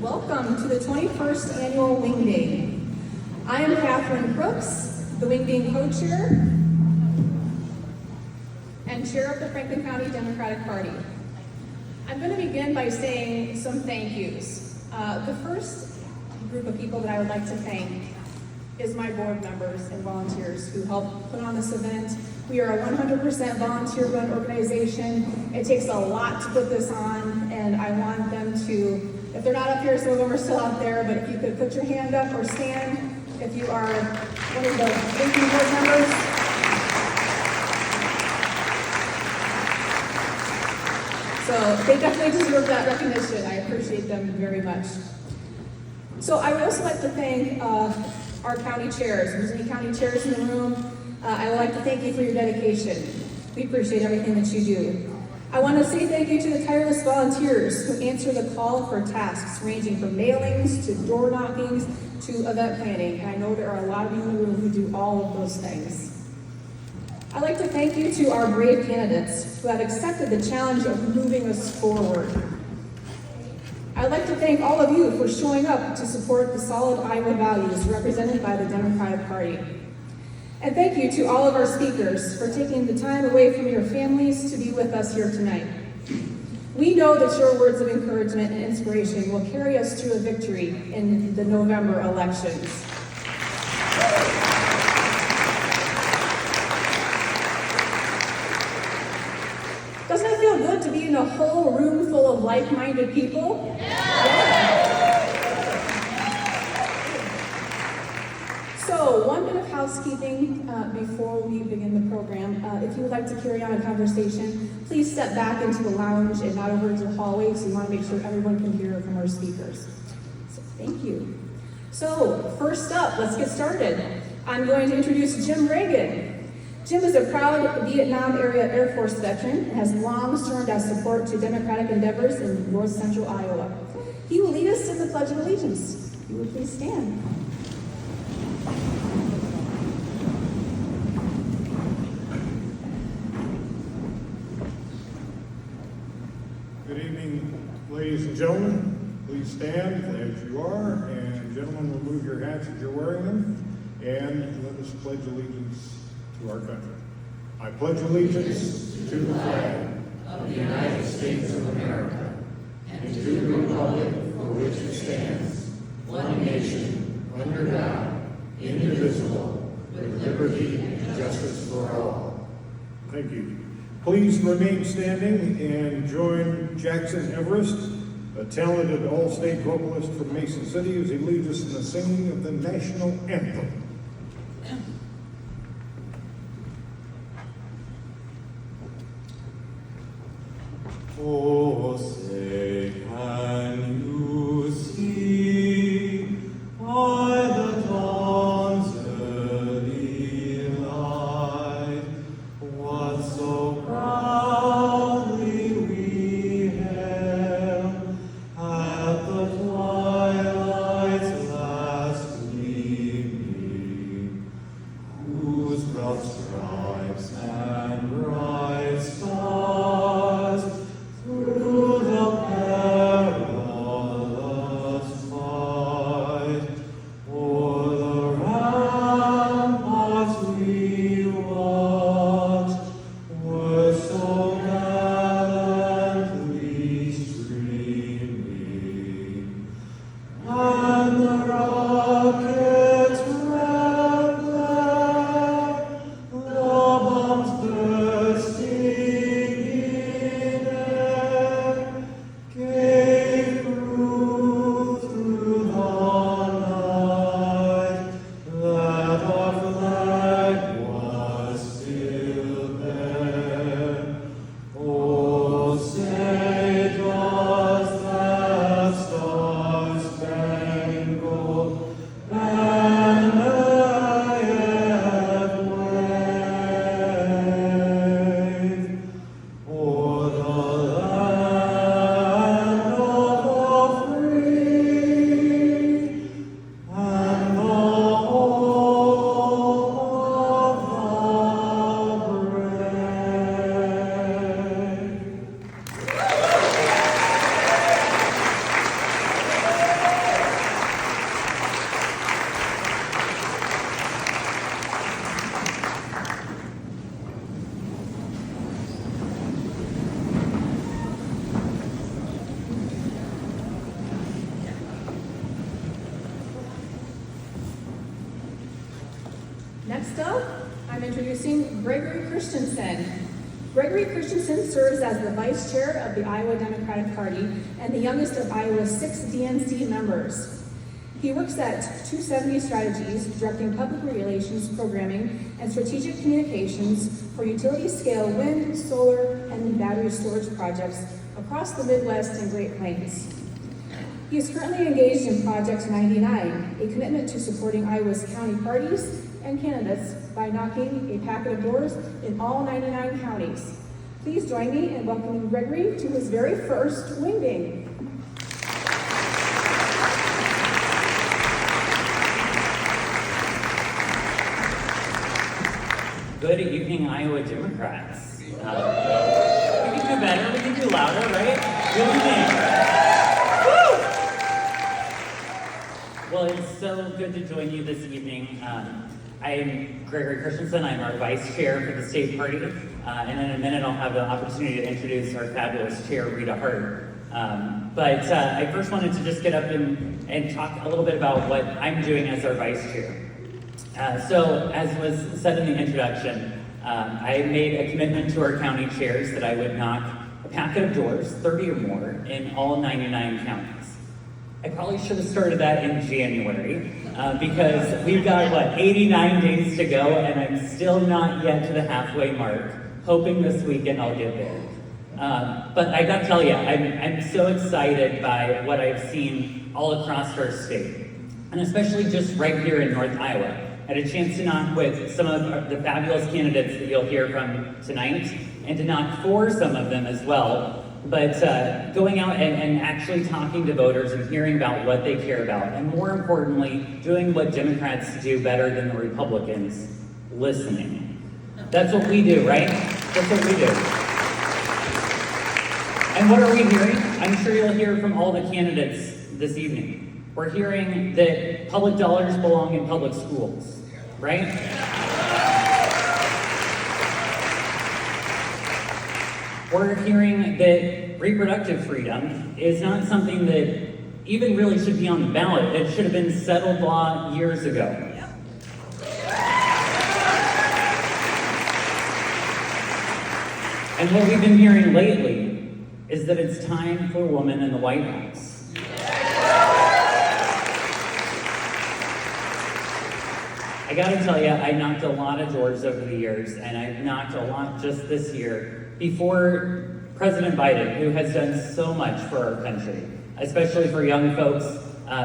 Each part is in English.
Welcome to the 21st Annual Wing Day. I am Catherine Crooks, the Wing Day co-chair and chair of the Franklin County Democratic Party. I'm going to begin by saying some thank yous. The first group of people that I would like to thank is my board members and volunteers who helped put on this event. We are a 100% volunteer-run organization. It takes a lot to put this on, and I want them to, if they're not up here, some of them are still out there, but if you could put your hand up or stand if you are one of the thinking board members. So they definitely deserve that recognition. I appreciate them very much. So I would also like to thank our county chairs. If there's any county chairs in the room, I would like to thank you for your dedication. We appreciate everything that you do. I want to say thank you to the tireless volunteers who answer the call for tasks ranging from mailings to door knockings to event planning. And I know there are a lot of you in the room who do all of those things. I'd like to thank you to our brave candidates who have accepted the challenge of moving us forward. I'd like to thank all of you for showing up to support the solid Iowa values represented by the Democratic Party. And thank you to all of our speakers for taking the time away from your families to be with us here tonight. We know that your words of encouragement and inspiration will carry us to a victory in the November elections. Doesn't it feel good to be in a whole room full of like-minded people? Yeah. So, one bit of housekeeping before we begin the program. If you would like to carry on a conversation, please step back into the lounge and not over into the hallway, so we want to make sure everyone can hear from our speakers. So, thank you. So, first up, let's get started. I'm going to introduce Jim Reagan. Jim is a proud Vietnam-era Air Force veteran and has long served as support to democratic endeavors in north central Iowa. He will lead us in the Pledge of Allegiance. If you would please stand. Good evening, ladies and gentlemen. Please stand as you are, and gentlemen, remove your hats as you're wearing them, and let us pledge allegiance to our country. I pledge allegiance to the flag of the United States of America and to the republic for which it stands, one nation, under God, indivisible, with liberty and justice for all. Thank you. Please remain standing and join Jackson Everest, a talented all-state vocalist from Mason City, as he leads us in the singing of the national anthem. Oh, say, can you see by the dawn's early light what so proudly we hailed at the twilight's last gleaming, whose broad stripes and bright stars through Next up, I'm introducing Gregory Christensen. Gregory Christensen serves as the Vice Chair of the Iowa Democratic Party and the youngest of Iowa's 6 DNC members. He works at 270 Strategies, directing public relations, programming, and strategic communications for utility-scale wind, solar, and battery storage projects across the Midwest and Great Plains. He is currently engaged in Project 99, a commitment to supporting Iowa's county parties and candidates by knocking a packet of doors in all 99 counties. Please join me in welcoming Gregory to his very first wingding. Good evening, Iowa Democrats. We can do better, we can do louder, right? Good evening. Well, it's so good to join you this evening. I'm Gregory Christensen. I'm our vice chair for the state party. And in a minute, I'll have the opportunity to introduce our fabulous chair, Rita Hart. But I first wanted to just get up and talk a little bit about what I'm doing as our vice chair. So, as was said in the introduction, I made a commitment to our county chairs that I would knock a packet of doors, 30 or more, in all 99 counties. I probably should have started that in January, because we've got, 89 days to go, and I'm still not yet to the halfway mark, hoping this weekend I'll get there. But I gotta tell you, I'm so excited by what I've seen all across our state, and especially just right here in North Iowa. I had a chance to knock with some of the fabulous candidates that you'll hear from tonight, and to knock for some of them as well. But going out and actually talking to voters and hearing about what they care about, and more importantly, doing what Democrats do better than the Republicans, listening. That's what we do, right? That's what we do. And what are we hearing? I'm sure you'll hear from all the candidates this evening. We're hearing that public dollars belong in public schools, right? We're hearing that reproductive freedom is not something that even really should be on the ballot. It should have been settled law years ago. And what we've been hearing lately is that it's time for a woman in the White House. I gotta tell you, I knocked a lot of doors over the years, and I've knocked a lot just this year before President Biden, who has done so much for our country, especially for young folks,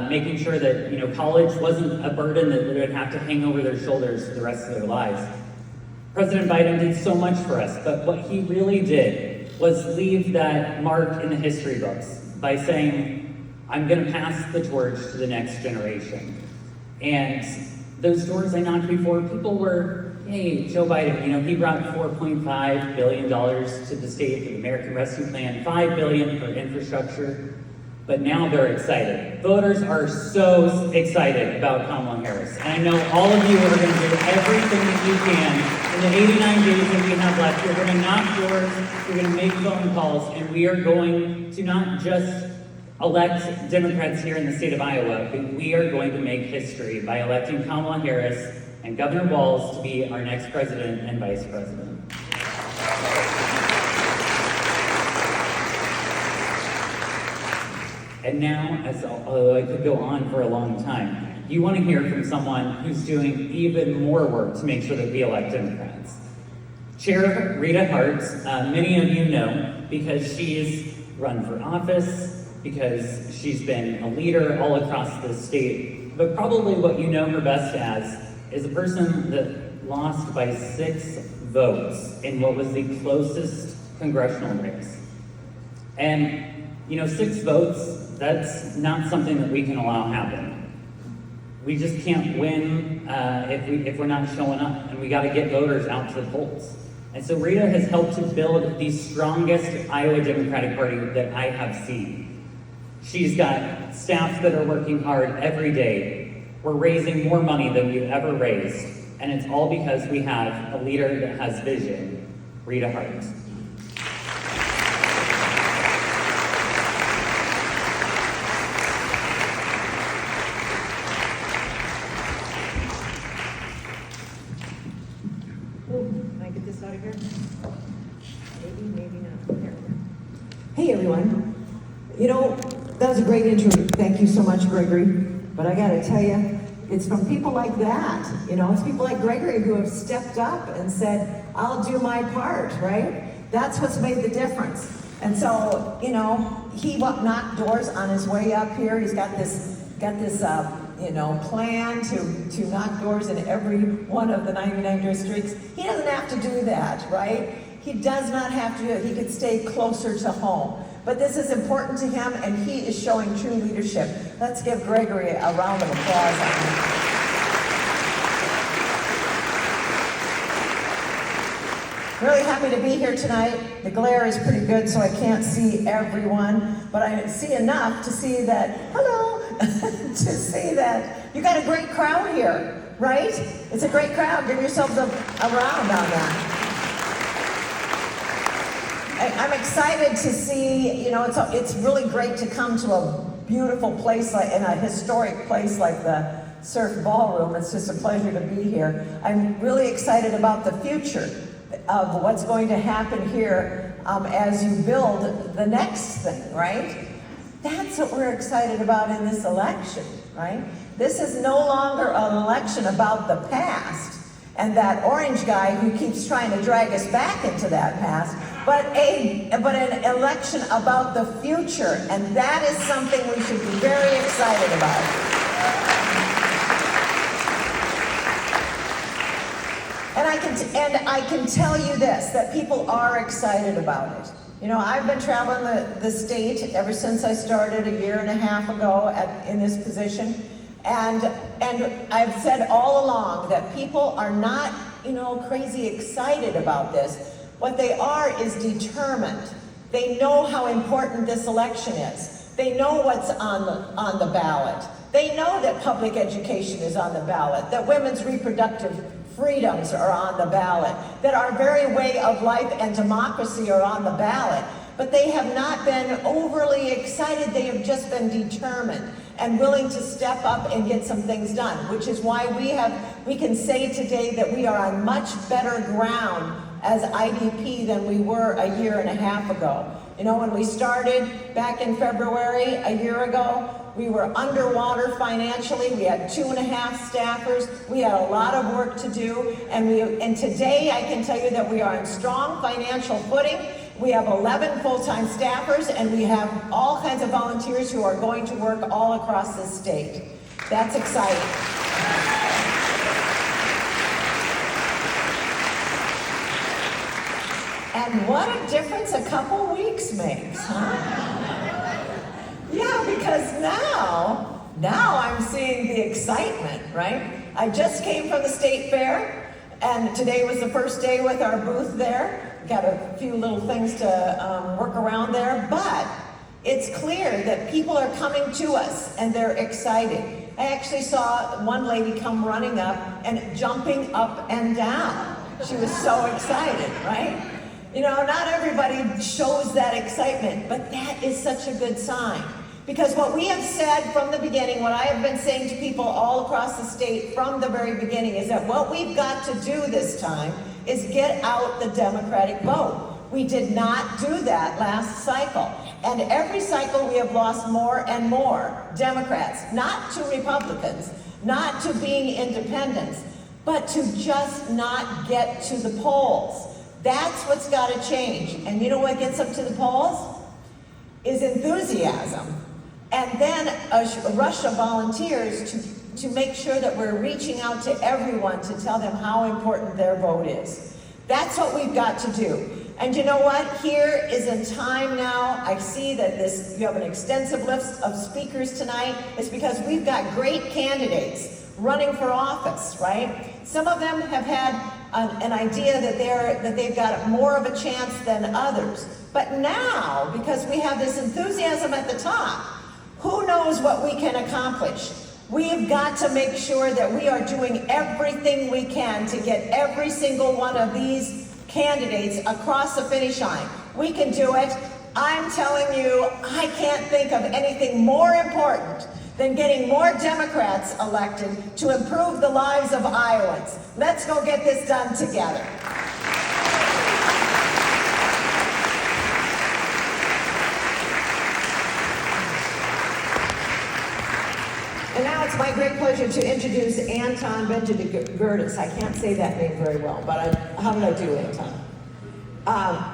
making sure that college wasn't a burden that they would have to hang over their shoulders for the rest of their lives. President Biden did so much for us, but what he really did was leave that mark in the history books by saying, I'm gonna pass the torch to the next generation. And those doors I knocked before, people were, hey, Joe Biden, he brought $4.5 billion to the state for the American Rescue Plan, $5 billion for infrastructure, but now they're excited. Voters are so excited about Kamala Harris. And I know all of you are gonna do everything that you can in the 89 days that we have left. You're gonna knock doors, you're gonna make phone calls, and we are going to not just elect Democrats here in the state of Iowa, but we are going to make history by electing Kamala Harris and Governor Walz to be our next president and vice president. And now, although I could go on for a long time, you want to hear from someone who's doing even more work to make sure that we elect Democrats. Chair Rita Hart, many of you know because she's run for office, because she's been a leader all across the state, but probably what you know her best as is a person that lost by 6 votes in what was the closest congressional race. And 6 votes, that's not something that we can allow happen. We just can't win if we're not showing up, and we got to get voters out to the polls. And so Rita has helped to build the strongest Iowa Democratic Party that I have seen. She's got staff that are working hard every day. We're raising more money than we've ever raised, and it's all because we have a leader that has vision, Rita Hart. Hey everyone. You know, that was a great intro. Thank you so much, Gregory. But I gotta tell you, it's from people like that. You know, it's people like Gregory who have stepped up and said, I'll do my part, right? That's what's made the difference. And so, you know, he knocked doors on his way up here. He's got this plan to knock doors in every one of the 99 districts. He doesn't have to do that, right? He does not have to do it. He could stay closer to home. But this is important to him, and he is showing true leadership. Let's give Gregory a round of applause on that. Really happy to be here tonight. The glare is pretty good, so I can't see everyone, but I see enough to see that, hello, to see that you got a great crowd here, right? It's a great crowd. Give yourselves a round on that. I'm excited to see, you know, it's really great to come to a beautiful place in a historic place like the Surf Ballroom. It's just a pleasure to be here. I'm really excited about the future of what's going to happen here as you build the next thing, right? That's what we're excited about in this election, right? This is no longer an election about the past and that orange guy who keeps trying to drag us back into that past, but an election about the future, and that is something we should be very excited about. And I can tell you this, that people are excited about it. You know, I've been traveling the state ever since I started a year and a half ago in this position. And I've said all along that people are not, you know, crazy excited about this. What they are is determined. They know how important this election is. They know what's on the ballot. They know that public education is on the ballot, that women's reproductive freedoms are on the ballot, that our very way of life and democracy are on the ballot. But they have not been overly excited. They have just been determined and willing to step up and get some things done, which is why we can say today that we are on much better ground as IDP than we were a year and a half ago. You know, when we started back in February a year ago, we were underwater financially. We had 2.5 staffers. We had a lot of work to do. And today I can tell you that we are on strong financial footing. We have 11 full-time staffers, and we have all kinds of volunteers who are going to work all across the state. That's exciting. And what a difference a couple weeks makes, huh? Yeah, because now I'm seeing the excitement, right? I just came from the state fair, and today was the first day with our booth there. Got a few little things to work around there, but it's clear that people are coming to us and they're excited. I actually saw one lady come running up and jumping up and down. She was so excited, right? You know, not everybody shows that excitement, but that is such a good sign. Because what we have said from the beginning, what I have been saying to people all across the state from the very beginning, is that what we've got to do this time is get out the Democratic vote. We did not do that last cycle. And every cycle we have lost more and more Democrats, not to Republicans, not to being independents, but to just not get to the polls. That's what's got to change. And you know what gets them to the polls? Is enthusiasm. And then a rush of volunteers to make sure that we're reaching out to everyone to tell them how important their vote is. That's what we've got to do. And you know what? Here is a time now. I see that you have an extensive list of speakers tonight. It's because we've got great candidates running for office, right? Some of them have had an idea that they've got more of a chance than others. But now, because we have this enthusiasm at the top, who knows what we can accomplish? We've got to make sure that we are doing everything we can to get every single one of these candidates across the finish line. We can do it. I'm telling you, I can't think of anything more important than getting more Democrats elected to improve the lives of Iowans. Let's go get this done together. it's my great pleasure to introduce Anton Benjagertis. I can't say that name very well, but how did I do, Anton?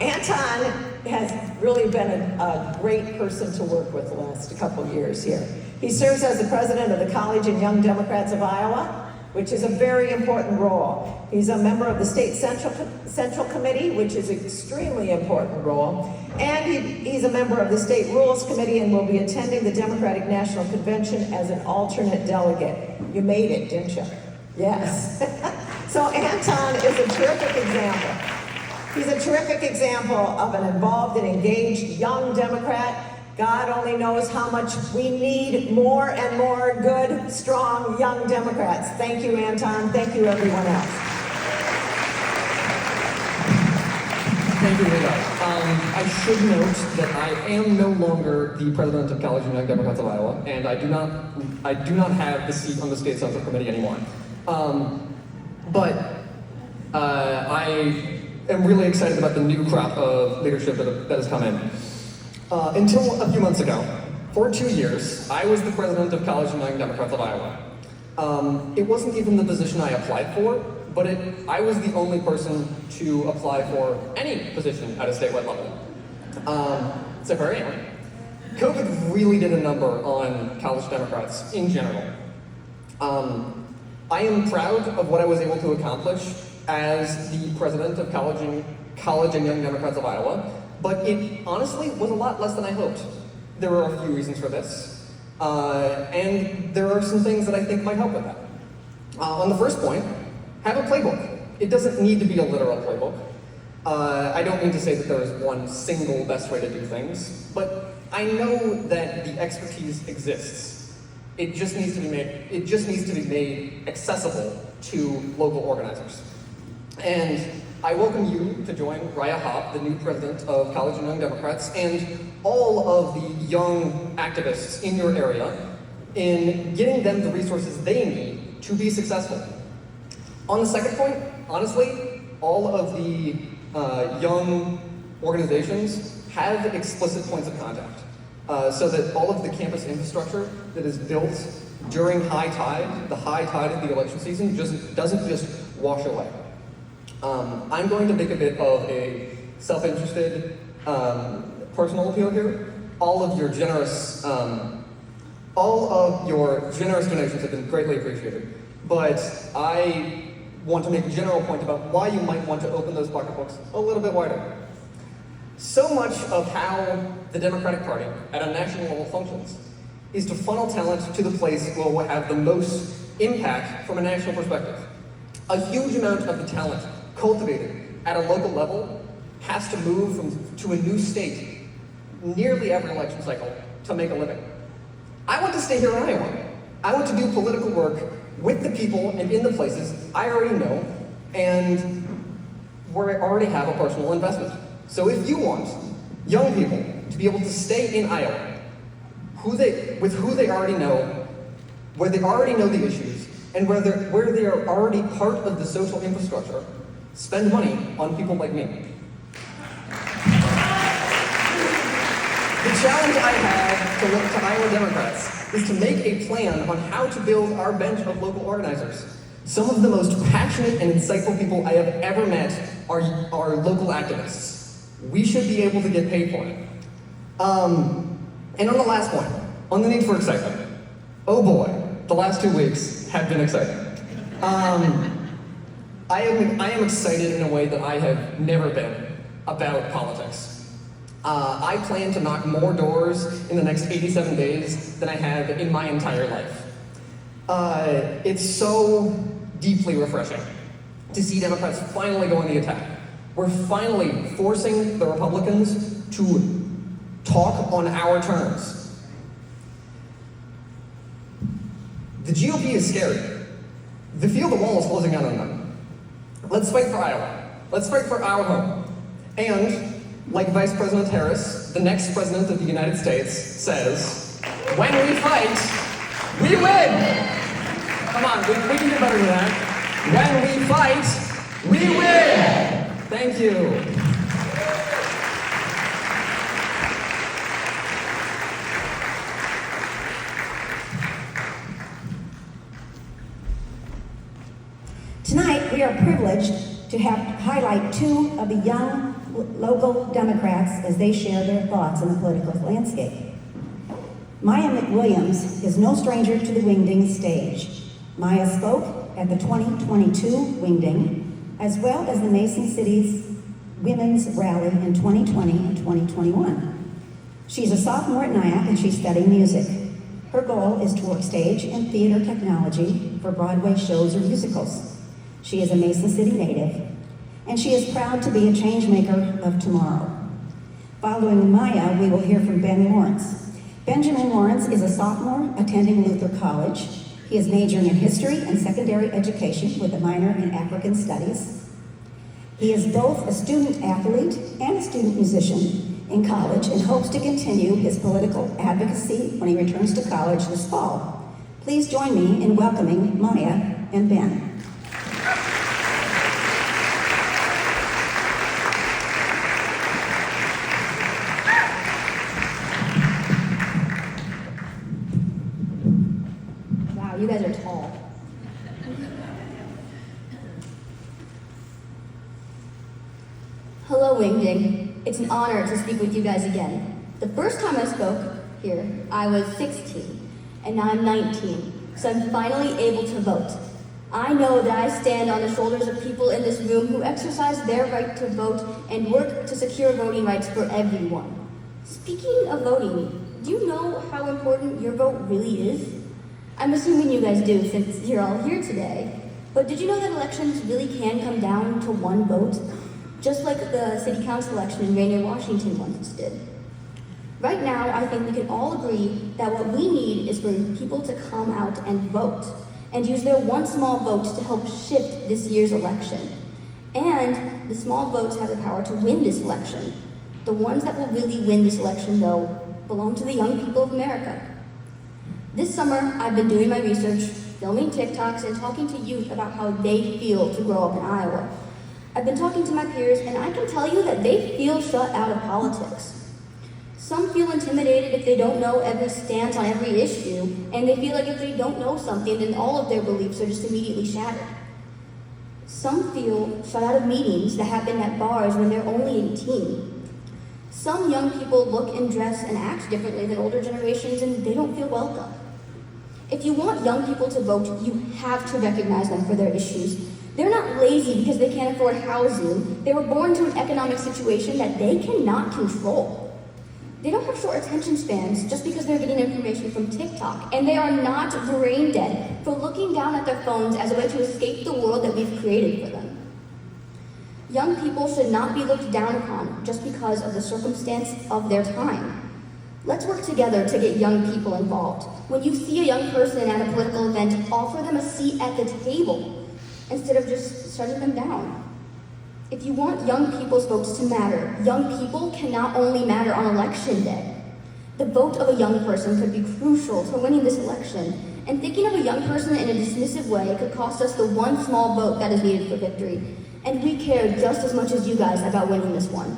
Anton has really been a great person to work with the last couple of years here. He serves as the president of the College and Young Democrats of Iowa, which is a very important role. He's a member of the State Central Committee, which is an extremely important role. And he's a member of the State Rules Committee and will be attending the Democratic National Convention as an alternate delegate. You made it, didn't you? Yes. So Anton is a terrific example. He's a terrific example of an involved and engaged young Democrat. God only knows how much we need more and more good, strong, young Democrats. Thank you, Anton. Thank you, everyone else. Thank you, Rita. I should note that I am no longer the president of College and Young Democrats of Iowa, and I do not have the seat on the State Central Committee anymore. But I am really excited about the new crop of leadership that has come in. Until a few months ago, for 2 years, I was the president of College and Young Democrats of Iowa. It wasn't even the position I applied for, but I was the only person to apply for any position at a statewide level. So here I am. COVID really did a number on college Democrats in general. I am proud of what I was able to accomplish as the president of College and Young Democrats of Iowa, but it honestly was a lot less than I hoped. There were a few reasons for this, and there are some things that I think might help with that. On the first point, have a playbook. It doesn't need to be a literal playbook. I don't mean to say that there is one single best way to do things, but I know that the expertise exists. It just needs to be made accessible to local organizers. And I welcome you to join Raya Hopp, the new president of College and Young Democrats, and all of the young activists in your area in getting them the resources they need to be successful. On the second point, honestly, all of the young organizations have explicit points of contact, so that all of the campus infrastructure that is built during the high tide of the election season doesn't just wash away. I'm going to make a bit of a self-interested personal appeal here. All of your generous donations have been greatly appreciated, but I want to make a general point about why you might want to open those pocketbooks a little bit wider. So much of how the Democratic Party at a national level functions is to funnel talent to the place where we'll have the most impact from a national perspective. A huge amount of the talent cultivated at a local level has to move to a new state nearly every election cycle to make a living. I want to stay here in Iowa. I want to do political work with the people and in the places I already know and where I already have a personal investment. So if you want young people to be able to stay in Iowa with who they already know, where they already know the issues, and where they are already part of the social infrastructure, spend money on people like me. The challenge I have to Iowa Democrats is to make a plan on how to build our bench of local organizers. Some of the most passionate and insightful people I have ever met are local activists. We should be able to get paid for it. And on the last point, on the need for excitement. Oh boy, the last 2 weeks have been exciting. I am excited in a way that I have never been about politics. I plan to knock more doors in the next 87 days than I have in my entire life. It's so deeply refreshing to see Democrats finally go on the attack. We're finally forcing the Republicans to talk on our terms. The GOP is scared. They feel the wall is closing in on them. Let's fight for Iowa. Let's fight for our home. And, like Vice President Harris, the next president of the United States, says, when we fight, we win! Come on, we can do better than that. When we fight, we win! Thank you. are privileged to highlight two of the young local Democrats as they share their thoughts on the political landscape. Maya McWilliams is no stranger to the Wingding stage. Maya spoke at the 2022 Wingding, as well as the Mason City's Women's Rally in 2020 and 2021. She's a sophomore at Nyack and she's studying music. Her goal is to work stage and theater technology for Broadway shows or musicals. She is a Mason City native, and she is proud to be a change maker of tomorrow. Following Maya, we will hear from Ben Lawrence. Benjamin Lawrence is a sophomore attending Luther College. He is majoring in history and secondary education with a minor in African studies. He is both a student athlete and a student musician in college and hopes to continue his political advocacy when he returns to college this fall. Please join me in welcoming Maya and Ben. Wow, you guys are tall. Hello, Wingding. It's an honor to speak with you guys again. The first time I spoke here, I was 16, and now I'm 19, so I'm finally able to vote. I know that I stand on the shoulders of people in this room who exercise their right to vote and work to secure voting rights for everyone. Speaking of voting, do you know how important your vote really is? I'm assuming you guys do since you're all here today, but did you know that elections really can come down to one vote? Just like the city council election in Rainier, Washington once did. Right now, I think we can all agree that what we need is for people to come out and vote and use their one small vote to help shift this year's election. And the small votes have the power to win this election. The ones that will really win this election, though, belong to the young people of America. This summer, I've been doing my research, filming TikToks, and talking to youth about how they feel to grow up in Iowa. I've been talking to my peers, and I can tell you that they feel shut out of politics. Some feel intimidated if they don't know every stance on every issue, and they feel like if they don't know something, then all of their beliefs are just immediately shattered. Some feel shut out of meetings that happen at bars when they're only 18. Some young people look and dress and act differently than older generations, and they don't feel welcome. If you want young people to vote, you have to recognize them for their issues. They're not lazy because they can't afford housing. They were born to an economic situation that they cannot control. They don't have short attention spans just because they're getting information from TikTok, and they are not brain dead for looking down at their phones as a way to escape the world that we've created for them. Young people should not be looked down upon just because of the circumstance of their time. Let's work together to get young people involved. When you see a young person at a political event, offer them a seat at the table instead of just shutting them down. If you want young people's votes to matter, young people can not only matter on election day. The vote of a young person could be crucial to winning this election, and thinking of a young person in a dismissive way could cost us the one small vote that is needed for victory. And we care just as much as you guys about winning this one.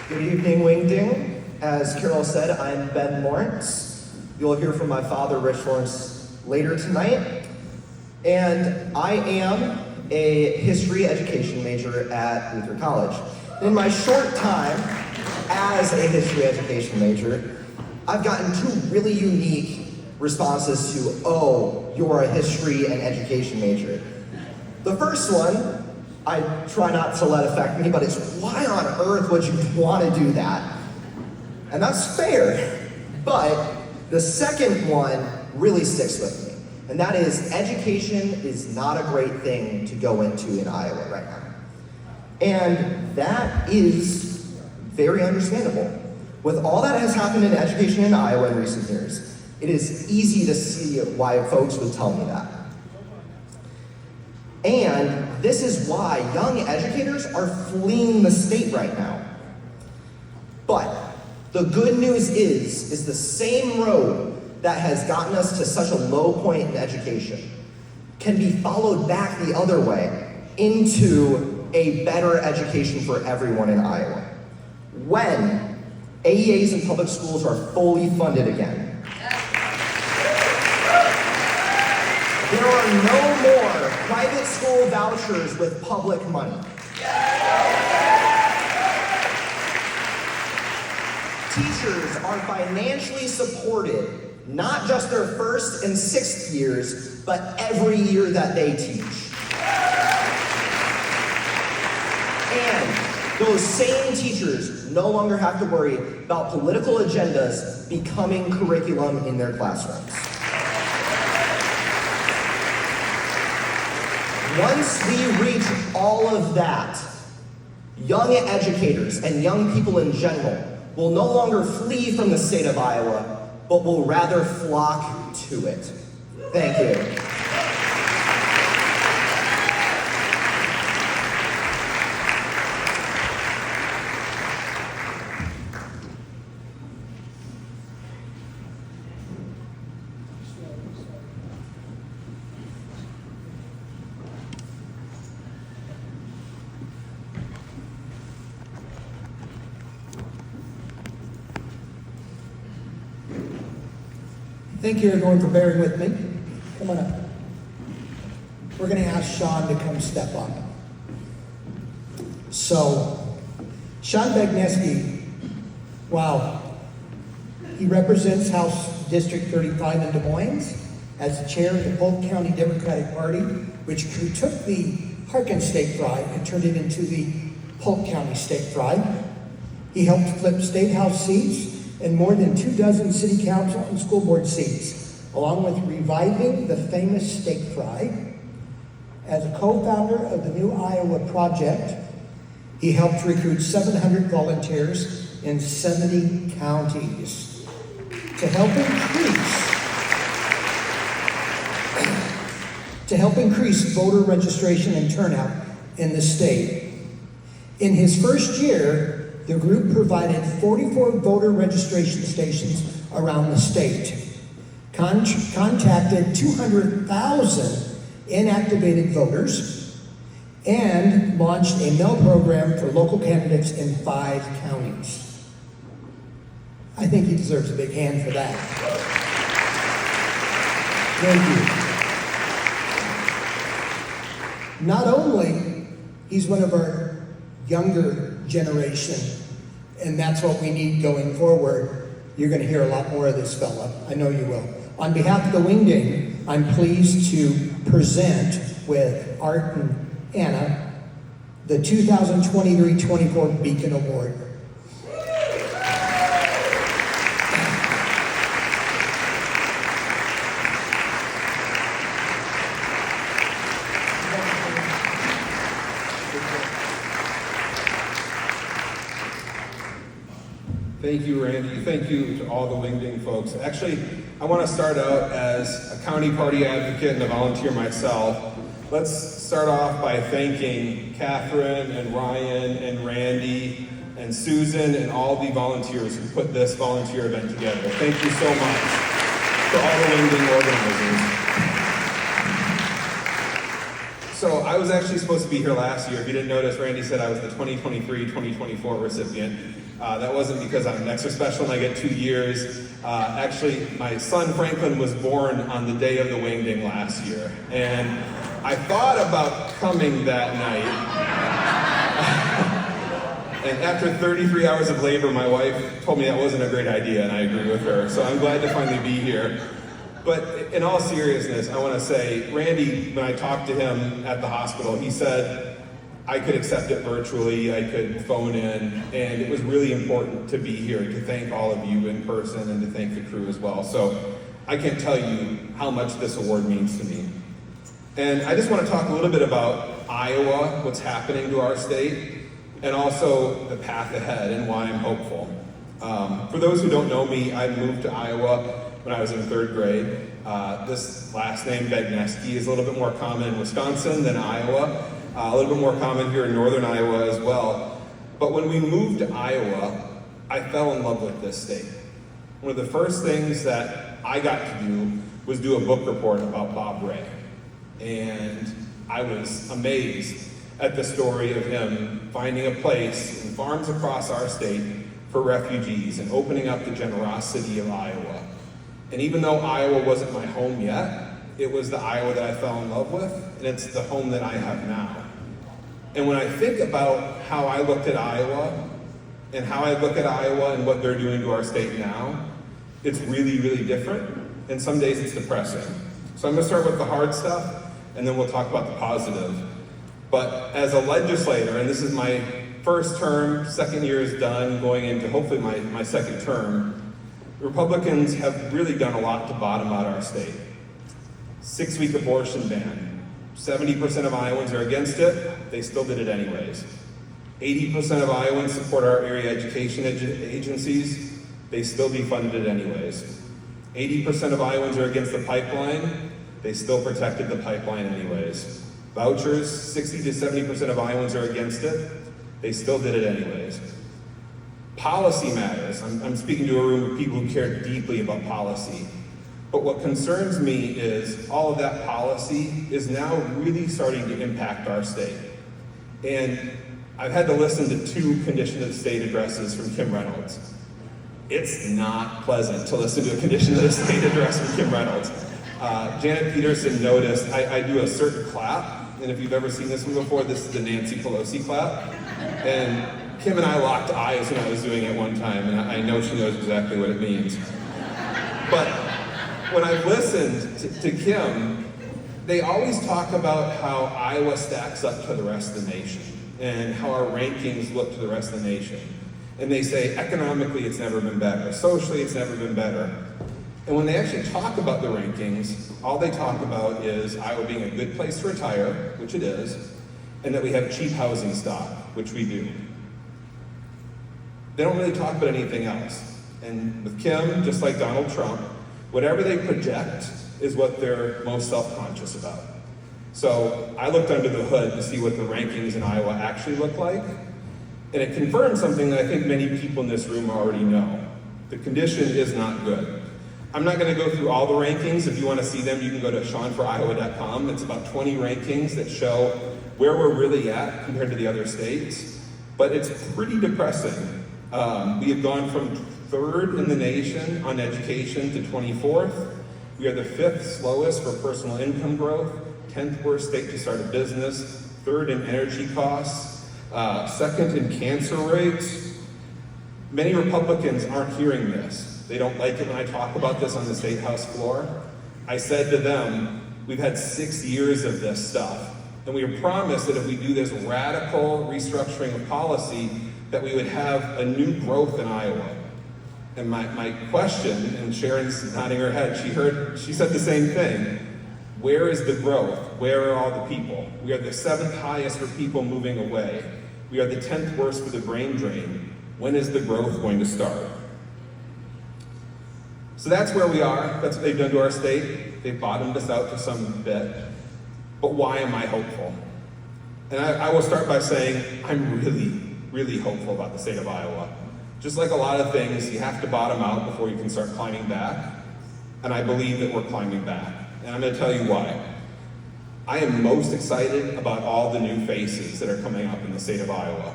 Good evening, Wingding. As Carol said, I'm Ben Lawrence. You'll hear from my father, Rich Lawrence, later tonight. And I am a history education major at Luther College. In my short time as a history education major, I've gotten two really unique responses to, "Oh, you're a history and education major." The first one, I try not to let affect me, but it's, why on earth would you want to do that? And that's fair. But the second one really sticks with me. And that is, education is not a great thing to go into in Iowa right now. And that is very understandable. With all that has happened in education in Iowa in recent years, it is easy to see why folks would tell me that. And this is why young educators are fleeing the state right now. But the good news is the same road that has gotten us to such a low point in education can be followed back the other way into a better education for everyone in Iowa. when AEAs in public schools are fully funded again. There are no more private school vouchers with public money. Teachers are financially supported, not just their first and sixth years, but every year that they teach. And those same teachers no longer have to worry about political agendas becoming curriculum in their classrooms. Once we reach all of that, young educators and young people in general will no longer flee from the state of Iowa, but will rather flock to it. Thank you. Thank you everyone for bearing with me. Come on up. We're going to ask Sean to come step up. So, Sean Begneski, wow. He represents House District 35 in Des Moines as the chair of the Polk County Democratic Party, which took the Harkin State Fry and turned it into the Polk County State Fry. He helped flip state house seats and more than 24 city council and school board seats, along with reviving the famous steak fry. As a co-founder of the New Iowa Project, he helped recruit 700 volunteers in 70 counties to help increase voter registration and turnout in the state. In his first year, the group provided 44 voter registration stations around the state, contacted 200,000 inactivated voters, and launched a mail program for local candidates in 5 counties. I think he deserves a big hand for that. Thank you. Not only he's one of our younger generation, and that's what we need going forward. You're going to hear a lot more of this fella. I know you will. On behalf of the Wingding, I'm pleased to present with Art and Anna the 2023-24 Beacon Award. Thank you, Randy. Thank you to all the Wingding folks. Actually, I want to start out as a county party advocate and a volunteer myself. Let's start off by thanking Catherine and Ryan and Randy and Susan and all the volunteers who put this volunteer event together. Thank you so much to all the Wingding organizers. So I was actually supposed to be here last year. If you didn't notice, Randy said I was the 2023-2024 recipient. That wasn't because I'm extra special and I get 2 years. Actually, my son Franklin was born on the day of the Wingding last year. And I thought about coming that night. And after 33 hours of labor, my wife told me that wasn't a great idea, and I agree with her. So I'm glad to finally be here. But in all seriousness, I want to say, Randy, when I talked to him at the hospital, he said I could accept it virtually, I could phone in, and it was really important to be here to thank all of you in person and to thank the crew as well. So I can't tell you how much this award means to me. And I just want to talk a little bit about Iowa, what's happening to our state, and also the path ahead and why I'm hopeful. For those who don't know me, I moved to Iowa when I was in 3rd grade. This last name, Begneski, is a little bit more common in Wisconsin than Iowa. A little bit more common here in northern Iowa as well. But when we moved to Iowa, I fell in love with this state. One of the first things that I got to do was do a book report about Bob Ray. And I was amazed at the story of him finding a place in farms across our state for refugees and opening up the generosity of Iowa. And even though Iowa wasn't my home yet, it was the Iowa that I fell in love with, and it's the home that I have now. And when I think about how I looked at Iowa, and how I look at Iowa and what they're doing to our state now, it's really, really different, and some days it's depressing. So I'm gonna start with the hard stuff, and then we'll talk about the positive. But as a legislator, and this is my first term, second year is done, going into hopefully my second term, Republicans have really done a lot to bottom out our state. 6-week abortion ban. 70% of Iowans are against it, they still did it anyways. 80% of Iowans support our area education agencies, they still defunded it anyways. 80% of Iowans are against the pipeline, they still protected the pipeline anyways. Vouchers, 60 to 70% of Iowans are against it, they still did it anyways. Policy matters. I'm speaking to a room of people who care deeply about policy. But what concerns me is all of that policy is now really starting to impact our state. And I've had to listen to 2 condition of the state addresses from Kim Reynolds. It's not pleasant to listen to a condition of the state address from Kim Reynolds. Janet Peterson noticed I do a certain clap, and if you've ever seen this one before, this is the Nancy Pelosi clap. And Kim and I locked eyes when I was doing it one time, and I know she knows exactly what it means. But when I've listened to Kim, they always talk about how Iowa stacks up to the rest of the nation and how our rankings look to the rest of the nation. And they say economically it's never been better, socially it's never been better. And when they actually talk about the rankings, all they talk about is Iowa being a good place to retire, which it is, and that we have cheap housing stock, which we do. They don't really talk about anything else. And with Kim, just like Donald Trump, whatever they project is what they're most self-conscious about. So I looked under the hood to see what the rankings in Iowa actually look like, and it confirmed something that I think many people in this room already know. The condition is not good. I'm not going to go through all the rankings. If you want to see them, you can go to SeanForIowa.com. It's about 20 rankings that show where we're really at compared to the other states, but it's pretty depressing. We have gone from 3rd in the nation on education to 24th. We are the 5th slowest for personal income growth, 10th worst state to start a business, 3rd in energy costs, 2nd in cancer rates. Many Republicans aren't hearing this. They don't like it when I talk about this on the State House floor. I said to them, we've had 6 years of this stuff, and we were promised that if we do this radical restructuring of policy, that we would have a new growth in Iowa. And my question, and Sharon's nodding her head, she said the same thing. Where is the growth? Where are all the people? We are the 7th highest for people moving away. We are the 10th worst for the brain drain. When is the growth going to start? So that's where we are. That's what they've done to our state. They've bottomed us out to some bit. But why am I hopeful? And I will start by saying I'm really, really hopeful about the state of Iowa. Just like a lot of things, you have to bottom out before you can start climbing back. And I believe that we're climbing back. And I'm going to tell you why. I am most excited about all the new faces that are coming up in the state of Iowa.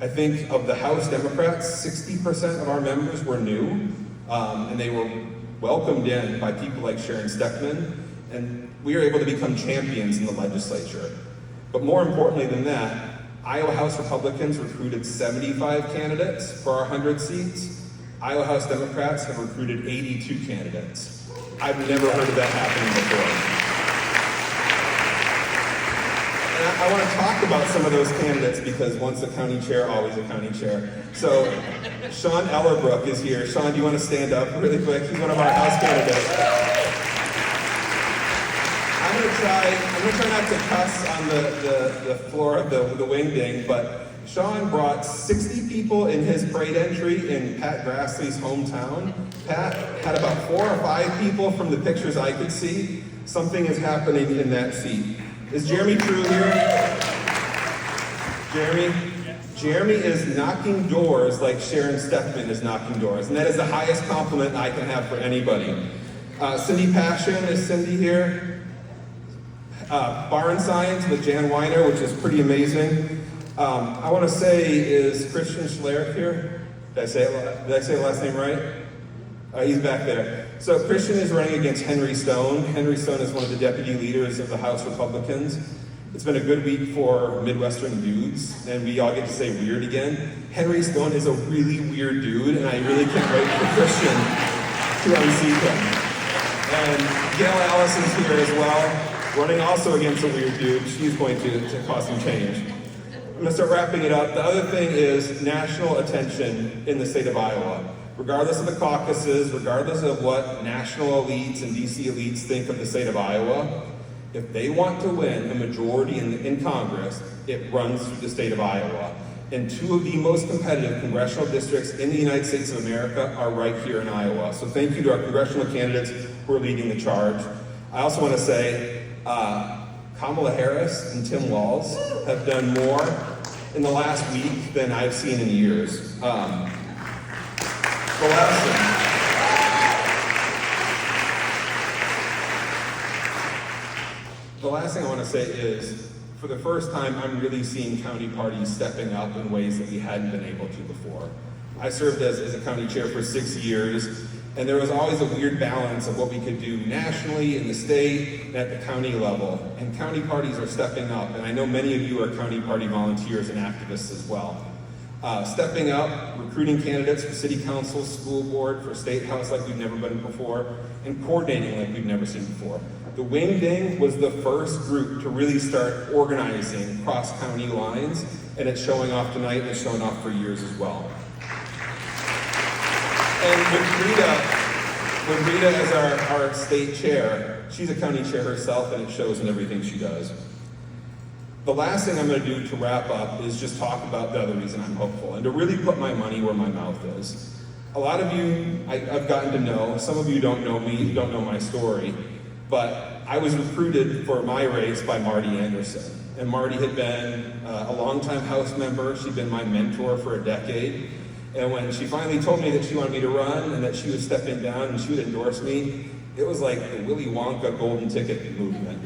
I think of the House Democrats, 60% of our members were new, and they were welcomed in by people like Sharon Steckman, and we were able to become champions in the legislature. But more importantly than that, Iowa House Republicans recruited 75 candidates for our 100 seats. Iowa House Democrats have recruited 82 candidates. I've never heard of that happening before. And I want to talk about some of those candidates because once a county chair, always a county chair. So Sean Ellerbrook is here. Sean, do you want to stand up really quick? He's one of our House candidates. I'm going to try not to cuss on the floor of the wingding, but Sean brought 60 people in his parade entry in Pat Grassley's hometown. Pat had about 4 or 5 people from the pictures I could see. Something is happening in that seat. Is Jeremy True here? Jeremy is knocking doors like Sharon Steckman is knocking doors, and that is the highest compliment I can have for anybody. Cindy Passion, is Cindy here? Barn signs with Jan Weiner, which is pretty amazing. I want to say, is Christian Schlerich here? Did I say the last name right? He's back there. So Christian is running against Henry Stone. Henry Stone is one of the deputy leaders of the House Republicans. It's been a good week for Midwestern dudes, and we all get to say weird again. Henry Stone is a really weird dude, and I really can't wait for Christian to unseat him. And Gail Allison's here as well, running also against a weird dude. She's going to cause some change. I'm going to start wrapping it up. The other thing is national attention in the state of Iowa. Regardless of the caucuses, regardless of what national elites and DC elites think of the state of Iowa, if they want to win a majority in Congress, it runs through the state of Iowa. And two of the most competitive congressional districts in the United States of America are right here in Iowa. So thank you to our congressional candidates who are leading the charge. I also want to say Kamala Harris and Tim Walz have done more in the last week than I've seen in years. The last thing I want to say is, for the first time, I'm really seeing county parties stepping up in ways that we hadn't been able to before. I served as a county chair for 6 years, and there was always a weird balance of what we could do nationally, in the state, and at the county level. And county parties are stepping up, and I know many of you are county party volunteers and activists as well. Stepping up, recruiting candidates for city council, school board, for state house like we've never been before, and coordinating like we've never seen before. The Wing Ding was the first group to really start organizing cross-county lines, and it's showing off tonight, and it's shown off for years as well. And with Rita as our state chair, she's a county chair herself, and it shows in everything she does. The last thing I'm going to do to wrap up is just talk about the other reason I'm hopeful, and to really put my money where my mouth is. A lot of you I've gotten to know, some of you don't know me, don't know my story, but I was recruited for my race by Marty Anderson. And Marty had been a longtime House member. She'd been my mentor for a decade. And when she finally told me that she wanted me to run and that she was stepping down and she would endorse me, it was like the Willy Wonka golden ticket movement.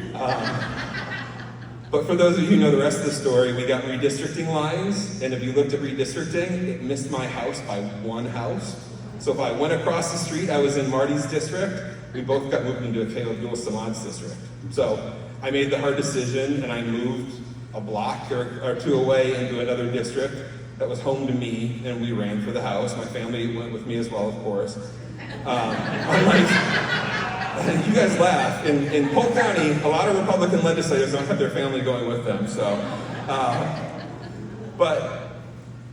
But for those of you who know the rest of the story, we got redistricting lines, and if you looked at redistricting, it missed my house by one house. So if I went across the street, I was in Marty's district, we both got moved into a Caleb Dual Samad's district. So I made the hard decision, and I moved a block or two away into another district that was home to me, and we ran for the House. My family went with me as well, of course. You guys laugh. In Polk County, a lot of Republican legislators don't have their family going with them. But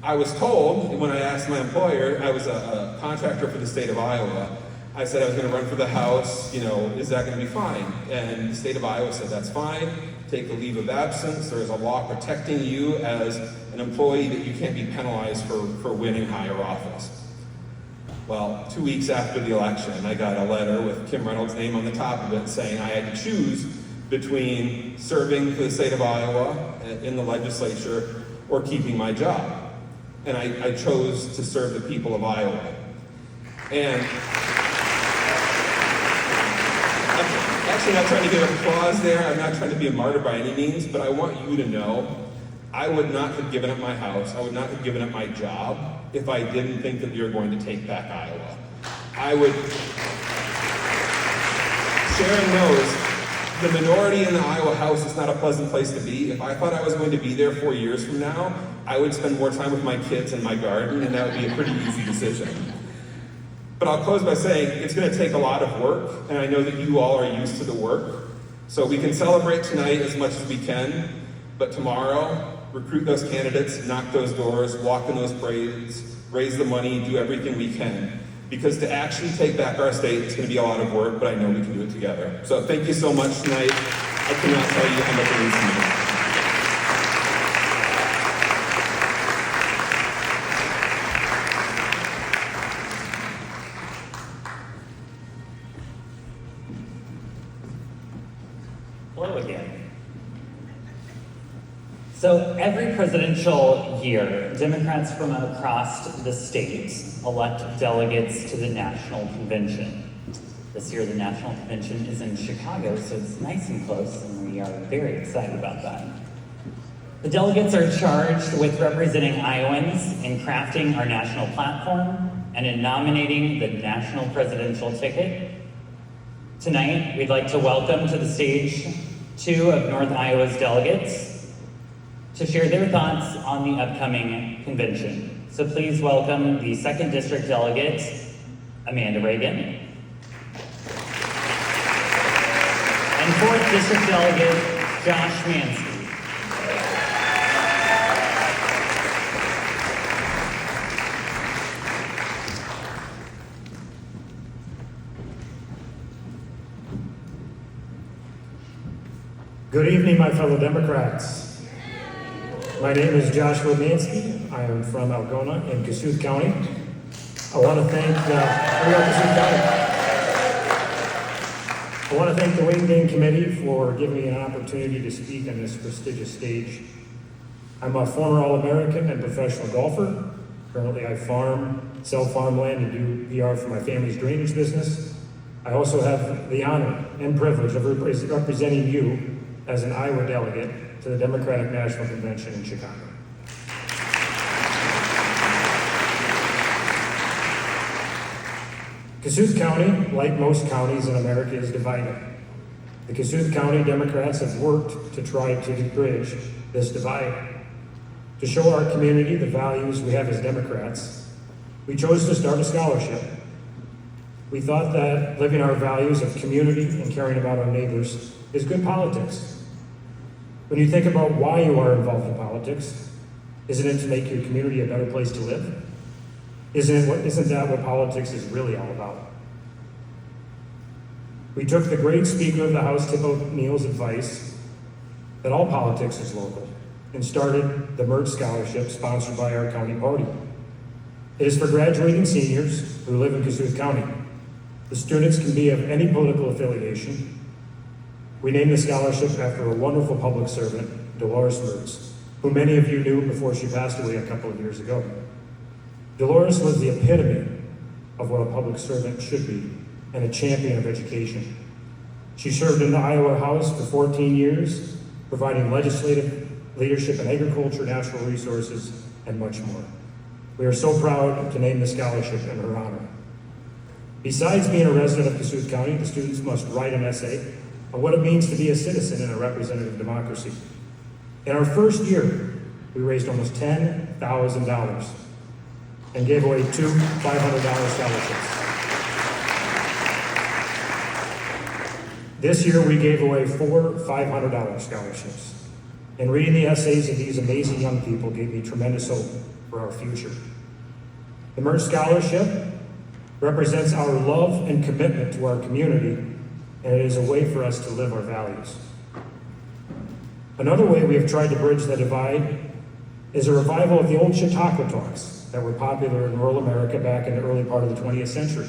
I was told, when I asked my employer, I was a contractor for the state of Iowa, I said I was going to run for the House, is that going to be fine? And the state of Iowa said, that's fine. Take a leave of absence. There is a law protecting you as an employee that you can't be penalized for winning higher office. Well, 2 weeks after the election, I got a letter with Kim Reynolds' name on the top of it saying I had to choose between serving for the state of Iowa in the legislature or keeping my job. And I chose to serve the people of Iowa. And I'm actually not trying to give applause there. I'm not trying to be a martyr by any means, but I want you to know I would not have given up my house. I would not have given up my job if I didn't think that we were going to take back Iowa. Sharon knows the minority in the Iowa House is not a pleasant place to be. If I thought I was going to be there 4 years from now, I would spend more time with my kids in my garden, and that would be a pretty easy decision. But I'll close by saying it's going to take a lot of work, and I know that you all are used to the work. So we can celebrate tonight as much as we can, but tomorrow, recruit those candidates, knock those doors, walk in those parades, raise the money, do everything we can. Because to actually take back our state, it's going to be a lot of work, but I know we can do it together. So thank you so much tonight. I cannot tell you how much it means to me. Hello again. So every presidential year, Democrats from across the state elect delegates to the National Convention. This year, the National Convention is in Chicago, so it's nice and close, and we are very excited about that. The delegates are charged with representing Iowans in crafting our national platform and in nominating the national presidential ticket. Tonight, we'd like to welcome to the stage 2 of North Iowa's delegates to share their thoughts on the upcoming convention. So please welcome the 2nd District Delegate, Amanda Reagan. And 4th District Delegate, Josh Mansky. Good evening, my fellow Democrats. My name is Joshua Mansky. I am from Algona in Kossuth County. I want to thank the Wing Ding Committee for giving me an opportunity to speak on this prestigious stage. I'm a former All-American and professional golfer. Currently, I sell farmland, and do PR for my family's drainage business. I also have the honor and privilege of representing you as an Iowa delegate to the Democratic National Convention in Chicago. Kossuth County, like most counties in America, is divided. The Kossuth County Democrats have worked to try to bridge this divide. To show our community the values we have as Democrats, we chose to start a scholarship. We thought that living our values of community and caring about our neighbors is good politics. When you think about why you are involved in politics, isn't it to make your community a better place to live? Isn't that what politics is really all about? We took the great Speaker of the House, Tip O'Neill's advice that all politics is local and started the MERT Scholarship sponsored by our county party. It is for graduating seniors who live in Kossuth County. The students can be of any political affiliation. We named the scholarship after a wonderful public servant, Dolores Mertz, who many of you knew before she passed away a couple of years ago. Dolores was the epitome of what a public servant should be and a champion of education. She served in the Iowa House for 14 years, providing legislative leadership in agriculture, natural resources, and much more. We are so proud to name the scholarship in her honor. Besides being a resident of Kossuth County, the students must write an essay on what it means to be a citizen in a representative democracy. In our first year, we raised almost $10,000 and gave away 2 $500 scholarships. This year, we gave away 4 $500 scholarships. And reading the essays of these amazing young people gave me tremendous hope for our future. The MERT Scholarship represents our love and commitment to our community, and it is a way for us to live our values. Another way we have tried to bridge the divide is a revival of the old Chautauqua talks that were popular in rural America back in the early part of the 20th century.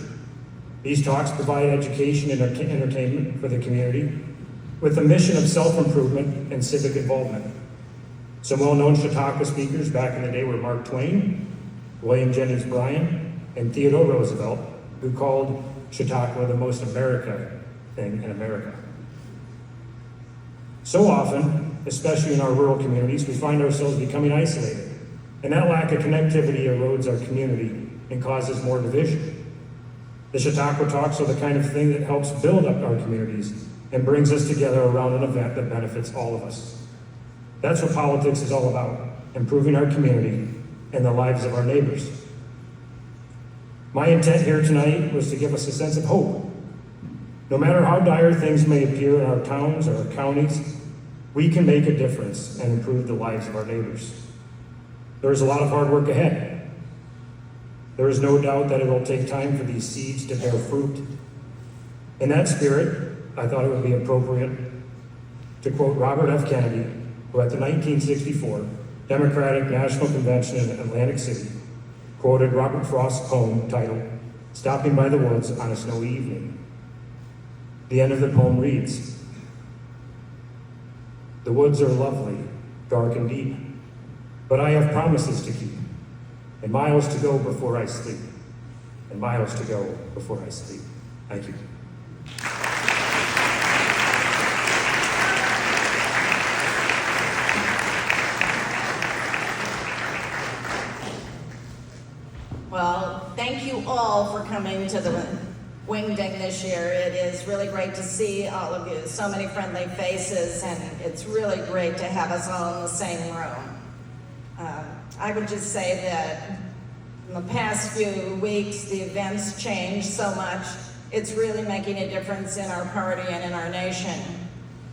These talks provide education and entertainment for the community with the mission of self-improvement and civic involvement. Some well-known Chautauqua speakers back in the day were Mark Twain, William Jennings Bryan, and Theodore Roosevelt, who called Chautauqua the most America thing in America. So often, especially in our rural communities, we find ourselves becoming isolated, and that lack of connectivity erodes our community and causes more division. The Chautauqua Talks are the kind of thing that helps build up our communities and brings us together around an event that benefits all of us. That's what politics is all about, improving our community and the lives of our neighbors. My intent here tonight was to give us a sense of hope. No matter how dire things may appear in our towns or our counties, we can make a difference and improve the lives of our neighbors. There is a lot of hard work ahead. There is no doubt that it will take time for these seeds to bear fruit. In that spirit, I thought it would be appropriate to quote Robert F. Kennedy, who at the 1964 Democratic National Convention in Atlantic City quoted Robert Frost's poem titled, "Stopping by the Woods on a Snowy Evening." The end of the poem reads, "The woods are lovely, dark and deep, but I have promises to keep, and miles to go before I sleep, and miles to go before I sleep." Thank you. all for coming to the Wingding this year. It is really great to see all of you, so many friendly faces, and it's really great to have us all in the same room. I would just say that in the past few weeks, the events changed so much. It's really making a difference in our party and in our nation.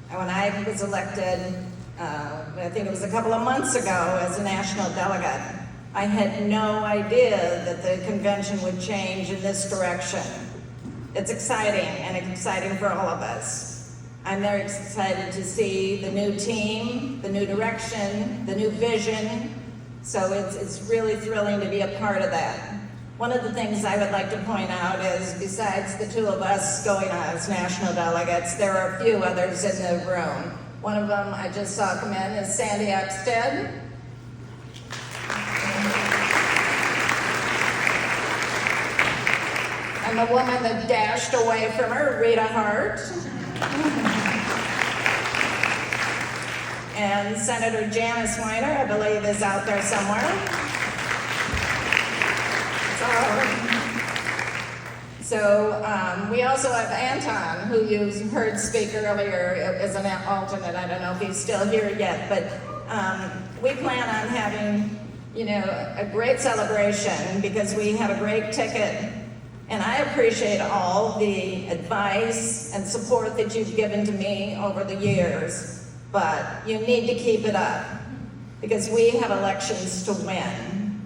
And when I was elected, I think it was a couple of months ago as a national delegate, I had no idea that the convention would change in this direction. It's exciting, and it's exciting for all of us. I'm very excited to see the new team, the new direction, the new vision. So it's really thrilling to be a part of that. One of the things I would like to point out is, besides the two of us going as national delegates, there are a few others in the room. One of them I just saw come in is Sandy Axted. And the woman that dashed away from her, Rita Hart. And Senator Janice Weiner, I believe, is out there somewhere. So we also have Anton, who you heard speak earlier as an alternate. I don't know if he's still here yet, but we plan on having, a great celebration because we have a great ticket. And I appreciate all the advice and support that you've given to me over the years. But you need to keep it up because we have elections to win.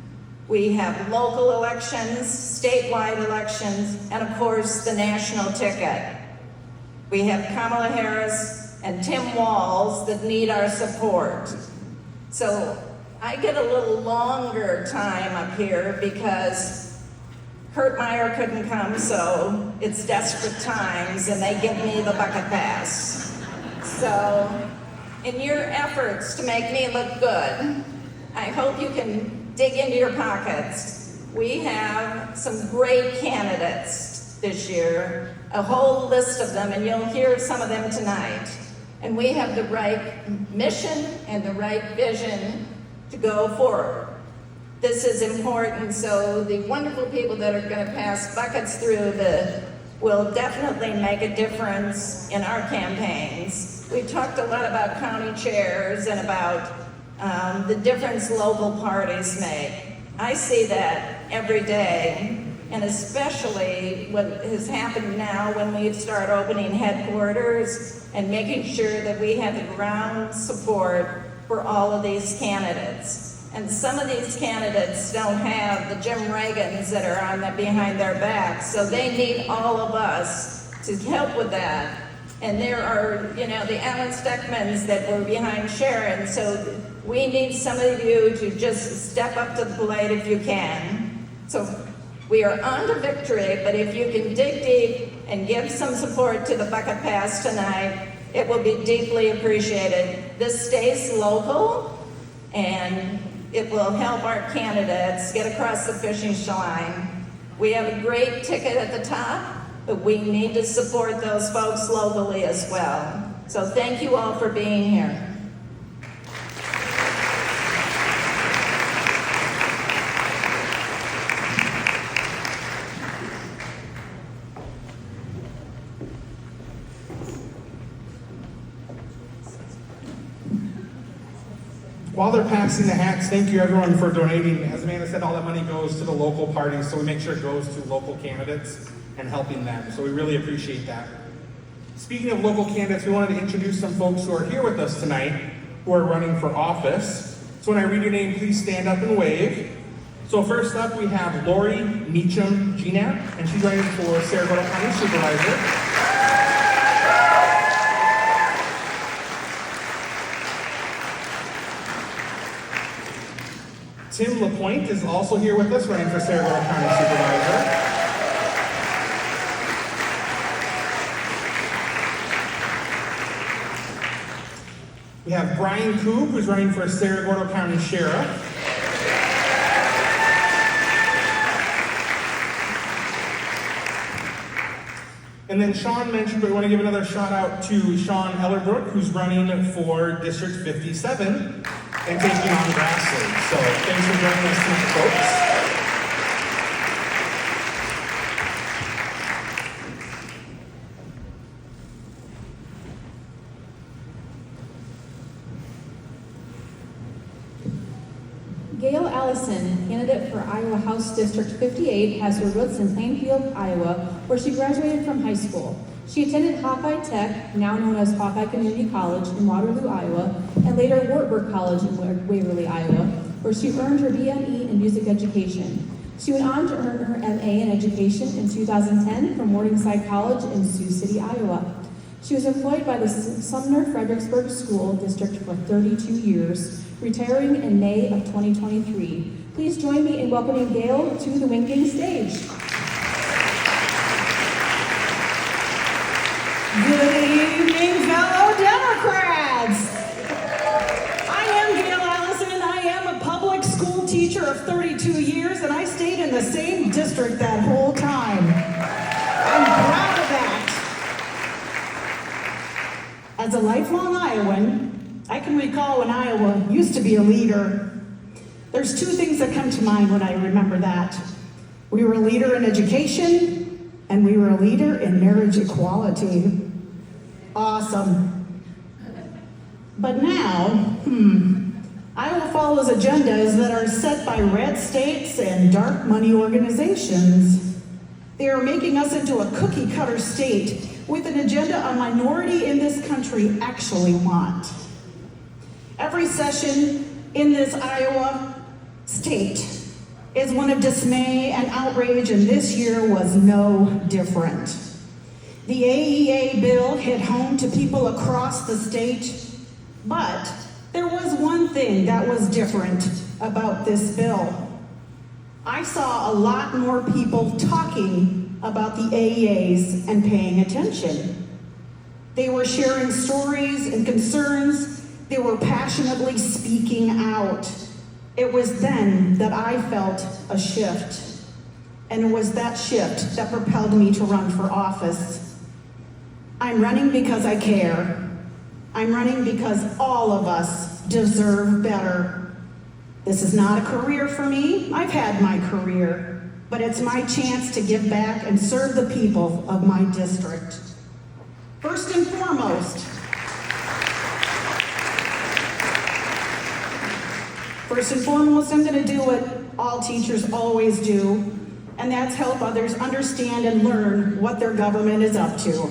We have local elections, statewide elections, and of course the national ticket. We have Kamala Harris and Tim Walz that need our support. So I get a little longer time up here because Kurt Meyer couldn't come, so it's desperate times, and they give me the bucket pass. So, in your efforts to make me look good, I hope you can dig into your pockets. We have some great candidates this year, a whole list of them, and you'll hear some of them tonight. And we have the right mission and the right vision to go forward. This is important, so the wonderful people that are going to pass buckets through will definitely make a difference in our campaigns. We talked a lot about county chairs and about the difference local parties make. I see that every day, and especially what has happened now when we start opening headquarters and making sure that we have the ground support for all of these candidates. And some of these candidates don't have the Jim Reagans that are behind their backs, so they need all of us to help with that. And there are, the Alan Steckmans that were behind Sharon, so we need some of you to just step up to the plate if you can. So we are on to victory, but if you can dig deep and give some support to the bucket pass tonight, it will be deeply appreciated. This stays local, and it will help our candidates get across the finishing line. We have a great ticket at the top, but we need to support those folks locally as well. So thank you all for being here. While they're passing the hats, thank you everyone for donating. As Amanda said, all that money goes to the local parties, so we make sure it goes to local candidates and helping them. So we really appreciate that. Speaking of local candidates, we wanted to introduce some folks who are here with us tonight who are running for office. So when I read your name, please stand up and wave. So first up, we have Lori Meacham Ginap, and she's running for Sarasota County Supervisor. Tim LaPointe is also here with us, running for Sarasota County Supervisor. We have Brian Koob, who's running for Sarasota County Sheriff. And then Sean mentioned, but we want to give another shout out to Sean Ellerbrook, who's running for District 57 and taking on Grassley. So thanks for joining us tonight, folks. Gail Allison, candidate for Iowa House District 58, has her roots in Plainfield, Iowa, where she graduated from high school. She attended Hawkeye Tech, now known as Hawkeye Community College, in Waterloo, Iowa, and later Wartburg College in Waverly, Iowa, where she earned her BME in music education. She went on to earn her MA in education in 2010 from Morningside College in Sioux City, Iowa. She was employed by the Sumner Fredericksburg School District for 32 years, retiring in May of 2023. Please join me in welcoming Gail to the Wingding stage. Good evening, fellow Democrats. I am Gail Allison. I am a public school teacher of 32 years, and I stayed in the same district that whole time. I'm proud of that. As a lifelong Iowan, I can recall when Iowa used to be a leader. There's two things that come to mind when I remember that. We were a leader in education, and we were a leader in marriage equality. Awesome. But now, Iowa follows agendas that are set by red states and dark money organizations. They are making us into a cookie-cutter state with an agenda a minority in this country actually want. Every session in this Iowa state is one of dismay and outrage, and this year was no different. The AEA bill hit home to people across the state, but there was one thing that was different about this bill. I saw a lot more people talking about the AEAs and paying attention. They were sharing stories and concerns. They were passionately speaking out. It was then that I felt a shift. And it was that shift that propelled me to run for office. I'm running because I care. I'm running because all of us deserve better. This is not a career for me. I've had my career, but it's my chance to give back and serve the people of my district. First and foremost, I'm going to do what all teachers always do, and that's help others understand and learn what their government is up to.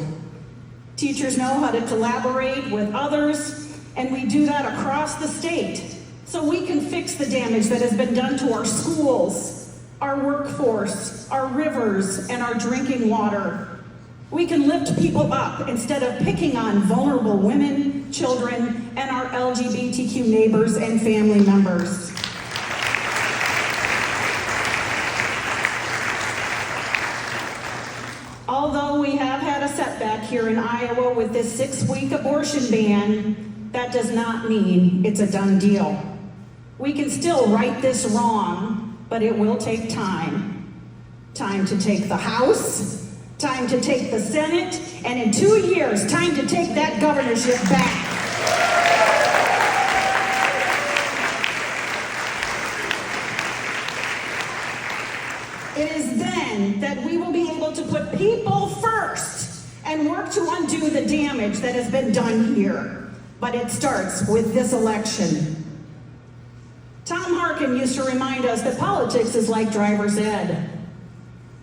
Teachers know how to collaborate with others, and we do that across the state, so we can fix the damage that has been done to our schools, our workforce, our rivers, and our drinking water. We can lift people up instead of picking on vulnerable women, children, and our LGBTQ neighbors and family members. Although we have had a setback here in Iowa with this 6-week abortion ban, that does not mean it's a done deal. We can still right this wrong, but it will take time. Time to take the House, time to take the Senate, and in 2 years, time to take that governorship back. It is then that we will be able to put people first and work to undo the damage that has been done here. But it starts with this election. Tom Harkin used to remind us that politics is like driver's ed.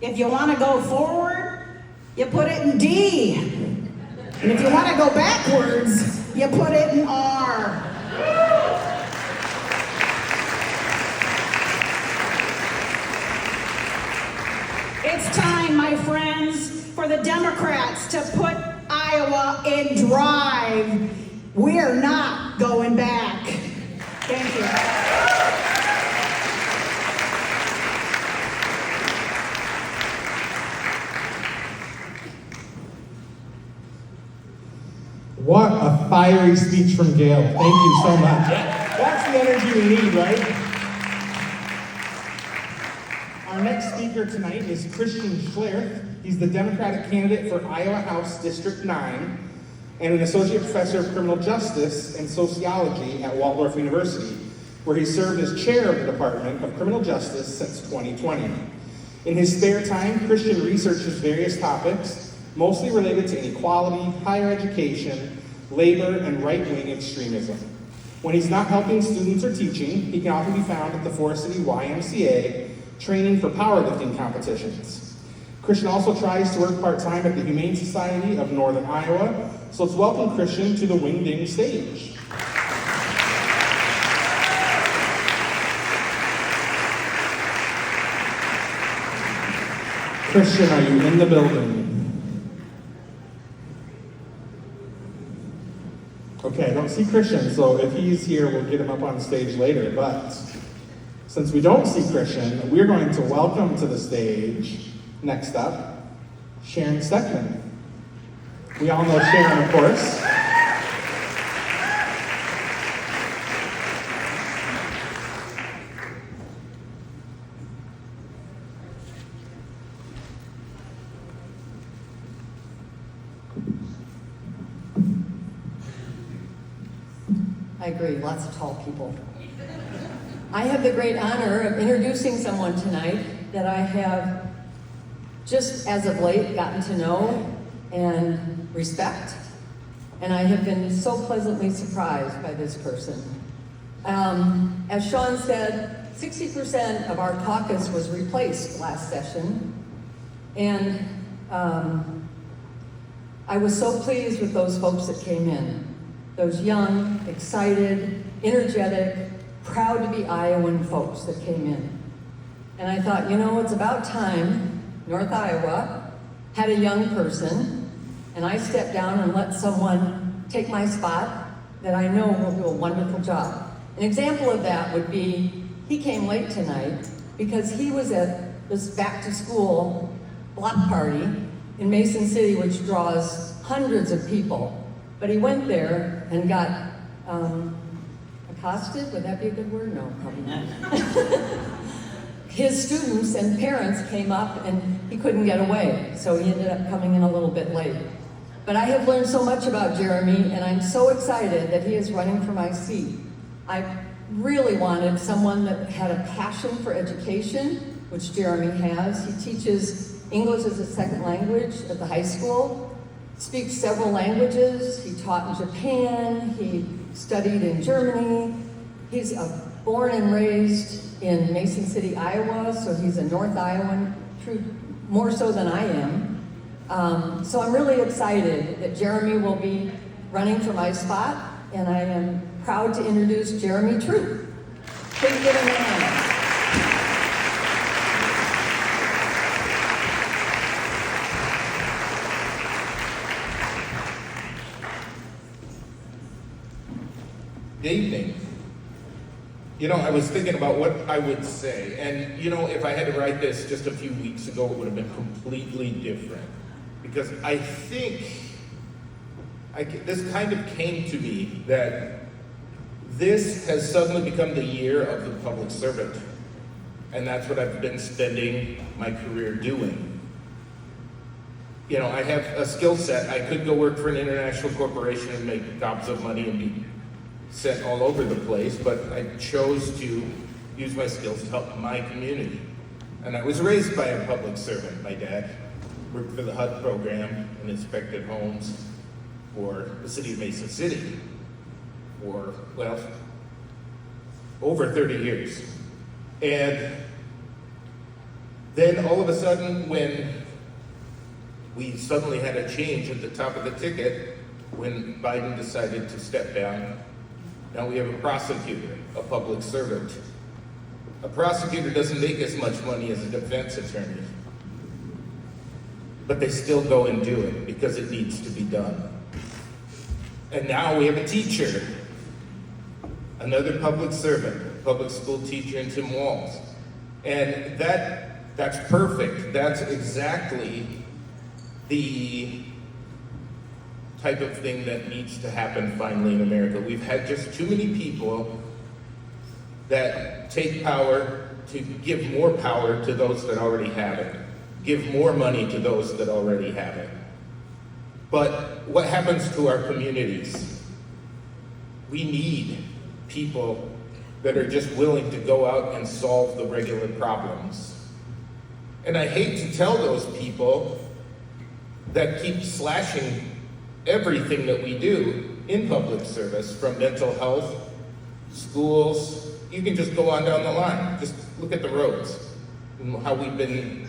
If you want to go forward, you put it in D. And if you want to go backwards, you put it in R. It's time, my friends, for the Democrats to put Iowa in drive. We're not going back. Thank you. What a fiery speech from Gail. Thank you so much. That's the energy we need, right? Our next speaker tonight is Christian Schlereth. He's the Democratic candidate for Iowa House District 9 and an associate professor of criminal justice and sociology at Waldorf University, where he served as chair of the Department of Criminal Justice since 2020. In his spare time, Christian researches various topics, mostly related to inequality, higher education, labor, and right-wing extremism. When he's not helping students or teaching, he can often be found at the Forest City YMCA training for powerlifting competitions. Christian also tries to work part-time at the Humane Society of Northern Iowa, so let's welcome Christian to the Wingding stage. Christian, are you in the building? Okay, I don't see Christian, so if he's here, we'll get him up on stage later. But since we don't see Christian, we're going to welcome to the stage, next up, Sharon Steckman. We all know Sharon, of course. I agree, lots of tall people. I have the great honor of introducing someone tonight that I have just as of late gotten to know and respect, and I have been so pleasantly surprised by this person. As Sean said, 60% of our caucus was replaced last session, and I was so pleased with those folks that came in. Those young, excited, energetic, proud to be Iowan folks that came in. And I thought, you know, it's about time North Iowa had a young person, and I stepped down and let someone take my spot that I know will do a wonderful job. An example of that would be, he came late tonight because he was at this back to school block party in Mason City, which draws hundreds of people. But he went there and got accosted, would that be a good word? No, probably not. His students and parents came up and he couldn't get away, so he ended up coming in a little bit late. But I have learned so much about Jeremy, and I'm so excited that he is running for my seat. I really wanted someone that had a passion for education, which Jeremy has. He teaches English as a second language at the high school, speaks several languages. He taught in Japan, he studied in Germany. He's born and raised in Mason City, Iowa, so he's a North Iowan, more so than I am. So I'm really excited that Jeremy will be running for my spot, and I am proud to introduce Jeremy Troop. Please give him a hand. Good evening. You know, I was thinking about what I would say, and you know, if I had to write this just a few weeks ago, it would have been completely different. Because I think this kind of came to me that this has suddenly become the year of the public servant. And that's what I've been spending my career doing. You know, I have a skill set. I could go work for an international corporation and make gobs of money and be sent all over the place, but I chose to use my skills to help my community. And I was raised by a public servant. My dad worked for the HUD program and inspected homes for the city of Mason City for, well, over 30 years. And then all of a sudden, when we suddenly had a change at the top of the ticket, when Biden decided to step down, now we have a prosecutor, a public servant. A prosecutor doesn't make as much money as a defense attorney, but they still go and do it because it needs to be done. And now we have a teacher, another public servant, public school teacher in Tim Walls. And that's perfect. That's exactly the type of thing that needs to happen finally in America. We've had just too many people that take power to give more power to those that already have it, give more money to those that already have it. But what happens to our communities? We need people that are just willing to go out and solve the regular problems. And I hate to tell those people that keep slashing everything that we do in public service, from mental health schools, you can just go on down the line. Just look at the roads and how we've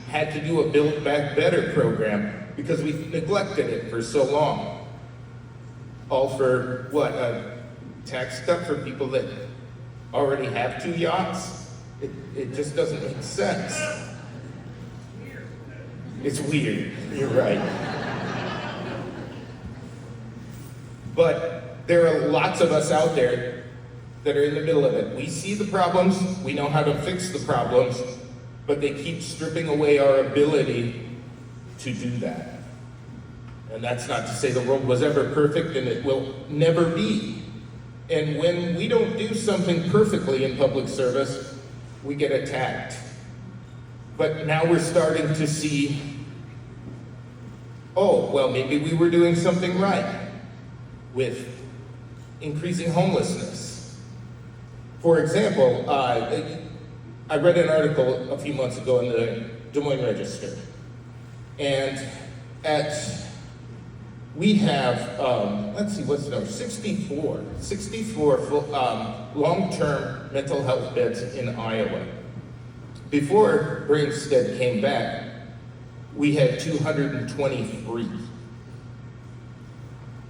had to do a Build Back Better program because we've neglected it for so long. All for what? A tax cut for people that already have 2 yachts? It just doesn't make sense. It's weird, you're right. But there are lots of us out there that are in the middle of it. We see the problems, we know how to fix the problems, but they keep stripping away our ability to do that. And that's not to say the world was ever perfect, and it will never be. And when we don't do something perfectly in public service, we get attacked. But now we're starting to see, oh, well, maybe we were doing something right with increasing homelessness. For example, I read an article a few months ago in the Des Moines Register, and we have, let's see, what's the number? 64 long-term mental health beds in Iowa. Before Bringstead came back, we had 223.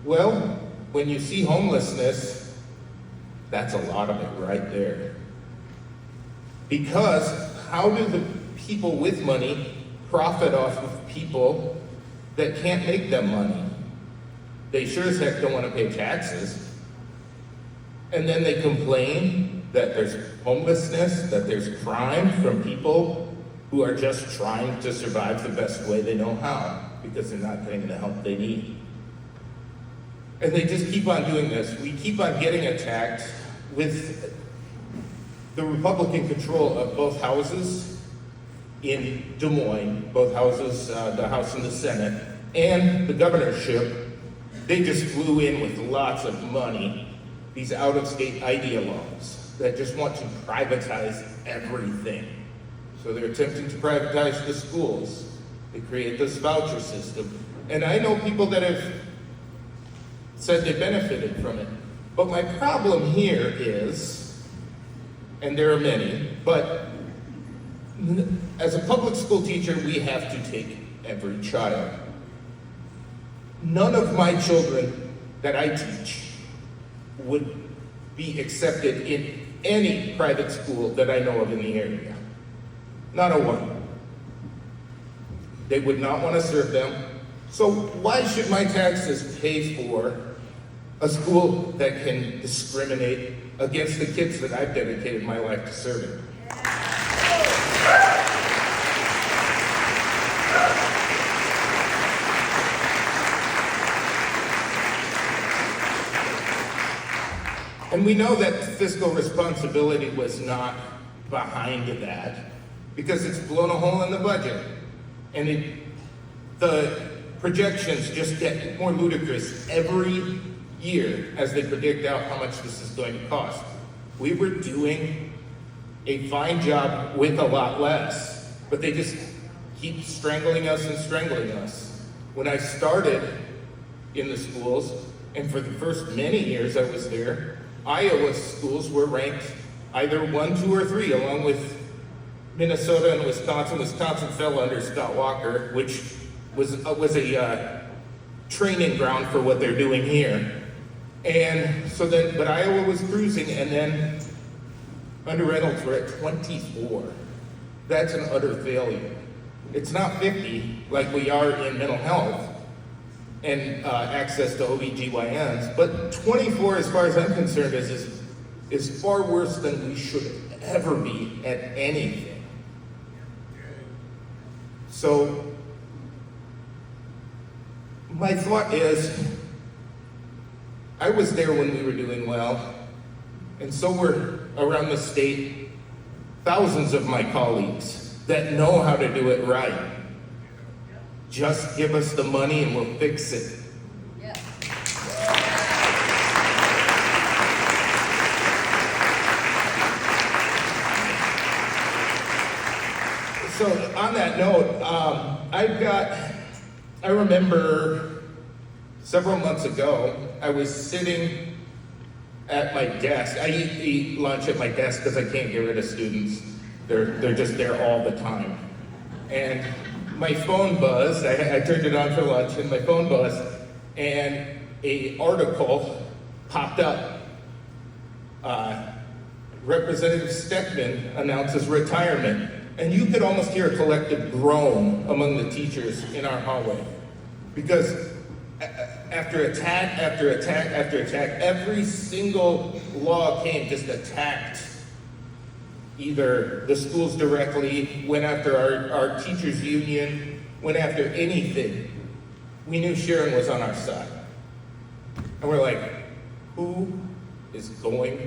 Well, when you see homelessness, that's a lot of it right there. Because how do the people with money profit off of people that can't make them money? They sure as heck don't want to pay taxes. And then they complain that there's homelessness, that there's crime from people who are just trying to survive the best way they know how because they're not getting the help they need. And they just keep on doing this. We keep on getting attacked with the Republican control of both houses in Des Moines, both houses, the House and the Senate, and the governorship. They just flew in with lots of money, these out-of-state ideologues that just want to privatize everything. So they're attempting to privatize the schools. They create this voucher system. And I know people that have said they benefited from it. But my problem here is, and there are many, but as a public school teacher, we have to take every child. None of my children that I teach would be accepted in any private school that I know of in the area. Not a one. They would not want to serve them. So why should my taxes pay for a school that can discriminate against the kids that I've dedicated my life to serving? And we know that fiscal responsibility was not behind that because it's blown a hole in the budget. And the projections just get more ludicrous every year as they predict out how much this is going to cost. We were doing a fine job with a lot less, but they just keep strangling us and strangling us. When I started in the schools, and for the first many years I was there, Iowa schools were ranked either 1, 2, or 3, along with Minnesota and Wisconsin. Wisconsin fell under Scott Walker, which was a training ground for what they're doing here. And so then, but Iowa was cruising, and then under Reynolds we're at 24. That's an utter failure. It's not 50 like we are in mental health and access to OBGYNs, but 24, as far as I'm concerned, is far worse than we should ever be at anything. So my thought is, I was there when we were doing well, and so were around the state thousands of my colleagues that know how to do it right. Just give us the money and we'll fix it. Yeah. So on that note, I remember several months ago, I was sitting at my desk. I eat lunch at my desk because I can't get rid of students. They're just there all the time. And my phone buzzed. I turned it on for lunch, and my phone buzzed, and an article popped up. Representative Steckman announces retirement, and you could almost hear a collective groan among the teachers in our hallway, because after attack after attack after attack, every single law came just attacked either the schools directly, went after our teachers union, went after anything. We knew Sharon was on our side. And we're like, who's going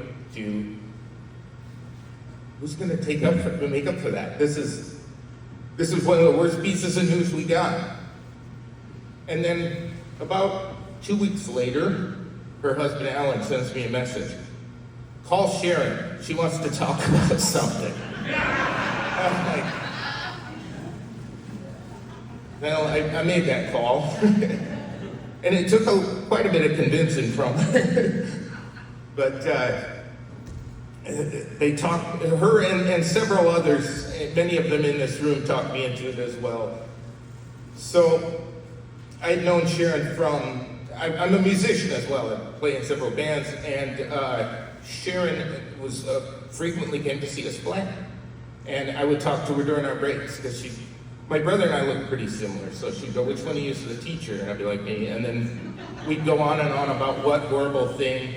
to make up for that? This is one of the worst pieces of news we got. And then about 2 weeks later, her husband Alan sends me a message. Call Sharon. She wants to talk about something. I'm like, well, I made that call. And it took quite a bit of convincing from her. But they talked, her and several others, many of them in this room talked me into it as well. So I'd known Sharon I'm a musician as well. I play in several bands, and Sharon was frequently came to see us play. And I would talk to her during our breaks, because my brother and I look pretty similar, so she'd go, which one of you is the teacher? And I'd be like, me. And then we'd go on and on about what horrible thing,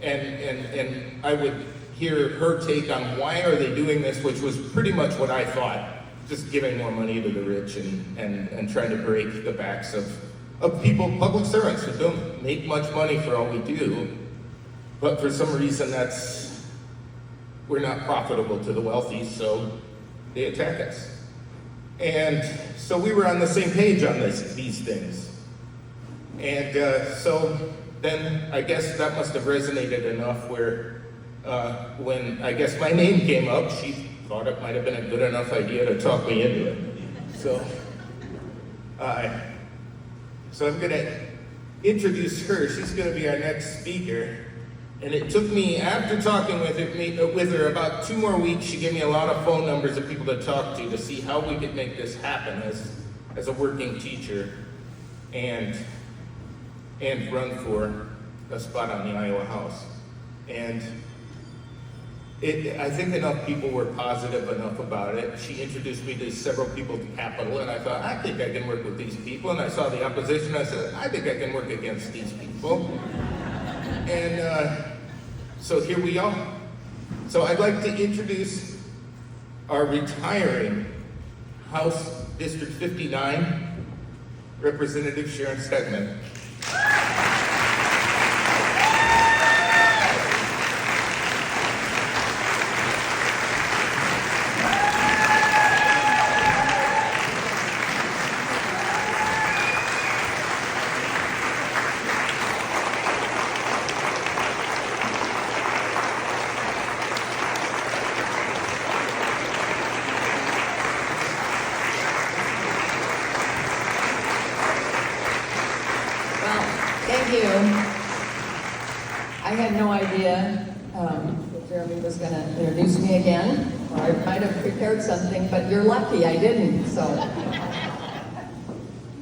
and I would hear her take on why are they doing this, which was pretty much what I thought, just giving more money to the rich and trying to break the backs of people, public servants who don't make much money for all we do, but for some reason we're not profitable to the wealthy, so they attack us. And so we were on the same page on these things. And so then I guess that must have resonated enough where when I guess my name came up, she thought it might have been a good enough idea to talk me into it. So I'm going to introduce her. She's going to be our next speaker. And it took me, after talking with her about 2 more weeks, she gave me a lot of phone numbers of people to talk to see how we could make this happen as a working teacher and run for a spot on the Iowa House. And I think enough people were positive enough about it. She introduced me to several people at the Capitol, and I thought, I think I can work with these people. And I saw the opposition, I said, I think I can work against these people. And so here we are. So I'd like to introduce our retiring House District 59, Representative Sharon Steckman. I had no idea that Jeremy was going to introduce me again, or I might have prepared something, but you're lucky I didn't, so.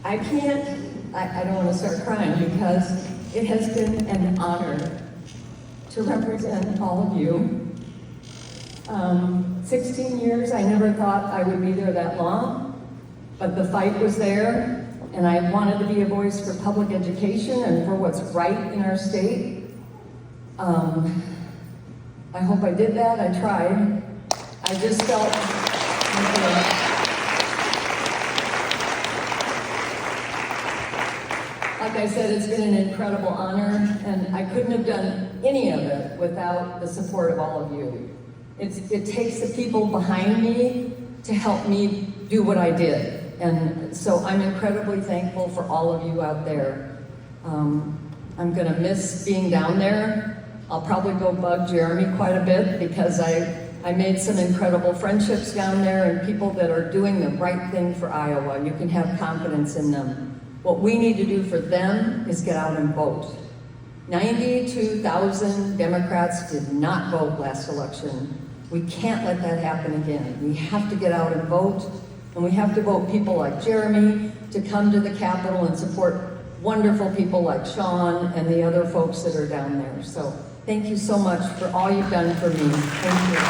I don't want to start crying because it has been an honor to represent all of you. 16 years, I never thought I would be there that long, but the fight was there, and I wanted to be a voice for public education and for what's right in our state. I hope I did that. I tried. I just felt like I said, it's been an incredible honor, and I couldn't have done any of it without the support of all of you. It takes the people behind me to help me do what I did, and so I'm incredibly thankful for all of you out there. I'm gonna miss being down there. I'll probably go bug Jeremy quite a bit because I made some incredible friendships down there and people that are doing the right thing for Iowa. You can have confidence in them. What we need to do for them is get out and vote. 92,000 Democrats did not vote last election. We can't let that happen again. We have to get out and vote, and we have to vote people like Jeremy to come to the Capitol and support wonderful people like Sean and the other folks that are down there. So thank you so much for all you've done for me. Thank you.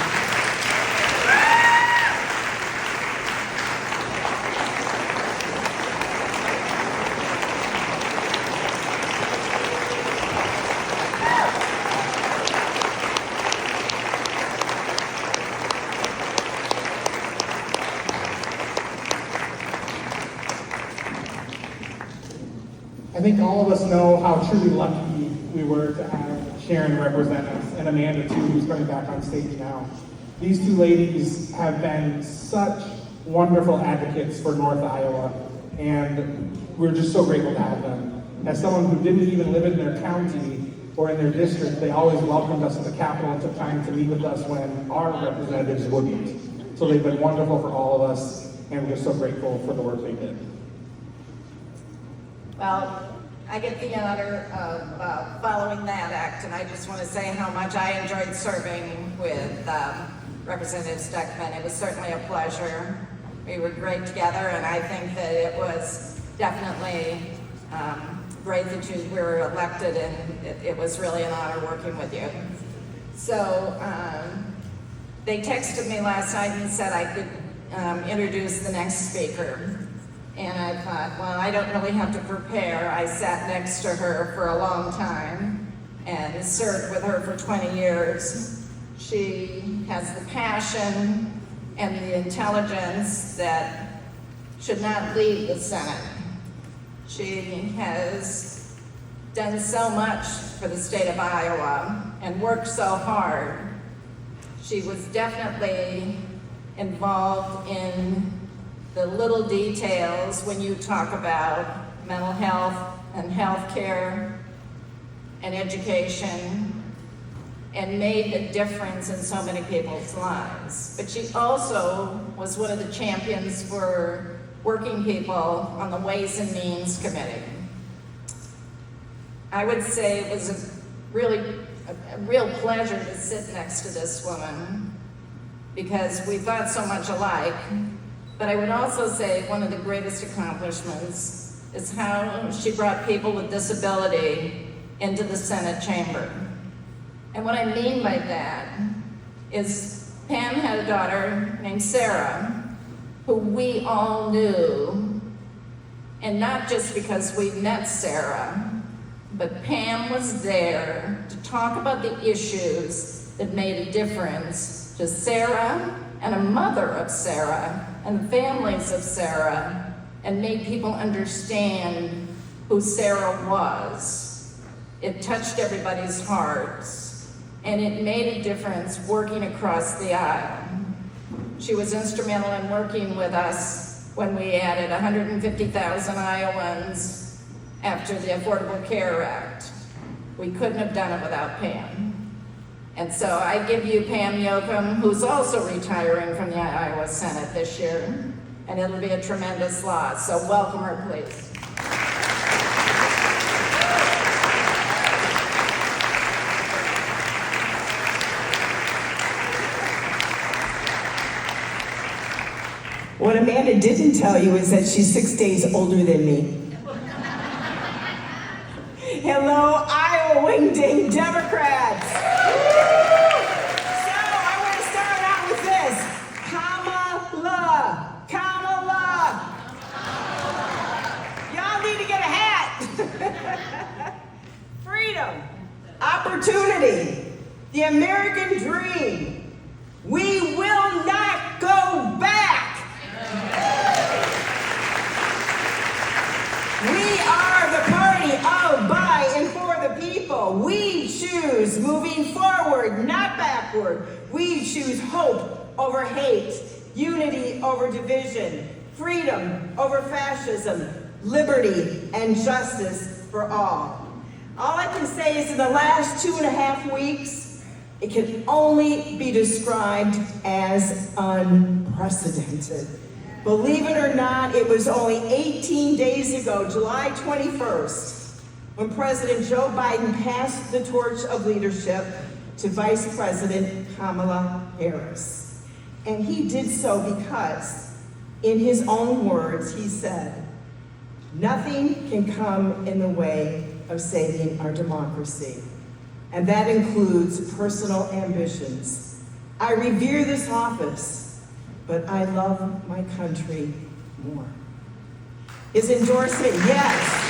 I think all of us know how truly lucky we were to have Sharon represent us, and Amanda too, who's coming back on stage now. These two ladies have been such wonderful advocates for North Iowa, and we're just so grateful to have them. As someone who didn't even live in their county or in their district, they always welcomed us to the Capitol and took time to meet with us when our representatives wouldn't. So they've been wonderful for all of us, and we're so grateful for the work they did. Well, I get the honor of following that act, and I just want to say how much I enjoyed serving with Representative Steckman. It was certainly a pleasure. We were great together, and I think that it was definitely great that you were elected, and it was really an honor working with you. So they texted me last night and said I could introduce the next speaker. And I thought, well, I don't really have to prepare. I sat next to her for a long time and served with her for 20 years. She has the passion and the intelligence that should not leave the Senate. She has done so much for the state of Iowa and worked so hard. She was definitely involved in the little details when you talk about mental health and health care and education, and made a difference in so many people's lives. But she also was one of the champions for working people on the Ways and Means Committee. I would say it was a real pleasure to sit next to this woman because we thought so much alike. But I would also say one of the greatest accomplishments is how she brought people with disability into the Senate chamber. And what I mean by that is Pam had a daughter named Sarah, who we all knew, and not just because we met Sarah, but Pam was there to talk about the issues that made a difference to Sarah and a mother of Sarah and families of Sarah, and made people understand who Sarah was. It touched everybody's hearts, and it made a difference working across the aisle. She was instrumental in working with us when we added 150,000 Iowans after the Affordable Care Act. We couldn't have done it without Pam. And so I give you Pam Yoakum, who's also retiring from the Iowa Senate this year, and it'll be a tremendous loss. So welcome her, please. What Amanda didn't tell you is that she's 6 days older than me. Hello, Iowa Wingding Democrats. So I want to start out with this. Kamala, Kamala. Y'all need to get a hat. Freedom, opportunity, the American dream. We will not go back. We are the party of, by, and for the people. We choose moving forward, not backward. We choose hope over hate, unity over division, freedom over fascism, liberty and justice for all. All I can say is in the last 2.5 weeks, it can only be described as unprecedented. Believe it or not, it was only 18 days ago, July 21st, when President Joe Biden passed the torch of leadership to Vice President Kamala Harris. And he did so because, in his own words, he said, "Nothing can come in the way of saving our democracy, and that includes personal ambitions. I revere this office, but I love my country more." His endorsement, yes.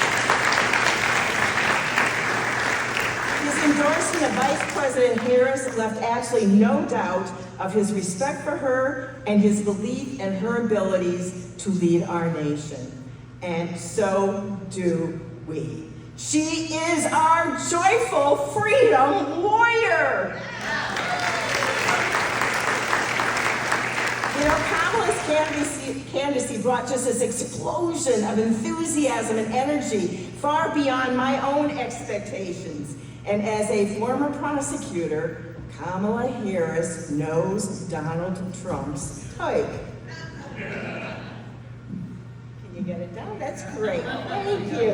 His endorsement of Vice President Harris left actually no doubt of his respect for her and his belief in her abilities to lead our nation. And so do we. She is our joyful freedom warrior. You know, Kamala's candidacy brought just this explosion of enthusiasm and energy far beyond my own expectations. And as a former prosecutor, Kamala Harris knows Donald Trump's type. Can you get it down? That's great. Thank you.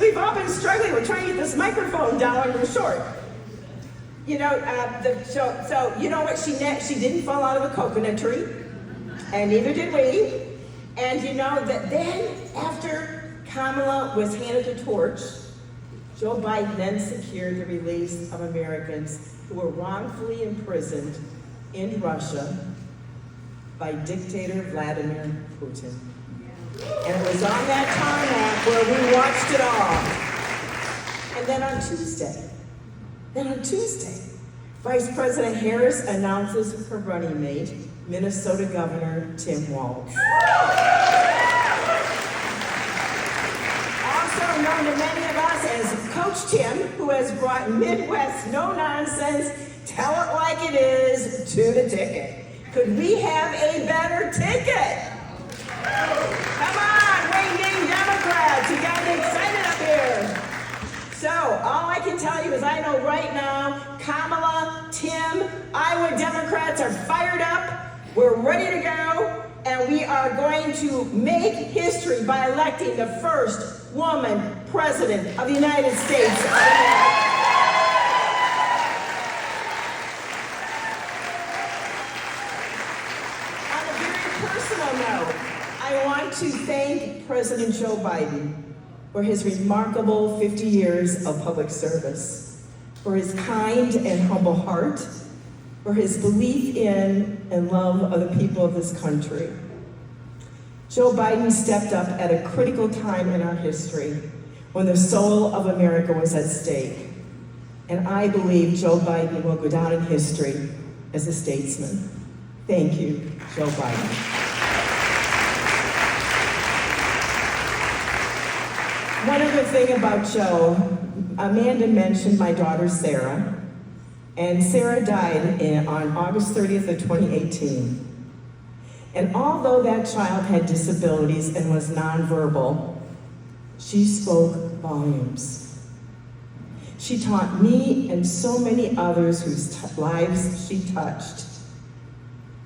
We've all been struggling. We're trying to get this microphone down. We're short. You know, so you know what she didn't fall out of a coconut tree, and neither did we. And you know that then, after Kamala was handed the torch, Joe Biden then secured the release of Americans who were wrongfully imprisoned in Russia by dictator Vladimir Putin. And it was on that tarmac where we watched it all. And then on Tuesday, Vice President Harris announces her running mate, Minnesota Governor Tim Walz. Also known to many of us as Coach Tim, who has brought Midwest no-nonsense, tell it like it is to the ticket. Could we have a better ticket? Come on, Wing-Ding Democrats, you got me excited up here. So, all I can tell you is I know right now, Kamala, Tim, Iowa Democrats are fired up, we're ready to go, and we are going to make history by electing the first woman president of the United States of America. On a very personal note, I want to thank President Joe Biden for his remarkable 50 years of public service, for his kind and humble heart, for his belief in and love of the people of this country. Joe Biden stepped up at a critical time in our history when the soul of America was at stake. And I believe Joe Biden will go down in history as a statesman. Thank you, Joe Biden. One other thing about Joe, Amanda mentioned my daughter Sarah, and Sarah died on August 30th of 2018. And although that child had disabilities and was nonverbal, she spoke volumes. She taught me and so many others whose lives she touched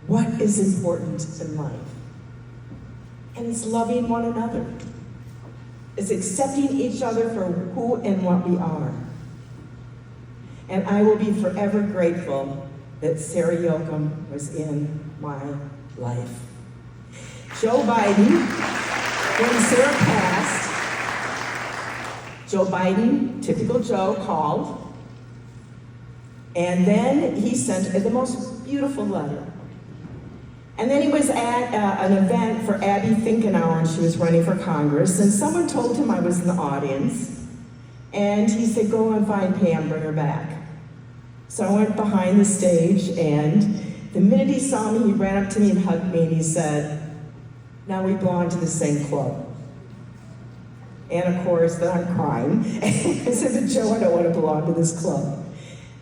what is important in life. And it's loving one another. It's accepting each other for who and what we are. And I will be forever grateful that Sarah Yoakum was in my life. Joe Biden, when Sarah passed, Joe Biden, typical Joe, called, and then he sent the most beautiful letter. And then he was at an event for Abby Finkenauer, and she was running for Congress, and someone told him I was in the audience, and he said, go and find Pam, bring her back. So I went behind the stage, and the minute he saw me, he ran up to me and hugged me, and he said, now we belong to the same club. And of course, then I'm crying. I said to Joe, I don't want to belong to this club.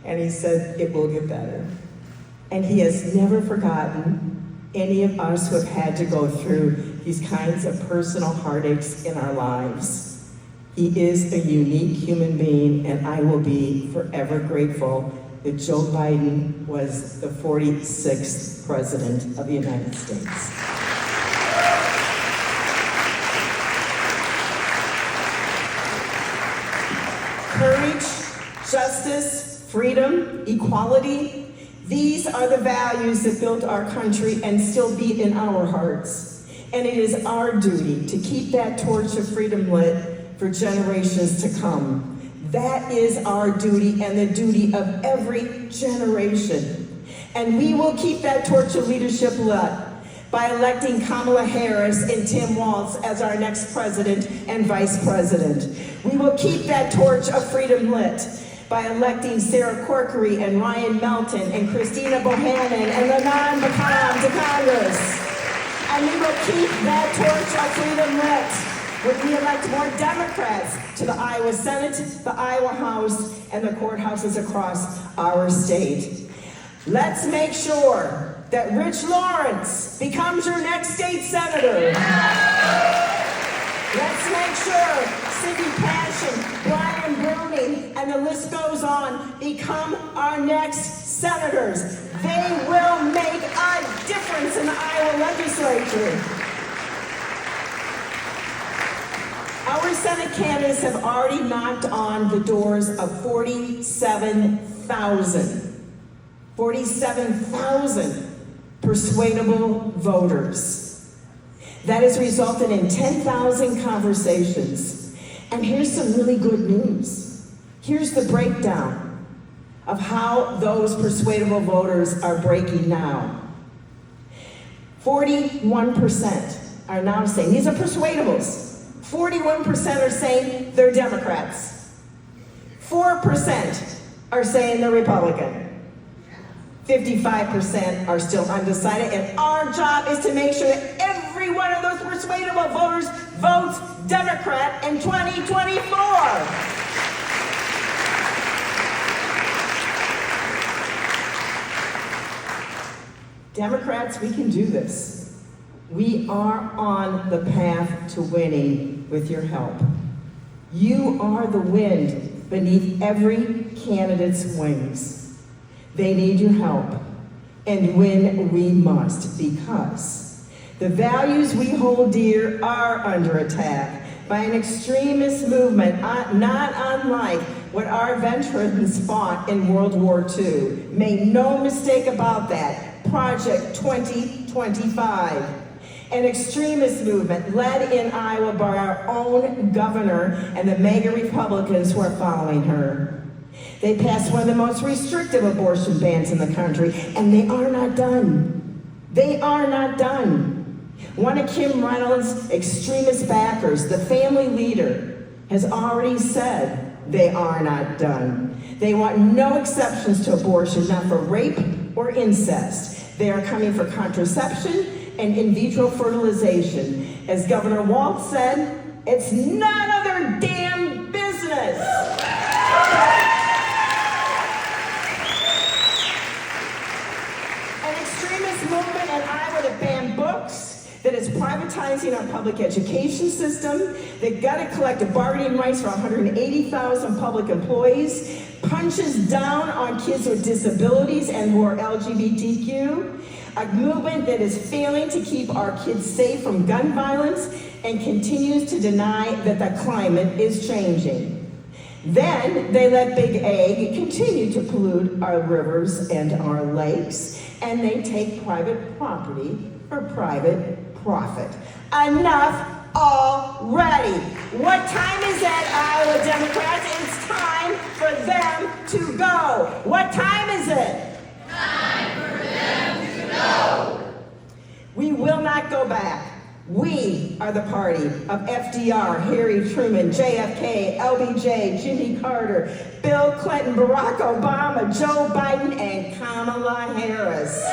And he said, it will get better. And he has never forgotten any of us who have had to go through these kinds of personal heartaches in our lives. He is a unique human being, and I will be forever grateful that Joe Biden was the 46th President of the United States. justice, freedom, equality. These are the values that built our country and still beat in our hearts. And it is our duty to keep that torch of freedom lit for generations to come. That is our duty and the duty of every generation. And we will keep that torch of leadership lit by electing Kamala Harris and Tim Walz as our next president and vice president. We will keep that torch of freedom lit by electing Sarah Corkery and Ryan Melton and Christina Bohannon and Anand Bakam to Congress. And we will keep that torch of freedom lit when we elect more Democrats to the Iowa Senate, the Iowa House, and the courthouses across our state. Let's make sure that Rich Lawrence becomes your next state senator. Let's make sure Cindy Passion, Brian Browning, and the list goes on, become our next senators. They will make a difference in the Iowa legislature. Our Senate candidates have already knocked on the doors of 47,000 persuadable voters. That has resulted in 10,000 conversations. And here's some really good news. Here's the breakdown of how those persuadable voters are breaking now. 41% are now saying, these are persuadables. 41% are saying they're Democrats. 4% are saying they're Republican. 55% are still undecided, and our job is to make sure that every one of those persuadable voters votes Democrat in 2024. Democrats, we can do this. We are on the path to winning with your help. You are the wind beneath every candidate's wings. They need your help, and win we must, because the values we hold dear are under attack by an extremist movement not unlike what our veterans fought in World War II. Make no mistake about that. Project 2025. An extremist movement led in Iowa by our own governor and the MAGA Republicans who are following her. They passed one of the most restrictive abortion bans in the country, and they are not done. They are not done. One of Kim Reynolds' extremist backers, the family leader, has already said they are not done. They want no exceptions to abortion, not for rape or incest. They are coming for contraception and in vitro fertilization. As Governor Walz said, it's none of their damn business. Movement in Iowa that banned books, that is privatizing our public education system, that gutted collective bargaining rights for 180,000 public employees, punches down on kids with disabilities and who are LGBTQ, a movement that is failing to keep our kids safe from gun violence and continues to deny that the climate is changing. Then they let Big Ag continue to pollute our rivers and our lakes, and they take private property for private profit. Enough already. What time is it, Iowa Democrats? It's time for them to go. What time is it? Time for them to go. We will not go back. We are the party of FDR, Harry Truman, JFK, LBJ, Jimmy Carter, Bill Clinton, Barack Obama, Joe Biden, and Kamala Harris.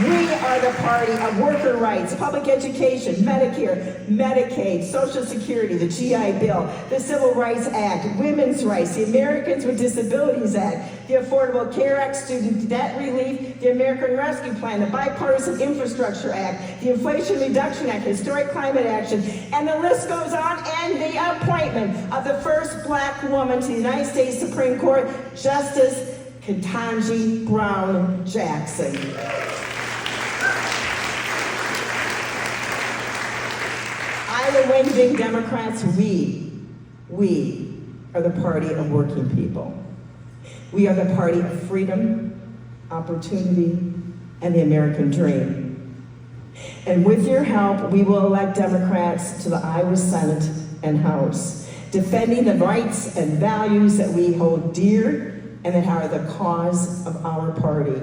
We are the party of worker rights, public education, Medicare, Medicaid, Social Security, the GI Bill, the Civil Rights Act, women's rights, the Americans with Disabilities Act, the Affordable Care Act, student debt relief, the American Rescue Plan, the Bipartisan Infrastructure Act, the Inflation Reduction Act, Historic Climate Action, and the list goes on, and the appointment of the first black woman to the United States Supreme Court, Justice Ketanji Brown Jackson. Iowa Wingding Democrats, we We are the party of working people. We are the party of freedom, opportunity, and the American dream. And with your help, we will elect Democrats to the Iowa Senate and House, defending the rights and values that we hold dear and that are the cause of our party.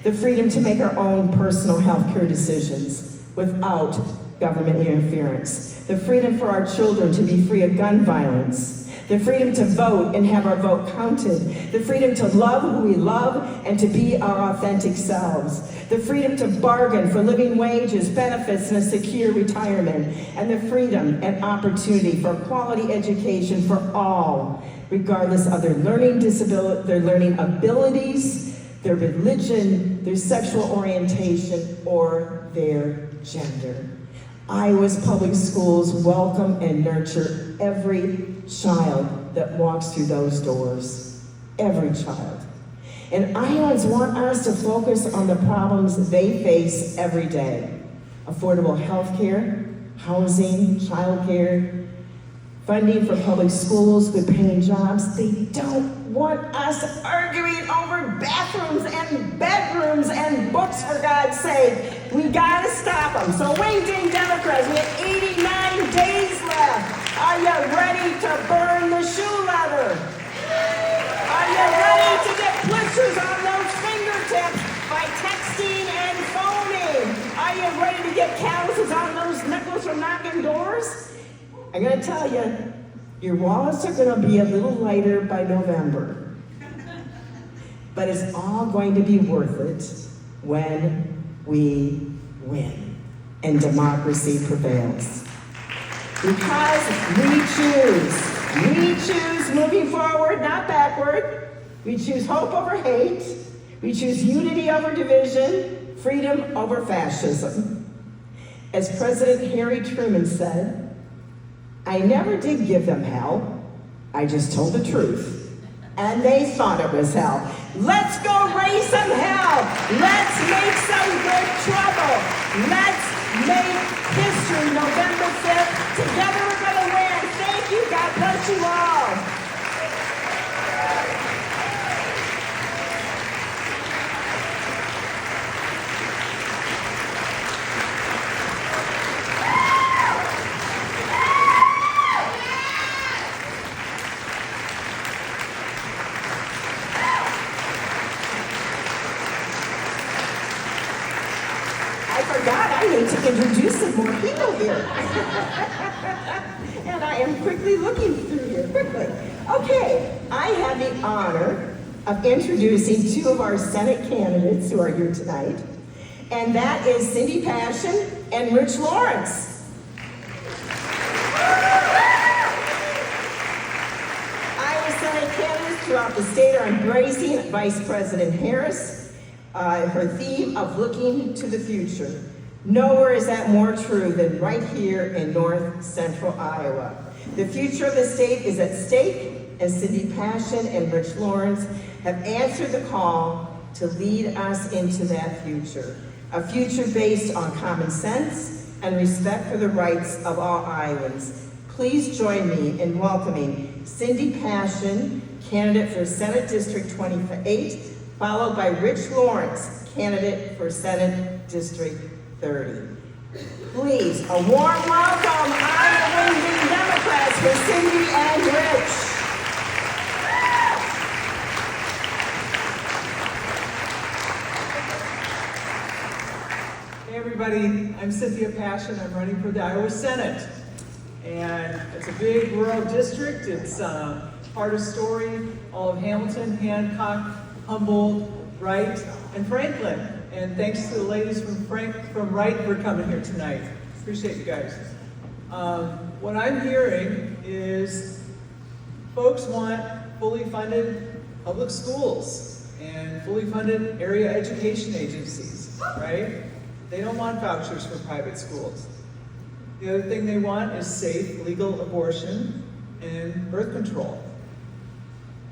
The freedom to make our own personal health care decisions without government interference. The freedom for our children to be free of gun violence. The freedom to vote and have our vote counted. The freedom to love who we love and to be our authentic selves. The freedom to bargain for living wages, benefits, and a secure retirement. And the freedom and opportunity for quality education for all, regardless of their learning disability, their learning abilities, their religion, their sexual orientation, or their gender. Iowa's public schools welcome and nurture every child that walks through those doors. Every child. And Iowans want us to focus on the problems they face every day. Affordable health care, housing, childcare, funding for public schools, good paying jobs. They don't want us arguing over bathrooms and bedrooms and books, for God's sake. We gotta stop them. So Wing-Ding Democrats, we have 89 days left. Are you ready to burn the shoe leather? Are you ready to get blisters on those fingertips by texting and phoning? Are you ready to get calluses on those nipples from knocking doors? I'm gonna tell you, your wallets are gonna be a little lighter by November. But it's all going to be worth it when we win and democracy prevails. Because we choose moving forward, not backward. We choose hope over hate. We choose unity over division, freedom over fascism. As President Harry Truman said, I never did give them hell, I just told the truth. And they thought it was hell. Let's go raise some hell. Let's make some good trouble. Let's make history November 5th. Together we're gonna win. Thank you, God bless you all. To introduce some more people here. And I am quickly looking through here, quickly. Okay, I have the honor of introducing two of our Senate candidates who are here tonight, and that is Cindy Passion and Rich Lawrence. Iowa Senate candidates throughout the state are embracing Vice President Harris, her theme of looking to the future. Nowhere is that more true than right here in north central Iowa. The future of the state is at stake, and Cindy Passion and Rich Lawrence have answered the call to lead us into that future. A future based on common sense and respect for the rights of all Iowans. Please join me in welcoming Cindy Passion, candidate for Senate District 28, followed by Rich Lawrence, candidate for Senate District 30. Please, a warm welcome, Iowa Wing-Ding Democrats, for Cindy and Rich. Hey everybody, I'm Cynthia Passion. I'm running for the Iowa Senate. And it's a big rural district. It's part of Story, all of Hamilton, Hancock, Humboldt, Wright, and Franklin. And thanks to the ladies from Wright for coming here tonight. Appreciate you guys. What I'm hearing is folks want fully funded public schools and fully funded area education agencies, right? They don't want vouchers for private schools. The other thing they want is safe, legal abortion and birth control.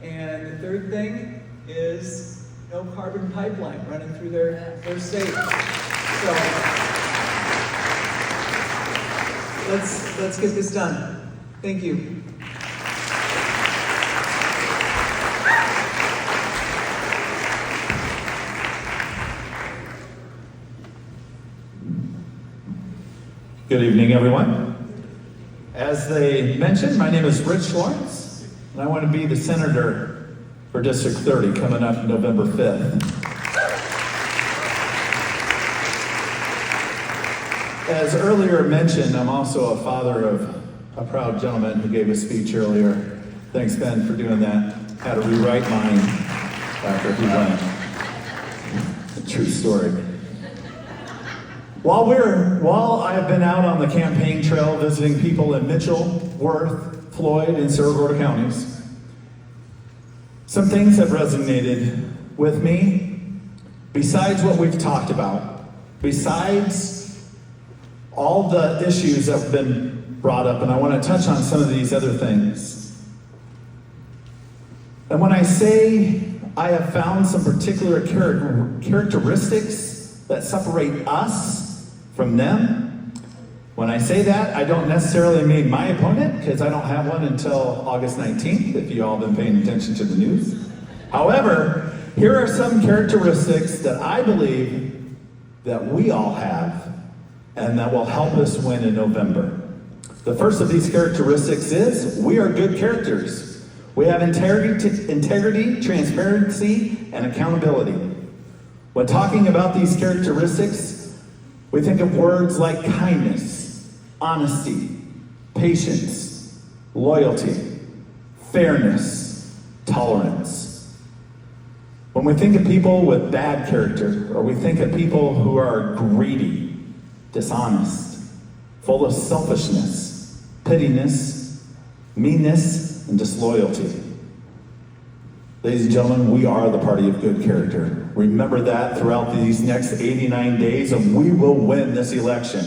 And the third thing is no carbon pipeline running through their state. So let's get this done. Thank you. Good evening, everyone. As they mentioned, my name is Rich Lawrence, and I want to be the senator for District 30 coming up November 5th. As earlier mentioned, I'm also a father of a proud gentleman who gave a speech earlier. Thanks, Ben, for doing that. Had to rewrite mine after he went. A true story. While I've been out on the campaign trail visiting people in Mitchell, Worth, Floyd, and Cerro Gordo counties, some things have resonated with me. Besides what we've talked about, besides all the issues that have been brought up, and I want to touch on some of these other things. And when I say I have found some particular characteristics that separate us from them, when I say that, I don't necessarily mean my opponent, because I don't have one until August 19th, if you all have been paying attention to the news. However, here are some characteristics that I believe that we all have and that will help us win in November. The first of these characteristics is we are good characters. We have integrity, transparency, and accountability. When talking about these characteristics, we think of words like kindness, honesty, patience, loyalty, fairness, tolerance. When we think of people with bad character, or we think of people who are greedy, dishonest, full of selfishness, pettiness, meanness, and disloyalty. Ladies and gentlemen, we are the party of good character. Remember that throughout these next 89 days, and we will win this election.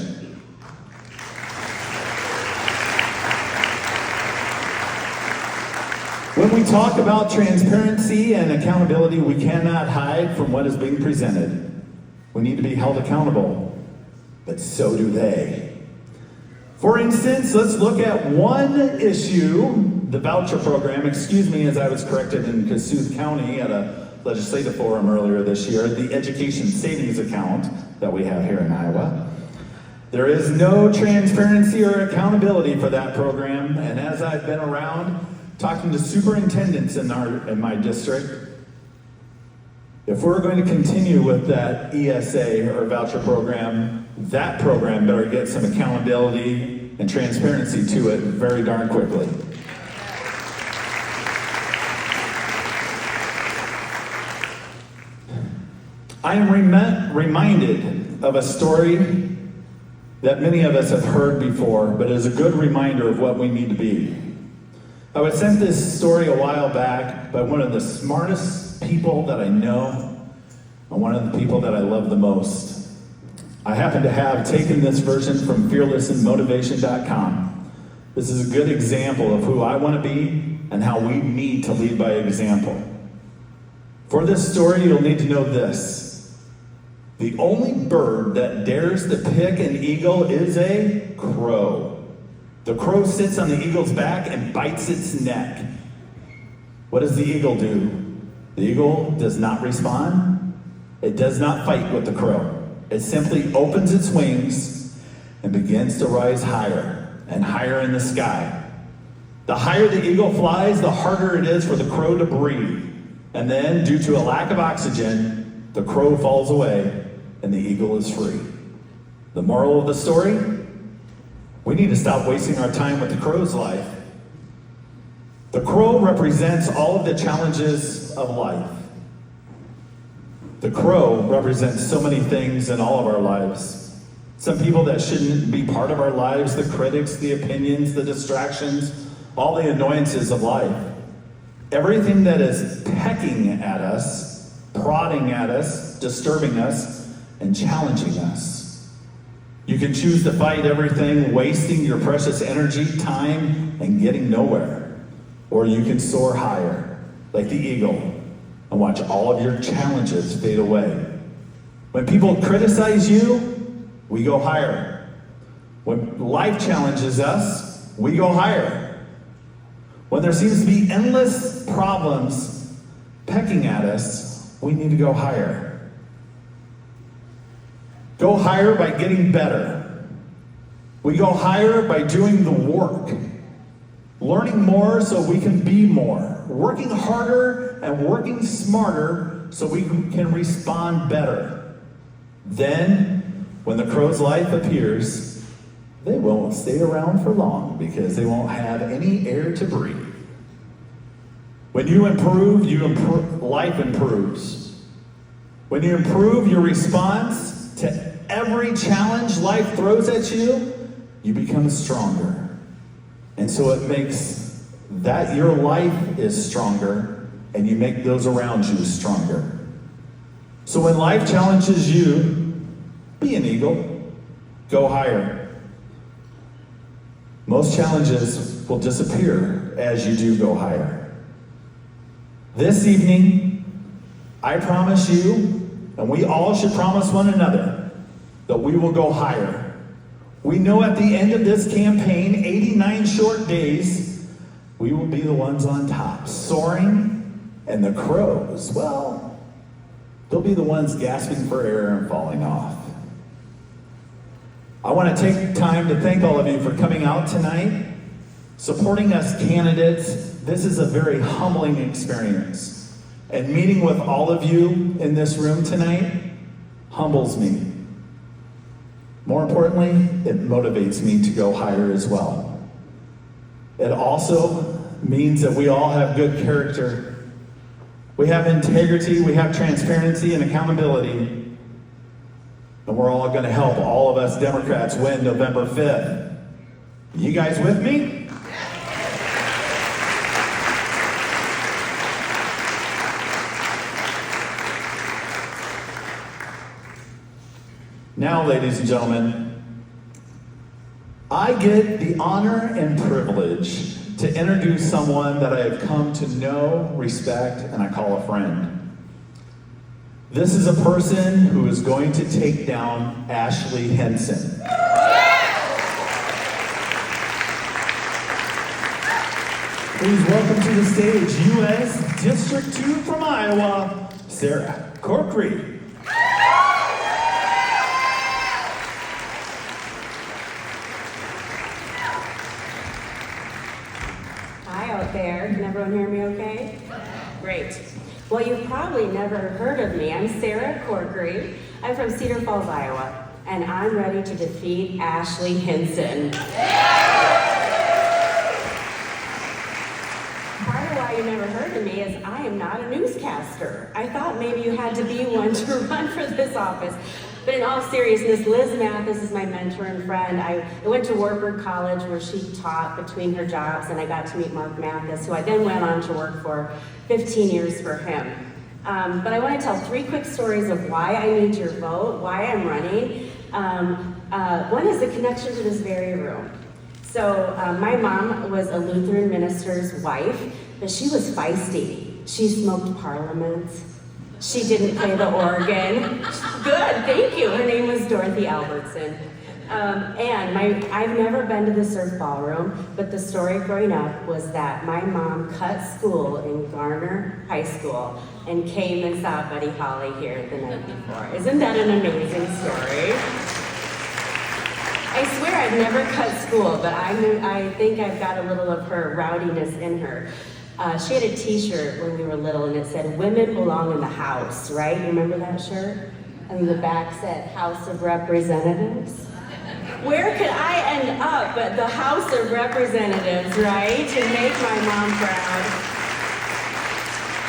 When we talk about transparency and accountability, we cannot hide from what is being presented. We need to be held accountable, but so do they. For instance, let's look at one issue, the voucher program, excuse me, as I was corrected in Kossuth County at a legislative forum earlier this year, the education savings account that we have here in Iowa. There is no transparency or accountability for that program, and as I've been around talking to superintendents in my district, if we're going to continue with that ESA or voucher program, that program better get some accountability and transparency to it very darn quickly. I am reminded of a story that many of us have heard before, but is a good reminder of what we need to be. I was sent this story a while back by one of the smartest people that I know, and one of the people that I love the most. I happen to have taken this version from fearlessandmotivation.com. This is a good example of who I want to be and how we need to lead by example. For this story, you'll need to know this. The only bird that dares to pick an eagle is a crow. The crow sits on the eagle's back and bites its neck. What does the eagle do? The eagle does not respond. It does not fight with the crow. It simply opens its wings and begins to rise higher and higher in the sky. The higher the eagle flies, the harder it is for the crow to breathe. And then, due to a lack of oxygen, the crow falls away and the eagle is free. The moral of the story? We need to stop wasting our time with the crow's life. The crow represents all of the challenges of life. The crow represents so many things in all of our lives. Some people that shouldn't be part of our lives, the critics, the opinions, the distractions, all the annoyances of life. Everything that is pecking at us, prodding at us, disturbing us, and challenging us. You can choose to fight everything, wasting your precious energy, time, and getting nowhere. Or you can soar higher, like the eagle, and watch all of your challenges fade away. When people criticize you, we go higher. When life challenges us, we go higher. When there seems to be endless problems pecking at us, we need to go higher. Go higher by getting better. We go higher by doing the work, learning more so we can be more, working harder and working smarter so we can respond better. Then, when the crow's life appears, they won't stay around for long because they won't have any air to breathe. When you improve, life improves. When you improve your response to every challenge life throws at you, you become stronger. And so it makes that your life is stronger, and you make those around you stronger. So when life challenges you, be an eagle, go higher. Most challenges will disappear as you do go higher. This evening, I promise you, and we all should promise one another, that we will go higher. We know at the end of this campaign, 89 short days, we will be the ones on top, soaring, and the crows, well, they'll be the ones gasping for air and falling off. I want to take time to thank all of you for coming out tonight, supporting us candidates. This is a very humbling experience. And meeting with all of you in this room tonight humbles me. More importantly, it motivates me to go higher as well. It also means that we all have good character. We have integrity, we have transparency and accountability. And we're all going to help all of us Democrats win November 5th. You guys with me? Now, ladies and gentlemen, I get the honor and privilege to introduce someone that I have come to know, respect, and I call a friend. This is a person who is going to take down Ashley Hinson. Please welcome to the stage U.S. District 2 from Iowa, Sarah Corkery. Hi out there. Can everyone hear me okay? Great. Well, you've probably never heard of me. I'm Sarah Corkery. I'm from Cedar Falls, Iowa, and I'm ready to defeat Ashley Hinson. Part of why you never heard of me is I am not a newscaster. I thought maybe you had to be one to run for this office. But in all seriousness, Liz Mathis is my mentor and friend. I went to Wartburg College where she taught between her jobs, and I got to meet Mark Mathis, who I then went on to work for 15 years for him. But I want to tell 3 quick stories of why I need your vote, why I'm running. One is the connection to this very room. So my mom was a Lutheran minister's wife, but she was feisty. She smoked parliaments. She didn't play the organ. Good, thank you. Her name was Dorothy Albertson. I've never been to the surf ballroom, but the story growing up was that my mom cut school in Garner High School and came and saw Buddy Holly here the night before. Isn't that an amazing story? I swear I've never cut school, but I think I've got a little of her rowdiness in her. She had a t-shirt when we were little and it said, "Women belong in the House," right? You remember that shirt? And the back said, "House of Representatives." Where could I end up but the House of Representatives, right? To make my mom proud.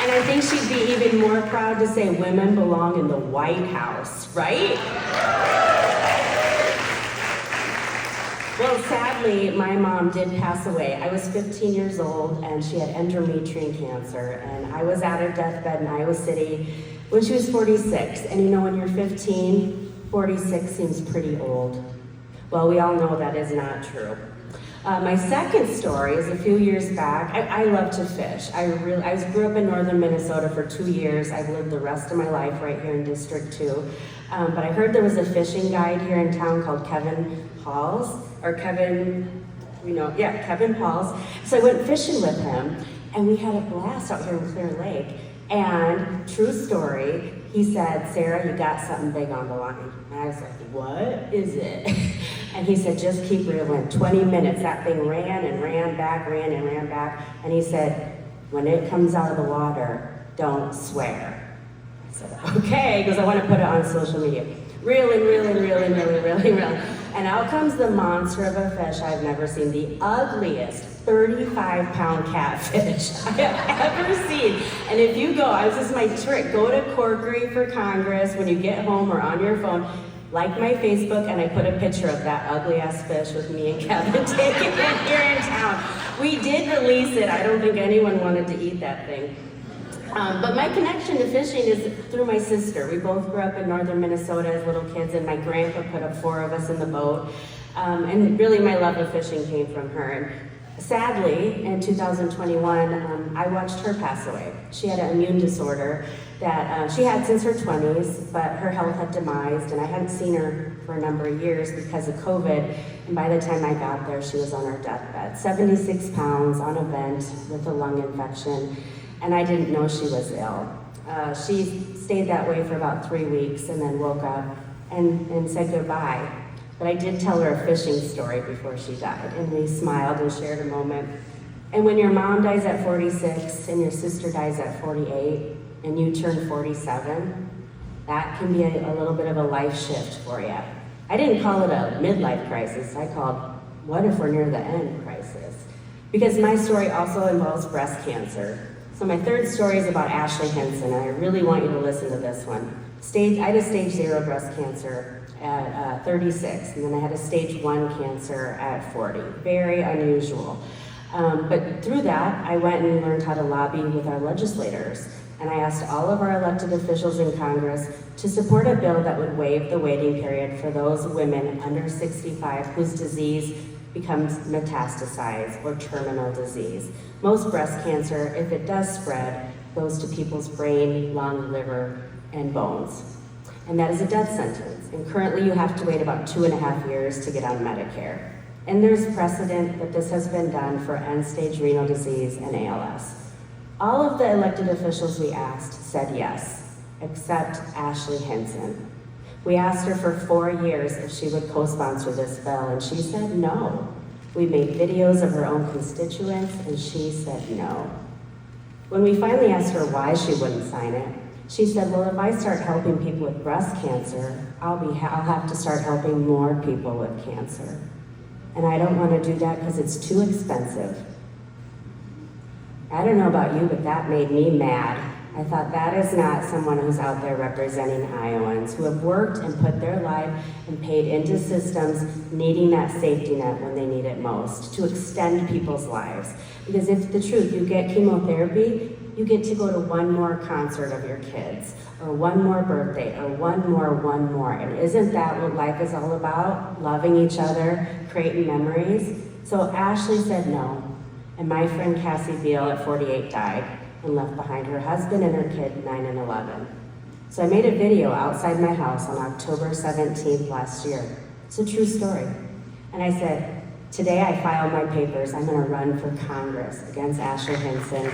And I think she'd be even more proud to say women belong in the White House, right? Well, sadly, my mom did pass away. I was 15 years old, and she had endometrial cancer, and I was at her deathbed in Iowa City when she was 46. And you know, when you're 15, 46 seems pretty old. Well, we all know that is not true. My second story is a few years back. I love to fish. I grew up in northern Minnesota for 2 years. I've lived the rest of my life right here in District 2. But I heard there was a fishing guide here in town called Kevin Pauls, Kevin Pauls. So I went fishing with him, and we had a blast out here in Clear Lake. And true story, he said, Sarah, you got something big on the line. And I was like, what is it? And he said, just keep reeling. 20 minutes, that thing ran and ran back, ran and ran back. And he said, when it comes out of the water, don't swear. I said, okay, because I want to put it on social media. Reeling. And out comes the monster of a fish I've never seen, the ugliest 35-pound catfish I have ever seen. And if you go, this is my trick, go to Corkery for Congress when you get home or on your phone, like my Facebook, and I put a picture of that ugly-ass fish with me and Kevin taking it here in town. We did release it. I don't think anyone wanted to eat that thing. But my connection to fishing is through my sister. We both grew up in northern Minnesota as little kids, and my grandpa put up 4 of us in the boat. And really my love of fishing came from her. And sadly, in 2021, I watched her pass away. She had an immune disorder that she had since her 20s, but her health had demised, and I hadn't seen her for a number of years because of COVID. And by the time I got there, she was on her deathbed. 76 pounds on a vent with a lung infection. And I didn't know she was ill. She stayed that way for about 3 weeks and then woke up and said goodbye. But I did tell her a fishing story before she died, and we smiled and shared a moment. And when your mom dies at 46 and your sister dies at 48 and you turn 47, that can be a little bit of a life shift for you. I didn't call it a midlife crisis. I called, what if we're near the end crisis? Because my story also involves breast cancer. So my third story is about Ashley Henson, and I really want you to listen to this one. I had a stage 0 breast cancer at 36, and then I had a stage 1 cancer at 40. Very unusual. But through that, I went and learned how to lobby with our legislators. And I asked all of our elected officials in Congress to support a bill that would waive the waiting period for those women under 65 whose disease becomes metastasized or terminal disease. Most breast cancer, if it does spread, goes to people's brain, lung, liver, and bones. And that is a death sentence. And currently you have to wait about 2.5 years to get on Medicare. And there's precedent that this has been done for end-stage renal disease and ALS. All of the elected officials we asked said yes, except Ashley Henson. We asked her for 4 years if she would co-sponsor this bill, and she said no. We made videos of her own constituents, and she said no. When we finally asked her why she wouldn't sign it, she said, well, if I start helping people with breast cancer, I'll have to start helping more people with cancer. And I don't want to do that because it's too expensive. I don't know about you, but that made me mad. I thought that is not someone who's out there representing Iowans who have worked and put their life and paid into systems needing that safety net when they need it most, to extend people's lives. Because if the truth, you get chemotherapy, you get to go to one more concert of your kids, or one more birthday, or one more. And isn't that what life is all about? Loving each other, creating memories? So Ashley said no. And my friend Cassie Beal at 48 died and left behind her husband and her kid, 9 and 11. So I made a video outside my house on October 17th last year. It's a true story. And I said, today I filed my papers. I'm gonna run for Congress against Ashley Henson.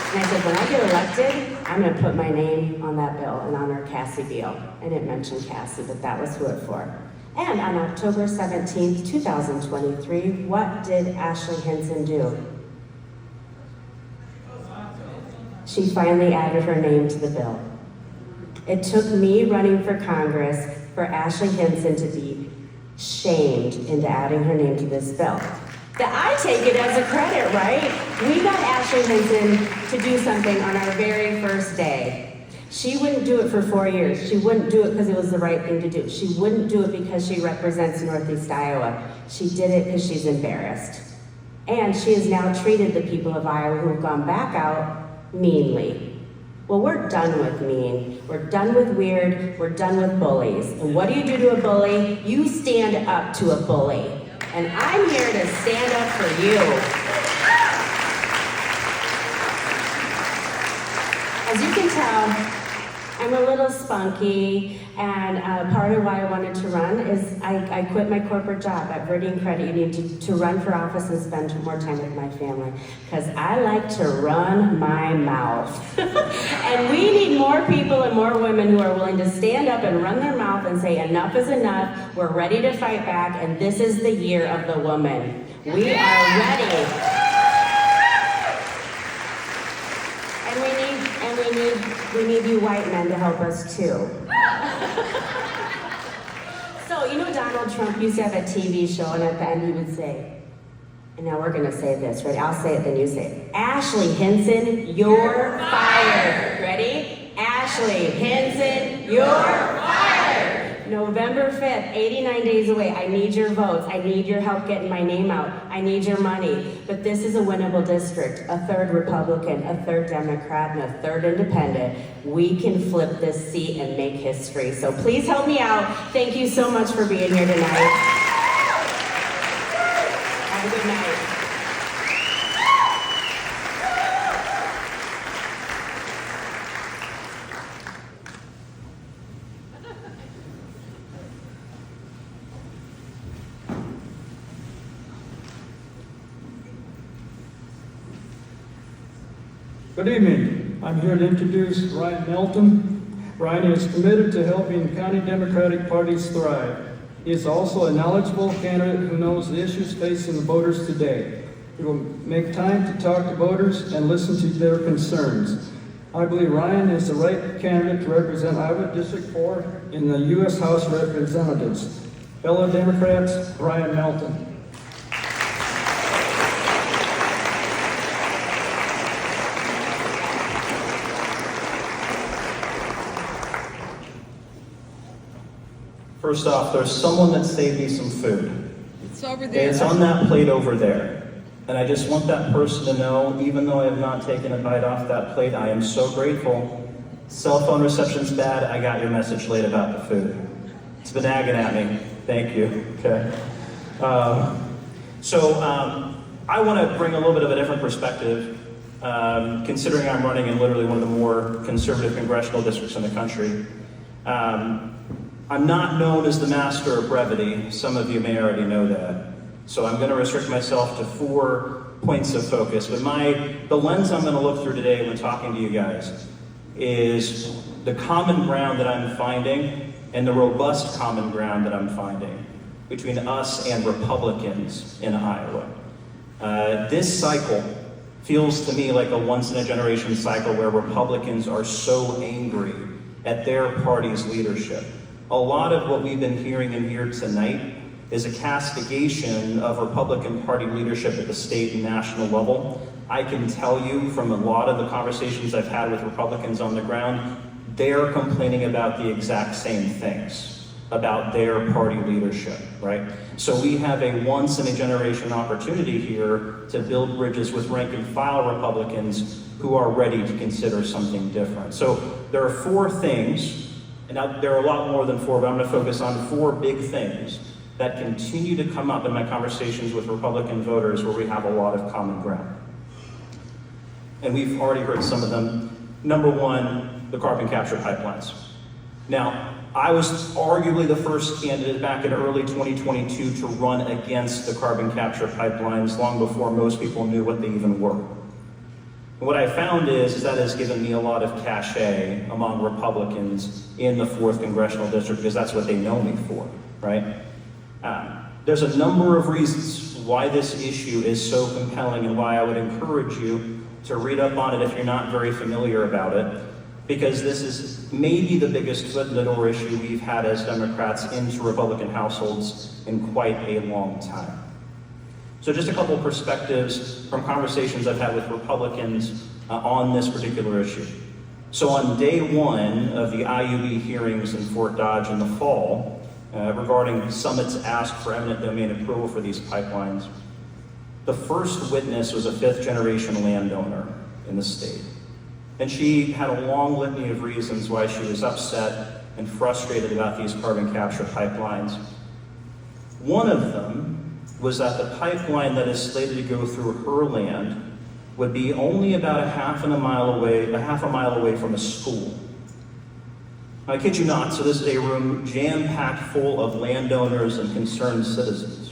And I said, when I get elected, I'm gonna put my name on that bill and honor Cassie Beal. I didn't mention Cassie, but that was who it for. And on October 17th, 2023, what did Ashley Henson do? She finally added her name to the bill. It took me running for Congress for Ashley Henson to be shamed into adding her name to this bill. That I take it as a credit, right? We got Ashley Henson to do something on our very first day. She wouldn't do it for 4 years. She wouldn't do it because it was the right thing to do. She wouldn't do it because she represents Northeast Iowa. She did it because she's embarrassed. And she has now treated the people of Iowa who have gone back out meanly. Well, we're done with mean. We're done with weird. We're done with bullies. And what do you do to a bully? You stand up to a bully. And I'm here to stand up for you. As you can tell, I'm a little spunky, and part of why I wanted to run is I quit my corporate job at Viridian Credit Union to run for office and spend more time with my family, because I like to run my mouth. And we need more people and more women who are willing to stand up and run their mouth and say enough is enough, we're ready to fight back, and this is the year of the woman. We are ready. We need you white men to help us too. So, you know Donald Trump used to have a TV show, and at the end he would say, and now we're gonna say this, ready? I'll say it, then you say it. Ashley Hinson, you're fired. Ready? Ashley Hinson, you're fired. November 5th, 89 days away. I need your votes. I need your help getting my name out. I need your money. But this is a winnable district. A third Republican, a third Democrat, and a third Independent. We can flip this seat and make history. So please help me out. Thank you so much for being here tonight. Have a good night. Good evening. I'm here to introduce Ryan Melton. Ryan is committed to helping county Democratic parties thrive. He is also a knowledgeable candidate who knows the issues facing the voters today. He will make time to talk to voters and listen to their concerns. I believe Ryan is the right candidate to represent Iowa District 4 in the U.S. House of Representatives. Fellow Democrats, Ryan Melton. First off, there's someone that saved me some food. It's over Okay, there. it's on that plate over there. And I just want that person to know, even though I have not taken a bite off that plate, I am so grateful. Cell phone reception's bad, I got your message late about the food. It's been nagging at me. Thank you. Okay. I want to bring a little bit of a different perspective, considering I'm running in literally one of the more conservative congressional districts in the country. I'm not known as the master of brevity. Some of you may already know that. So I'm going to restrict myself to 4 points of focus. But the lens I'm going to look through today when talking to you guys is the common ground that I'm finding and the robust common ground that I'm finding between us and Republicans in Iowa. This cycle feels to me like a once-in-a-generation cycle where Republicans are so angry at their party's leadership. A lot of what we've been hearing in here tonight is a castigation of Republican Party leadership at the state and national level. I can tell you from a lot of the conversations I've had with Republicans on the ground, they're complaining about the exact same things about their party leadership, right? So we have a once-in-a-generation opportunity here to build bridges with rank-and-file Republicans who are ready to consider something different. So there are 4 things. And now, there are a lot more than 4, but I'm going to focus on 4 big things that continue to come up in my conversations with Republican voters where we have a lot of common ground. And we've already heard some of them. Number 1, the carbon capture pipelines. Now, I was arguably the first candidate back in early 2022 to run against the carbon capture pipelines long before most people knew what they even were. What I found is that has given me a lot of cachet among Republicans in the 4th Congressional District because that's what they know me for, right? There's a number of reasons why this issue is so compelling and why I would encourage you to read up on it if you're not very familiar about it, because this is maybe the biggest foot in the door issue we've had as Democrats into Republican households in quite a long time. So just a couple of perspectives from conversations I've had with Republicans on this particular issue. So on day 1 of the IUB hearings in Fort Dodge in the fall, regarding Summit's ask for eminent domain approval for these pipelines, the first witness was a 5th-generation landowner in the state. And she had a long litany of reasons why she was upset and frustrated about these carbon capture pipelines. One of them was that the pipeline that is slated to go through her land would be only about a half a mile away from a school. I kid you not, so this is a room jam-packed full of landowners and concerned citizens.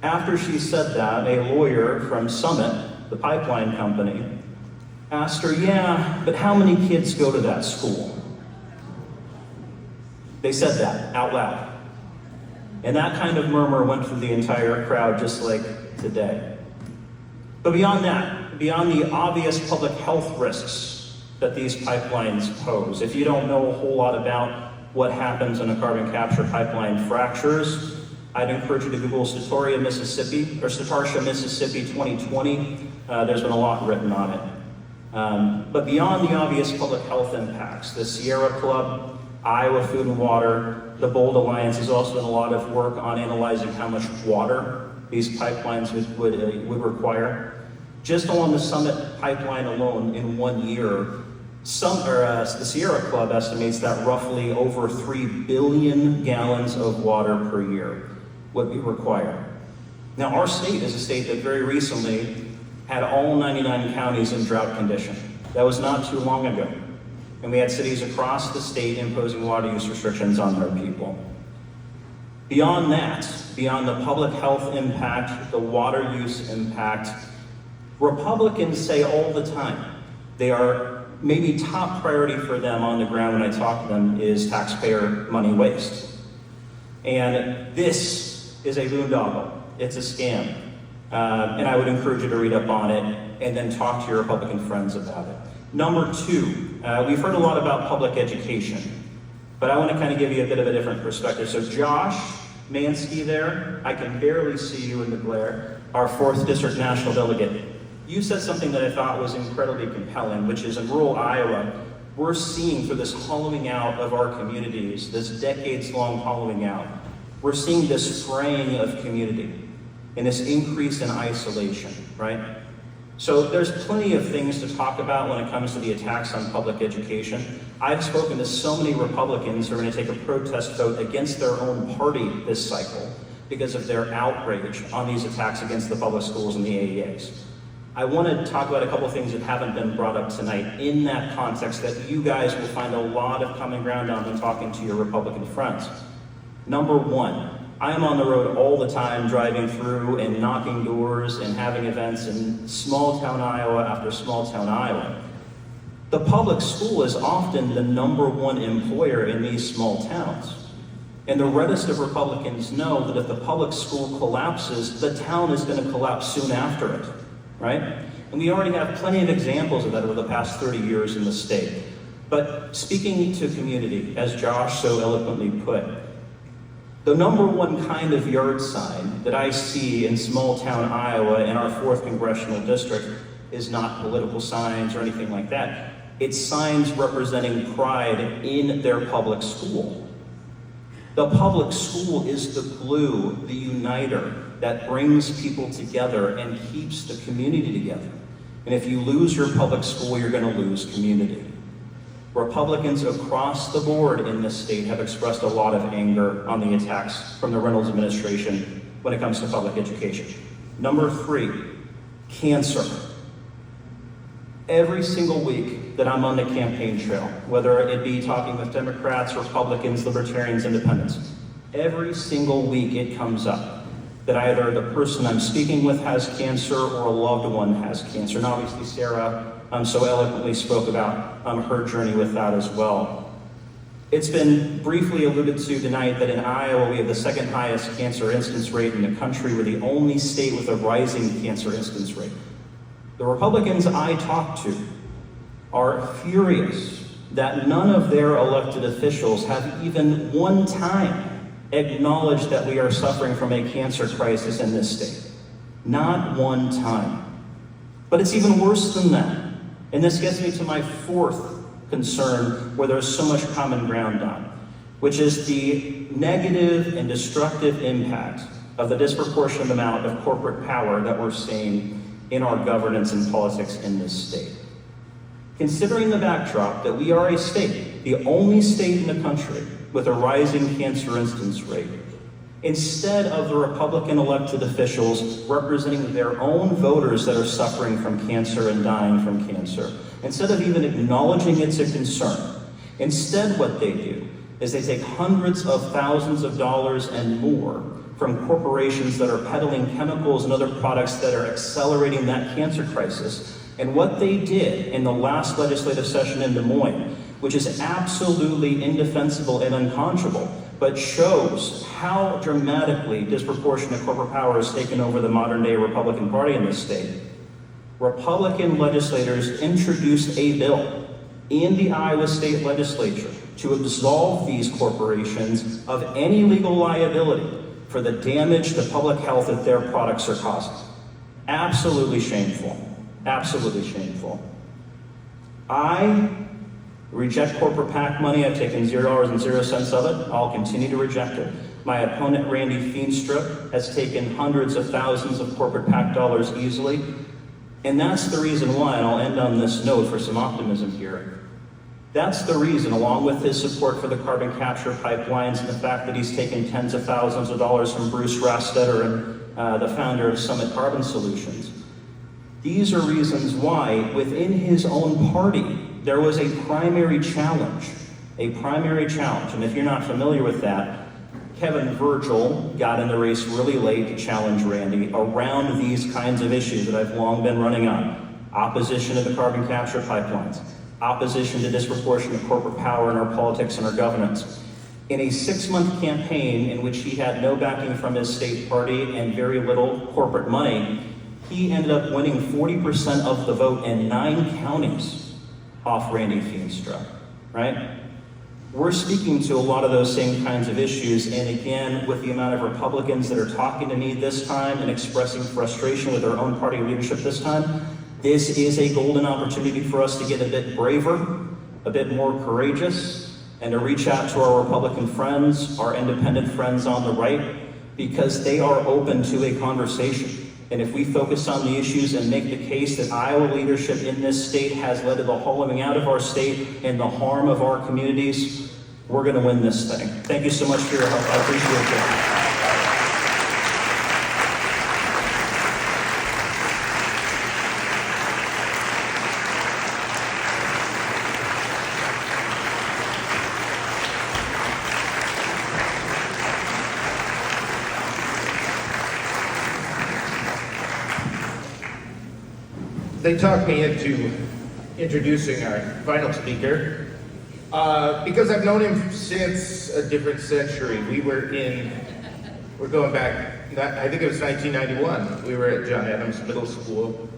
After she said that, a lawyer from Summit, the pipeline company, asked her, yeah, but how many kids go to that school? They said that out loud. And that kind of murmur went through the entire crowd, just like today. But beyond that, beyond the obvious public health risks that these pipelines pose, if you don't know a whole lot about what happens in a carbon capture pipeline fractures, I'd encourage you to Google Statoria, Mississippi, or Statarsha, Mississippi 2020. There's been a lot written on it. But beyond the obvious public health impacts, the Sierra Club, Iowa Food and Water, the Bold Alliance has also done a lot of work on analyzing how much water these pipelines would require. Just along the Summit pipeline alone in 1 year, the Sierra Club estimates that roughly over 3 billion gallons of water per year would be required. Now, our state is a state that very recently had all 99 counties in drought condition. That was not too long ago. And we had cities across the state imposing water use restrictions on their people. Beyond that, beyond the public health impact, the water use impact, Republicans say all the time, they are maybe top priority for them on the ground when I talk to them is taxpayer money waste. And this is a boondoggle. It's a scam. And I would encourage you to read up on it and then talk to your Republican friends about it. Number two, we've heard a lot about public education, but I want to kind of give you a bit of a different perspective. So Josh Mansky there, I can barely see you in the glare, our 4th District National Delegate. You said something that I thought was incredibly compelling, which is in rural Iowa, we're seeing through this hollowing out of our communities, this decades-long hollowing out, we're seeing this fraying of community and this increase in isolation, right? So there's plenty of things to talk about when it comes to the attacks on public education. I've spoken to so many Republicans who are going to take a protest vote against their own party this cycle because of their outrage on these attacks against the public schools and the AEAs. I want to talk about a couple of things that haven't been brought up tonight in that context that you guys will find a lot of common ground on when talking to your Republican friends. Number one, I am on the road all the time driving through and knocking doors and having events in small town Iowa after small town Iowa. The public school is often the number one employer in these small towns. And the reddest of Republicans know that if the public school collapses, the town is going to collapse soon after it, right? And we already have plenty of examples of that over the past 30 years in the state. But speaking to community, as Josh so eloquently put, the number one kind of yard sign that I see in small town Iowa in our 4th congressional district is not political signs or anything like that. It's signs representing pride in their public school. The public school is the glue, the uniter that brings people together and keeps the community together. And if you lose your public school, you're going to lose community. Republicans across the board in this state have expressed a lot of anger on the attacks from the Reynolds administration when it comes to public education. Number 3, cancer. Every single week that I'm on the campaign trail, whether it be talking with Democrats, Republicans, Libertarians, Independents, every single week it comes up that either the person I'm speaking with has cancer or a loved one has cancer. And obviously Sarah so eloquently spoke about her journey with that as well. It's been briefly alluded to tonight that in Iowa we have the 2nd highest cancer incidence rate in the country. We're the only state with a rising cancer incidence rate. The Republicans I talk to are furious that none of their elected officials have even one time acknowledged that we are suffering from a cancer crisis in this state. Not one time. But it's even worse than that. And this gets me to my 4th concern where there's so much common ground on, which is the negative and destructive impact of the disproportionate amount of corporate power that we're seeing in our governance and politics in this state. Considering the backdrop that we are a state, the only state in the country with a rising cancer incidence rate, instead of the Republican elected officials representing their own voters that are suffering from cancer and dying from cancer, instead of even acknowledging it's a concern, Instead, what they do is they take hundreds of thousands of dollars and more from corporations that are peddling chemicals and other products that are accelerating that cancer crisis. And what they did in the last legislative session in Des Moines, which is absolutely indefensible and unconscionable, but shows how dramatically disproportionate corporate power has taken over the modern day Republican Party in this state. Republican legislators introduced a bill in the Iowa State Legislature to absolve these corporations of any legal liability for the damage to public health that their products are causing. Absolutely shameful. Absolutely shameful. I reject corporate PAC money. I've taken $0.00 of it. I'll continue to reject it. My opponent, Randy Feenstra, has taken hundreds of thousands of corporate PAC dollars easily. And that's the reason why, and I'll end on this note for some optimism here. That's the reason, along with his support for the carbon capture pipelines and the fact that he's taken tens of thousands of dollars from Bruce Rastetter and the founder of Summit Carbon Solutions. These are reasons why, within his own party, there was a primary challenge. A primary challenge. And if you're not familiar with that, Kevin Virgil got in the race really late to challenge Randy around these kinds of issues that I've long been running on. Opposition to the carbon capture pipelines. Opposition to disproportionate corporate power in our politics and our governance. In a 6-month campaign in which he had no backing from his state party and very little corporate money, he ended up winning 40% of the vote in 9 counties off Randy Feenstra, right? We're speaking to a lot of those same kinds of issues, and again, with the amount of Republicans that are talking to me this time and expressing frustration with their own party leadership this time, this is a golden opportunity for us to get a bit braver, a bit more courageous, and to reach out to our Republican friends, our independent friends on the right, because they are open to a conversation. And if we focus on the issues and make the case that Iowa leadership in this state has led to the hollowing out of our state and the harm of our communities, we're going to win this thing. Thank you so much for your help. I appreciate it. They talked me into introducing our final speaker because I've known him since a different century. We're going back, I think it was 1991. We were at John Adams Middle School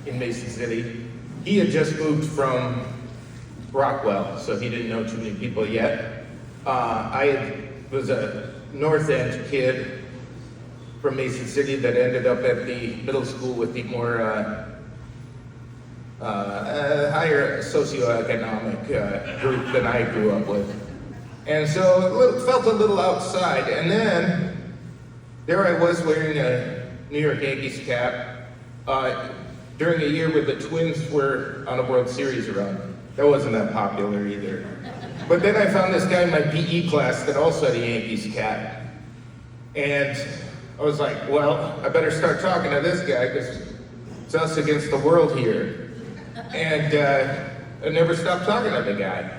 in Mason City. He had just moved from Rockwell, so he didn't know too many people yet. I was a North End kid from Mason City that ended up at the middle school with the more higher socioeconomic group than I grew up with. And so it felt a little outside. And then there I was wearing a New York Yankees cap during a year where the Twins were on a World Series run. That wasn't that popular either. But then I found this guy in my PE class that also had a Yankees cap. And I was like, well, I better start talking to this guy because it's us against the world here. And I never stopped talking to the guy.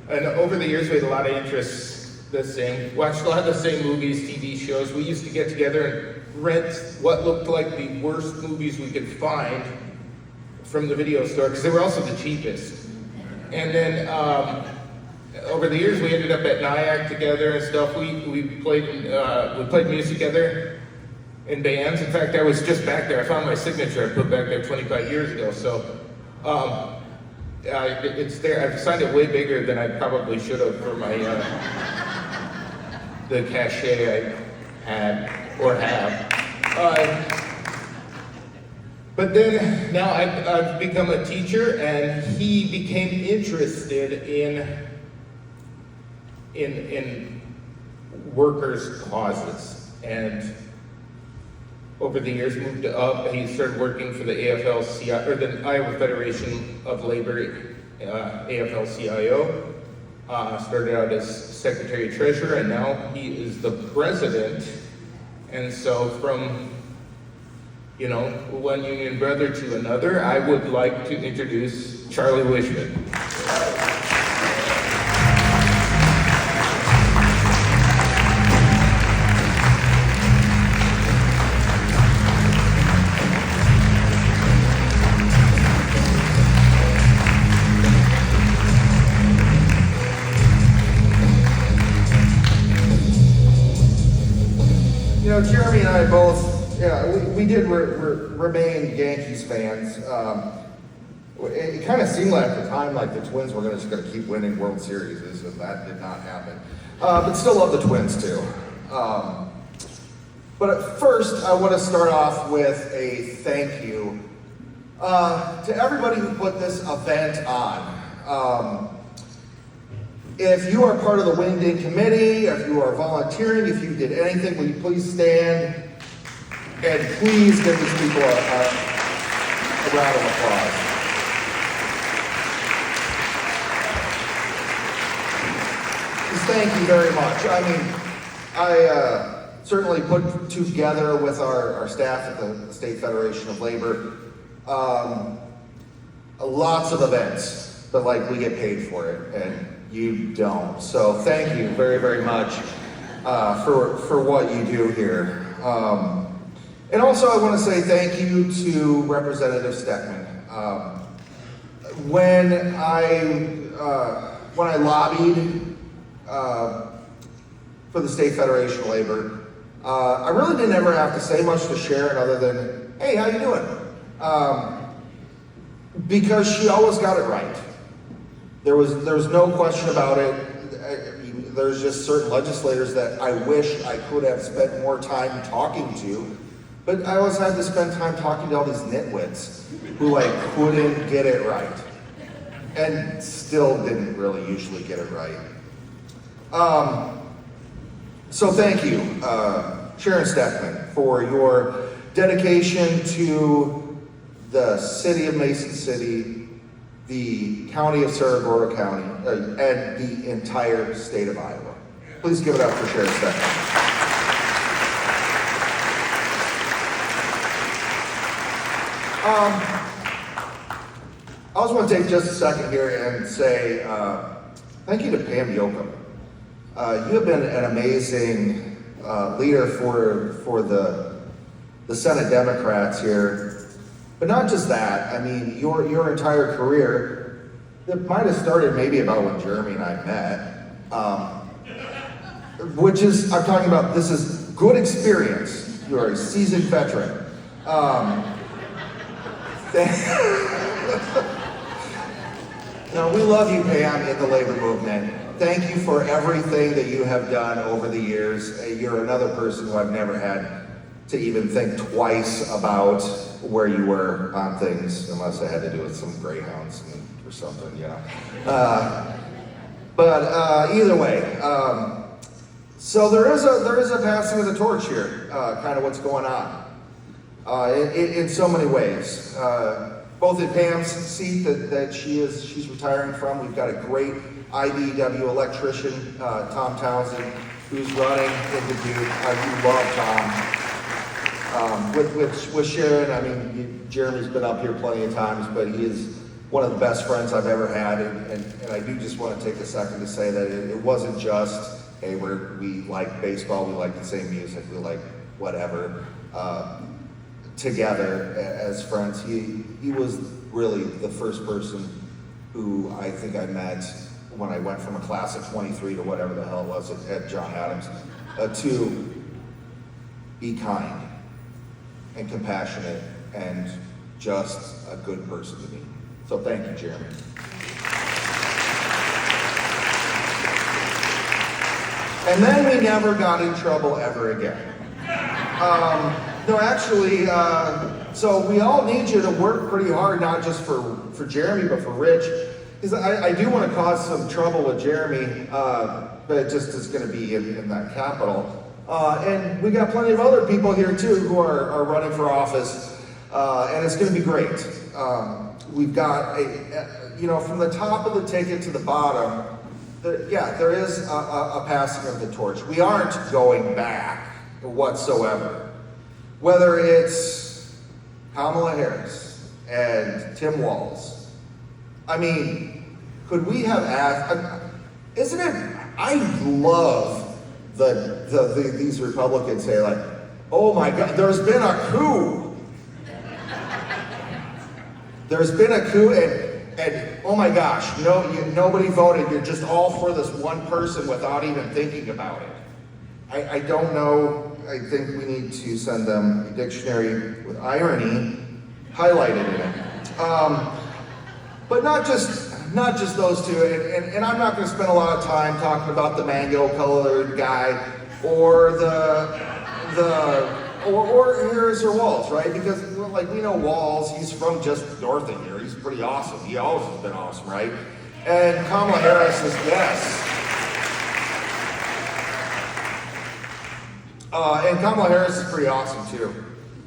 And over the years, we had a lot of interests the same, watched a lot of the same movies, TV shows. We used to get together and rent what looked like the worst movies we could find from the video store because they were also the cheapest. And then over the years, we ended up at NIAC together and stuff. We played music together in bands. In fact, I was just back there. I found my signature I put back there 25 years ago. So it's there. I've signed it way bigger than I probably should have for my the cachet I had or have. But then now I've become a teacher, and he became interested in workers' causes, and over the years moved up. He started working for the AFL-CIO, or the Iowa Federation of Labor, AFL-CIO. Started out as Secretary-Treasurer, and now he is the President. And so from, one union brother to another, I would like to introduce Charlie Wishman. Jeremy and I both, we did remain Yankees fans. It kind of seemed like at the time like the Twins were just going to keep winning World Series, and that did not happen. But still love the Twins too. But first, I want to start off with a thank you to everybody who put this event on. If you are part of the Wingding Committee, if you are volunteering, if you did anything, will you please stand and please give these people a round of applause. Just thank you very much. I mean, I certainly put together with our staff at the State Federation of Labor lots of events, but we get paid for it, and you don't. So thank you very, very much for what you do here. And also I want to say thank you to Representative Steckman. When I lobbied for the State Federation of Labor, I really didn't ever have to say much to Sharon other than, hey, how you doing? Because she always got it right. There was no question about it. There's just certain legislators that I wish I could have spent more time talking to, but I always had to spend time talking to all these nitwits who couldn't get it right, and still didn't really usually get it right. So thank you, Sharon Steckman, for your dedication to the city of Mason City, the county of Saragordo County, and the entire state of Iowa. Please give it up for Sharon Steckman. I also want to take just a second here and say thank you to Pam Yoakum. You have been an amazing leader for the Senate Democrats here. But not just that, I mean, your entire career, it might have started maybe about when Jeremy and I met, which is, I'm talking about, this is good experience. You are a seasoned veteran. Now, we love you, Pam, in the labor movement. Thank you for everything that you have done over the years. You're another person who I've never had to even think twice about where you were on things, unless it had to do with some greyhounds or something, you know. But either way, so there is a passing of the torch here, kind of what's going on, in so many ways. Both in Pam's seat that she's retiring from, we've got a great IBEW electrician, Tom Townsend, who's running into Duke. I love Tom. With Sharon, I mean, Jeremy's been up here plenty of times, but he is one of the best friends I've ever had, and I do just want to take a second to say that it wasn't just, hey, we like baseball, we like the same music, we like whatever, together as friends. He was really the first person who I think I met when I went from a class of 23 to whatever the hell it was at John Adams, to be kind and compassionate and just a good person to me. So thank you, Jeremy. And then we never got in trouble ever again. No, actually, so we all need you to work pretty hard, not just for Jeremy, but for Rich. Because I do want to cause some trouble with Jeremy, but it just is going to be in that capital. And we got plenty of other people here too who are running for office, and it's going to be great. We've got from the top of the ticket to the bottom, there is a passing of the torch. We aren't going back whatsoever. Whether it's Kamala Harris and Tim Walz, I mean, could we have asked? Isn't it? I love these Republicans say like, oh my God, there's been a coup. There's been a coup, and oh my gosh, nobody voted. You're just all for this one person without even thinking about it. I don't know. I think we need to send them a dictionary with irony highlighted in it. But not just those two, and I'm not going to spend a lot of time talking about the mango-colored guy or or Harris or Walz, right? Because like we know Walz, he's from just north of here. He's pretty awesome. He always has been awesome, right? And Kamala Harris is yes. And Kamala Harris is pretty awesome too.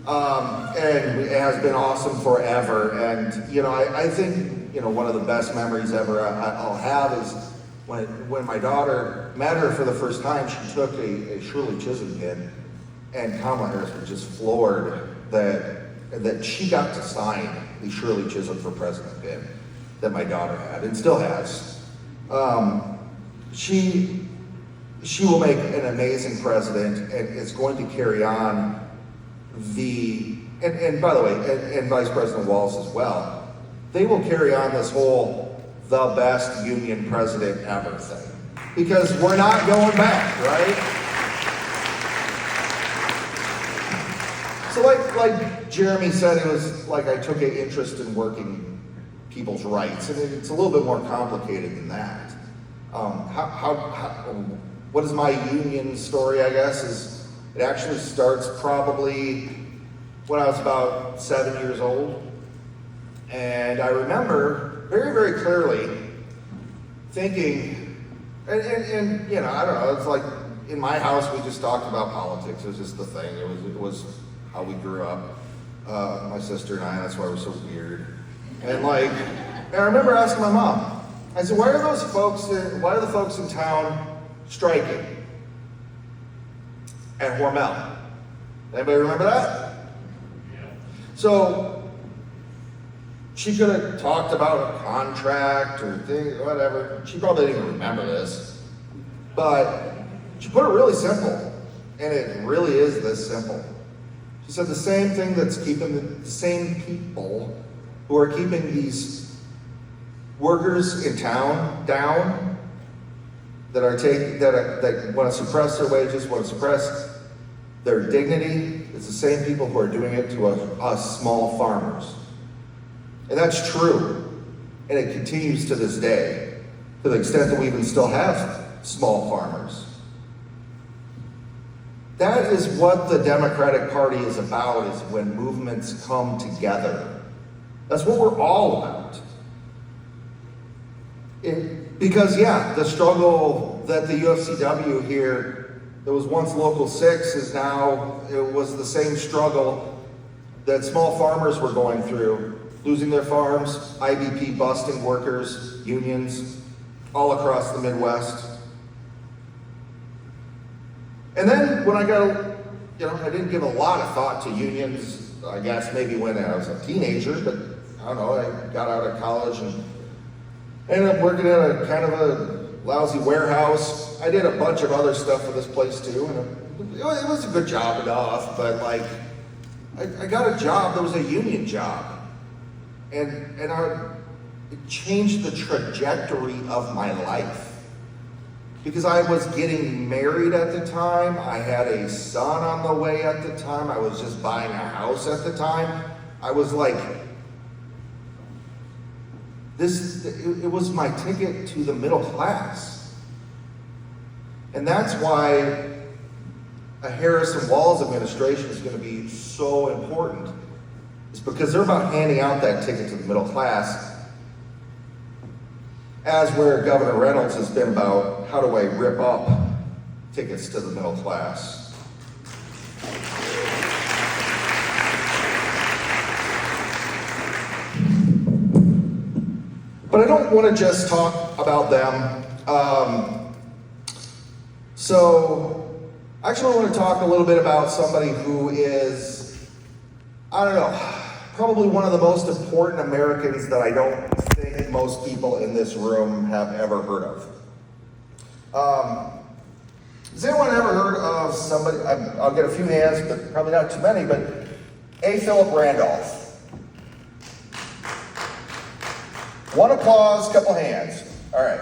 And it has been awesome forever. And you know, I think one of the best memories ever I'll have is when my daughter met her for the first time. She took a Shirley Chisholm pin, and Kamala Harris was just floored that she got to sign the Shirley Chisholm for President pin that my daughter had and still has. She will make an amazing president, and it's going to carry on and by the way, and Vice President Walz as well. They will carry on this whole the best union president ever thing, because we're not going back, right? So like Jeremy said, it was like I took an interest in working people's rights, and it's a little bit more complicated than that. What is my union story, I guess, is it actually starts probably when I was about 7 years old. And I remember very, very clearly thinking, and I don't know, it's like in my house we just talked about politics. It was just the thing. It was how we grew up. My sister and I, that's why we're so weird. And I remember asking my mom, I said, why are the folks in town striking at Hormel? Anybody remember that? So she could have talked about a contract or thing, whatever. She probably didn't even remember this, but she put it really simple, and it really is this simple. She said the same thing that's keeping the same people who are keeping these workers in town down, that want to suppress their wages, want to suppress their dignity. It's the same people who are doing it to us small farmers. And that's true. And it continues to this day, to the extent that we even still have small farmers. That is what the Democratic Party is about, is when movements come together. That's what we're all about. Because the struggle that the UFCW here, that was once Local 6, it was the same struggle that small farmers were going through, losing their farms, IBP busting workers, unions, all across the Midwest. And then when I didn't give a lot of thought to unions, I guess maybe when I was a teenager, but I don't know, I got out of college and ended up working at a kind of a lousy warehouse. I did a bunch of other stuff for this place too, and it was a good job enough, but I got a job that was a union job. And it changed the trajectory of my life. Because I was getting married at the time, I had a son on the way at the time, I was just buying a house at the time. I was like, it was my ticket to the middle class. And that's why a Harris and Walz administration is going to be so important. It's because they're about handing out that ticket to the middle class, as where Governor Reynolds has been about, how do I rip up tickets to the middle class? But I don't want to just talk about them. So actually I want to talk a little bit about somebody who is, I don't know, probably one of the most important Americans that I don't think most people in this room have ever heard of. Has anyone ever heard of somebody, I'll get a few hands, but probably not too many, but A. Philip Randolph. One applause, couple hands. All right.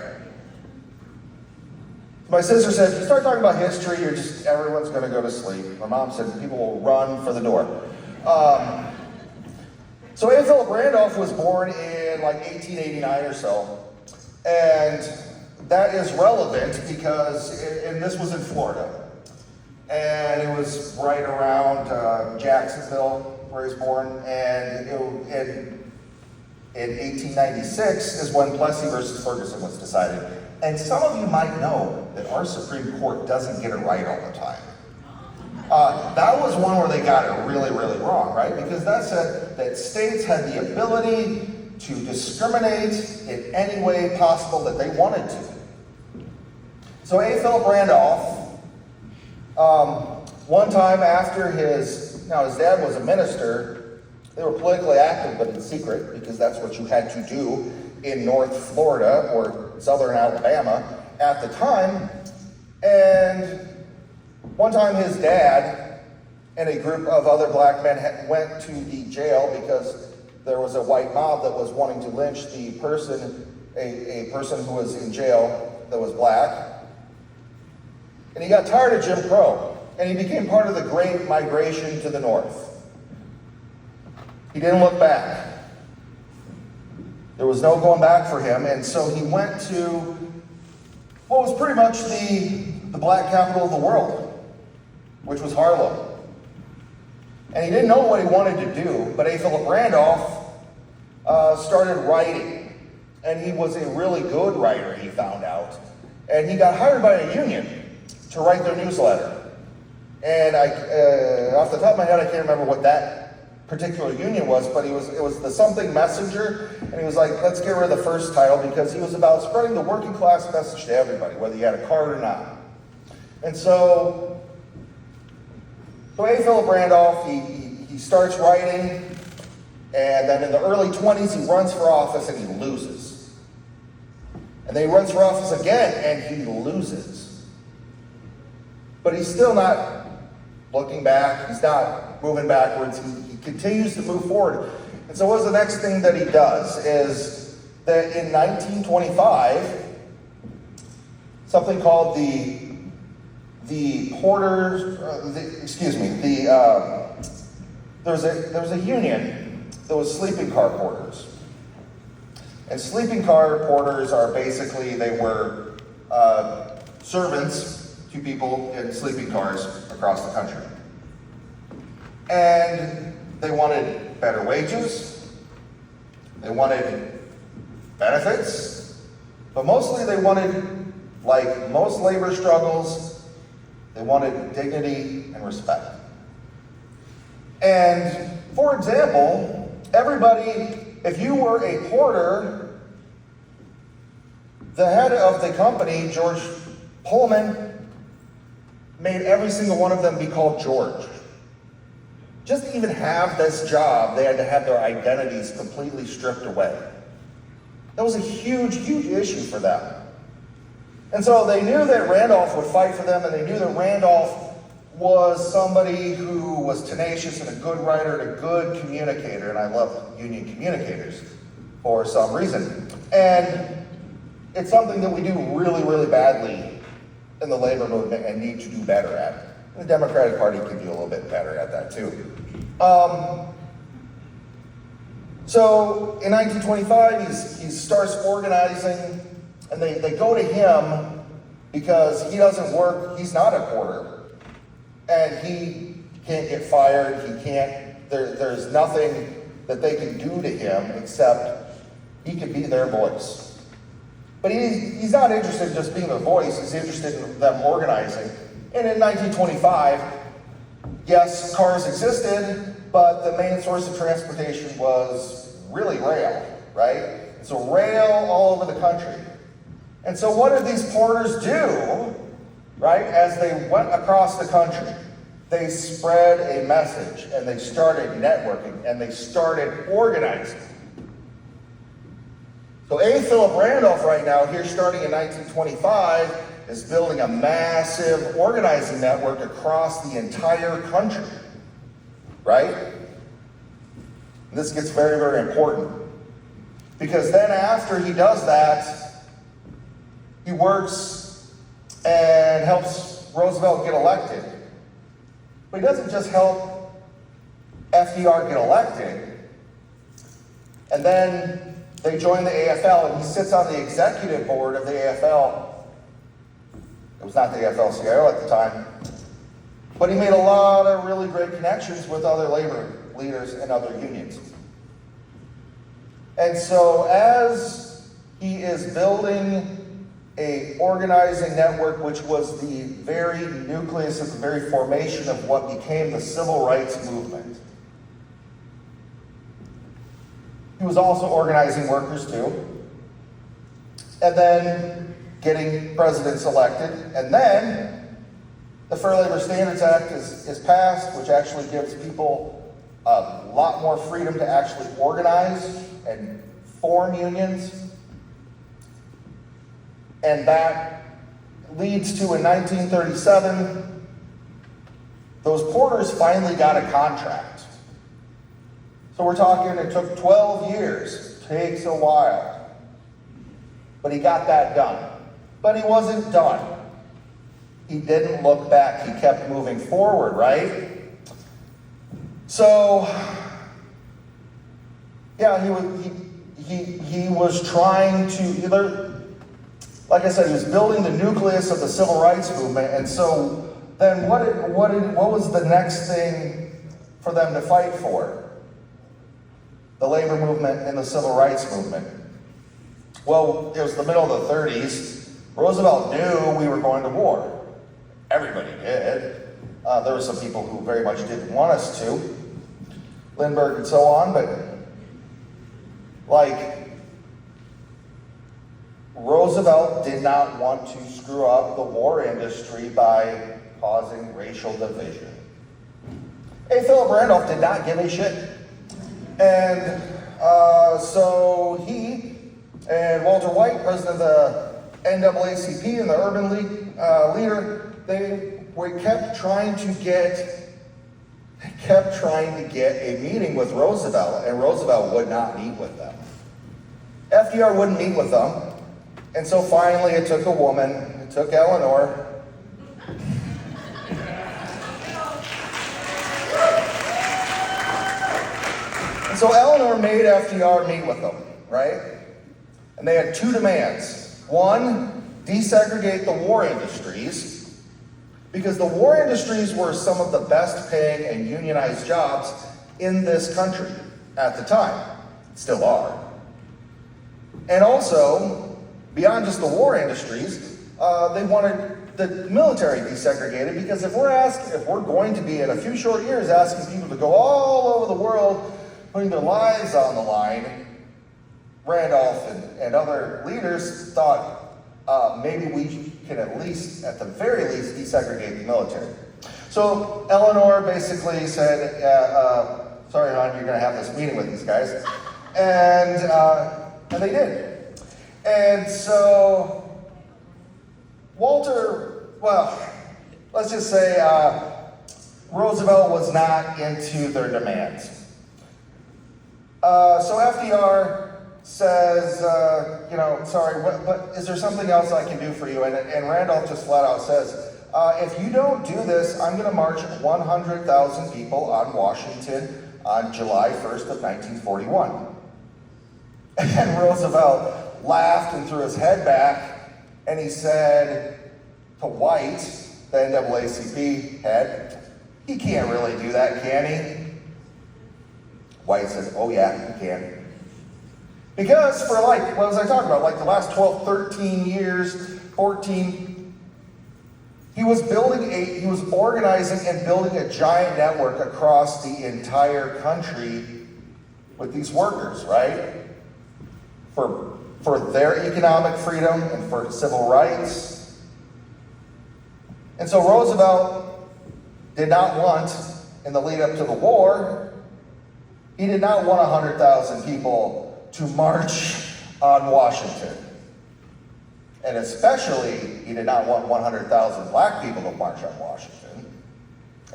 My sister said, if you start talking about history, everyone's going to go to sleep. My mom said, people will run for the door. So A. Philip Randolph was born in like 1889 or so. And that is relevant because, and this was in Florida. And it was right around Jacksonville, where he was born. And in 1896 is when Plessy versus Ferguson was decided. And some of you might know that our Supreme Court doesn't get it right all the time. That was one where they got it really, really wrong, right? Because that said that states had the ability to discriminate in any way possible that they wanted to. So A. Philip Randolph, one time after his dad was a minister, they were politically active but in secret because that's what you had to do in North Florida or Southern Alabama at the time. And one time his dad and a group of other black men went to the jail because there was a white mob that was wanting to lynch the person, a person who was in jail that was black. And he got tired of Jim Crow, and he became part of the Great Migration to the North. He didn't look back. There was no going back for him, and so he went to what was pretty much the black capital of the world, which was Harlem. And he didn't know what he wanted to do, but A. Philip Randolph started writing. And he was a really good writer, he found out. And he got hired by a union to write their newsletter. And off the top of my head, I can't remember what that particular union was, but it was the Something Messenger. And he was like, let's get rid of the first title because he was about spreading the working class message to everybody, whether you had a card or not. And so A. Philip Randolph, he starts writing, and then in the early 20s, he runs for office and he loses. And then he runs for office again and he loses. But he's still not looking back, he's not moving backwards, he continues to move forward. And so what's the next thing that he does is that in 1925, something called there was a union that was sleeping car porters. And sleeping car porters are basically, they were servants to people in sleeping cars across the country. And they wanted better wages, they wanted benefits, but mostly they wanted, like most labor struggles, they wanted dignity and respect. And for example, everybody, if you were a porter, the head of the company, George Pullman, made every single one of them be called George. Just to even have this job, they had to have their identities completely stripped away. That was a huge, huge issue for them. And so they knew that Randolph would fight for them, and they knew that Randolph was somebody who was tenacious and a good writer and a good communicator, and I love union communicators for some reason. And it's something that we do really, really badly in the labor movement and need to do better at. The Democratic Party can do a little bit better at that too. So in 1925, he starts organizing, and they go to him because he doesn't work, he's not a porter. And he can't get fired, there's nothing that they can do to him except he can be their voice. But he's not interested in just being a voice, he's interested in them organizing. And in 1925, yes, cars existed, but the main source of transportation was really rail, right? So rail all over the country. And so what did these porters do, right, as they went across the country? They spread a message, and they started networking, and they started organizing. So A. Philip Randolph right now, here starting in 1925, is building a massive organizing network across the entire country, right? And this gets very, very important. Because then after he does that, he works, and helps Roosevelt get elected. But he doesn't just help FDR get elected, and then they join the AFL, and he sits on the executive board of the AFL. It was not the AFL-CIO at the time, but he made a lot of really great connections with other labor leaders and other unions. And so as he is building a organizing network, which was the very nucleus of the very formation of what became the civil rights movement, he was also organizing workers too, and then getting presidents elected, and then the Fair Labor Standards Act is passed, which actually gives people a lot more freedom to actually organize and form unions. And that leads to, in 1937, those porters finally got a contract. So we're talking, it took 12 years, takes a while. But he got that done. But he wasn't done. He didn't look back, he kept moving forward, right? So, yeah, he was trying to, like I said, he was building the nucleus of the civil rights movement, and so then what was the next thing for them to fight for? The labor movement and the civil rights movement. Well, it was the middle of the 30s. Roosevelt knew we were going to war. Everybody did. There were some people who very much didn't want us to, Lindbergh and so on, but Roosevelt did not want to screw up the war industry by causing racial division. Hey, Philip Randolph did not give a shit. And so he and Walter White, president of the NAACP and the Urban League leader, they kept trying to get a meeting with Roosevelt, and Roosevelt would not meet with them. FDR wouldn't meet with them, and so finally it took a woman, it took Eleanor. And so Eleanor made FDR meet with them, right? And they had two demands. One, desegregate the war industries, because the war industries were some of the best paying and unionized jobs in this country at the time, still are. And also, beyond just the war industries, they wanted the military desegregated, because if we're going to be in a few short years asking people to go all over the world, putting their lives on the line, Randolph and other leaders thought maybe we can at the very least, desegregate the military. So Eleanor basically said, sorry, hon, you're going to have this meeting with these guys. And they did. And so Walter, well, let's just say Roosevelt was not into their demands. So FDR says, sorry, but is there something else I can do for you? And Randolph just flat out says, if you don't do this, I'm going to march 100,000 people on Washington on July 1st of 1941. And Roosevelt laughed and threw his head back, and he said to White, the NAACP head, he can't really do that, can he? White says, oh yeah, he can. Because for what was I talking about? The last 12, 13 years, 14, he was organizing and building a giant network across the entire country with these workers, right? For their economic freedom and for civil rights. And so Roosevelt did not want, in the lead up to the war, he did not want 100,000 people to march on Washington. And especially, he did not want 100,000 black people to march on Washington.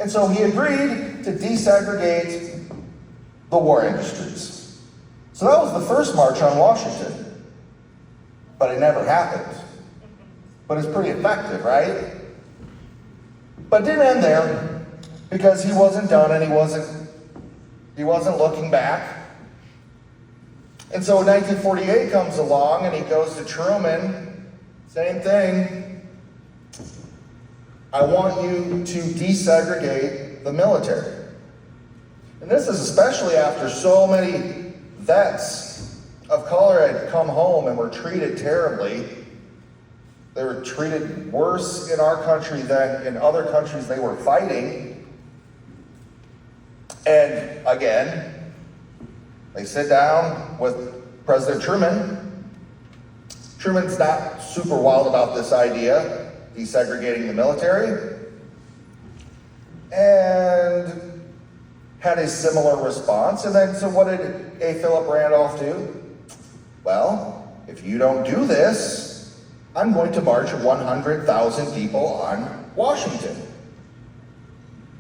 And so he agreed to desegregate the war industries. So that was the first march on Washington. But it never happened. but it's pretty effective, right? But it didn't end there, because he wasn't done and he wasn't looking back. And so 1948 comes along and he goes to Truman, same thing. I want you to desegregate the military. And this is especially after so many vets of color had come home and were treated terribly. They were treated worse in our country than in other countries they were fighting. And again, they sit down with President Truman. Truman's not super wild about this idea, desegregating the military, and had a similar response. And then, so what did A. Philip Randolph do? Well, if you don't do this, I'm going to march 100,000 people on Washington.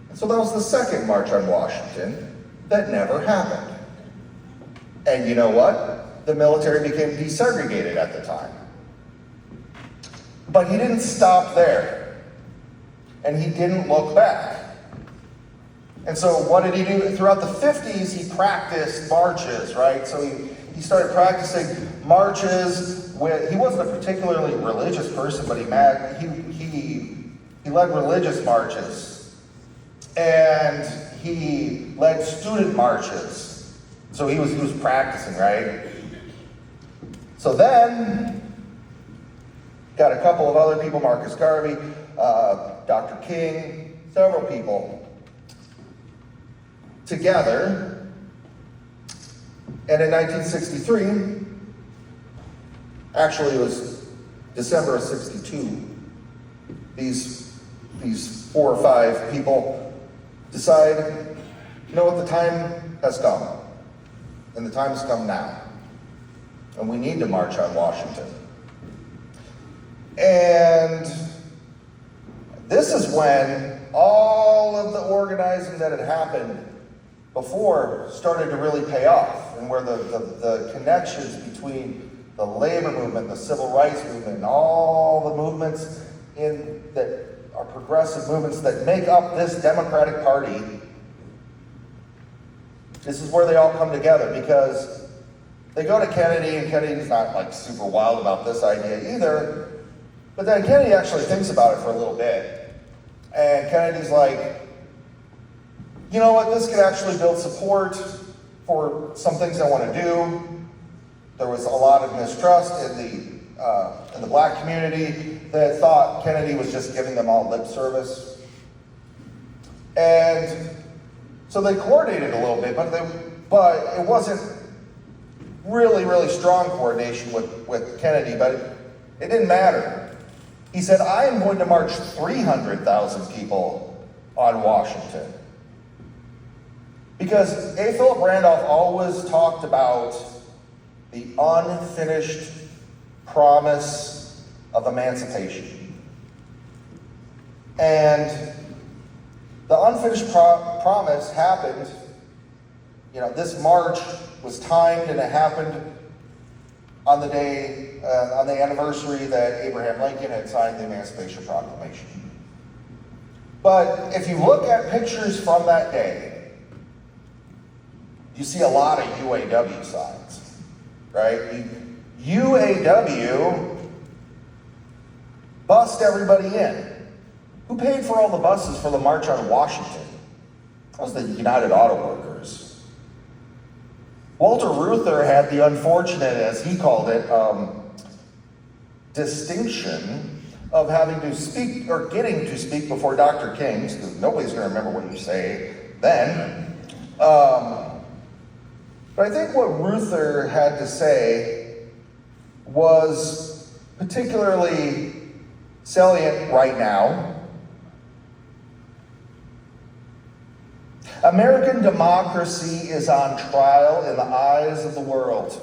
And so that was the second march on Washington that never happened. And you know what? The military became desegregated at the time. But he didn't stop there. And he didn't look back. And so what did he do? Throughout the 50s, he practiced marches, right? So he started practicing marches with, he wasn't a particularly religious person, but he led religious marches. And he led student marches. So he was practicing, right? So then, got a couple of other people, Marcus Garvey, Dr. King, several people together. And in 1963, actually it was December of 62, these 4 or 5 people decide, you know what, the time has come. And the time has come now. And we need to march on Washington. And this is when all of the organizing that had happened before started to really pay off, and where the connections between the labor movement, the civil rights movement, and all the movements that are progressive movements that make up this Democratic Party, this is where they all come together, because they go to Kennedy, and Kennedy's not like super wild about this idea either, but then Kennedy actually thinks about it for a little bit. And Kennedy's like, you know what, this could actually build support for some things I want to do. There was a lot of mistrust in the black community that thought Kennedy was just giving them all lip service. And so they coordinated a little bit, but it wasn't really, really strong coordination with Kennedy, but it didn't matter. He said, I am going to march 300,000 people on Washington. Because A. Philip Randolph always talked about the unfinished promise of emancipation. And the unfinished promise happened, this march was timed, and it happened on the day, on the anniversary that Abraham Lincoln had signed the Emancipation Proclamation. But if you look at pictures from that day, you see a lot of UAW signs, right? UAW bussed everybody in. Who paid for all the buses for the March on Washington? That was the United Auto Workers. Walter Reuther had the unfortunate, as he called it, distinction of having to speak, or getting to speak before Dr. King's, because nobody's going to remember what you say then. But I think what Reuther had to say was particularly salient right now. American democracy is on trial in the eyes of the world.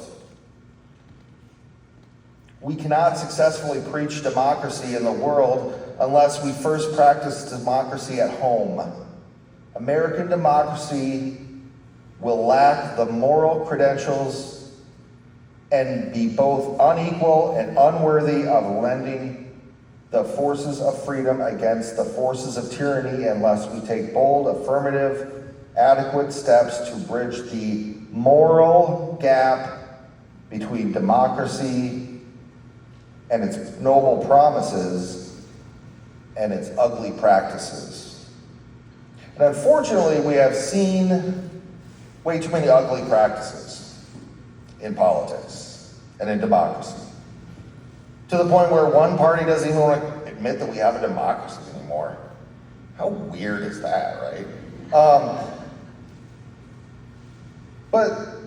We cannot successfully preach democracy in the world unless we first practice democracy at home. American democracy will lack the moral credentials and be both unequal and unworthy of lending the forces of freedom against the forces of tyranny unless we take bold, affirmative, adequate steps to bridge the moral gap between democracy and its noble promises and its ugly practices. And unfortunately, we have seen way too many ugly practices in politics and in democracy, to the point where one party doesn't even want to admit that we have a democracy anymore. How weird is that, right? But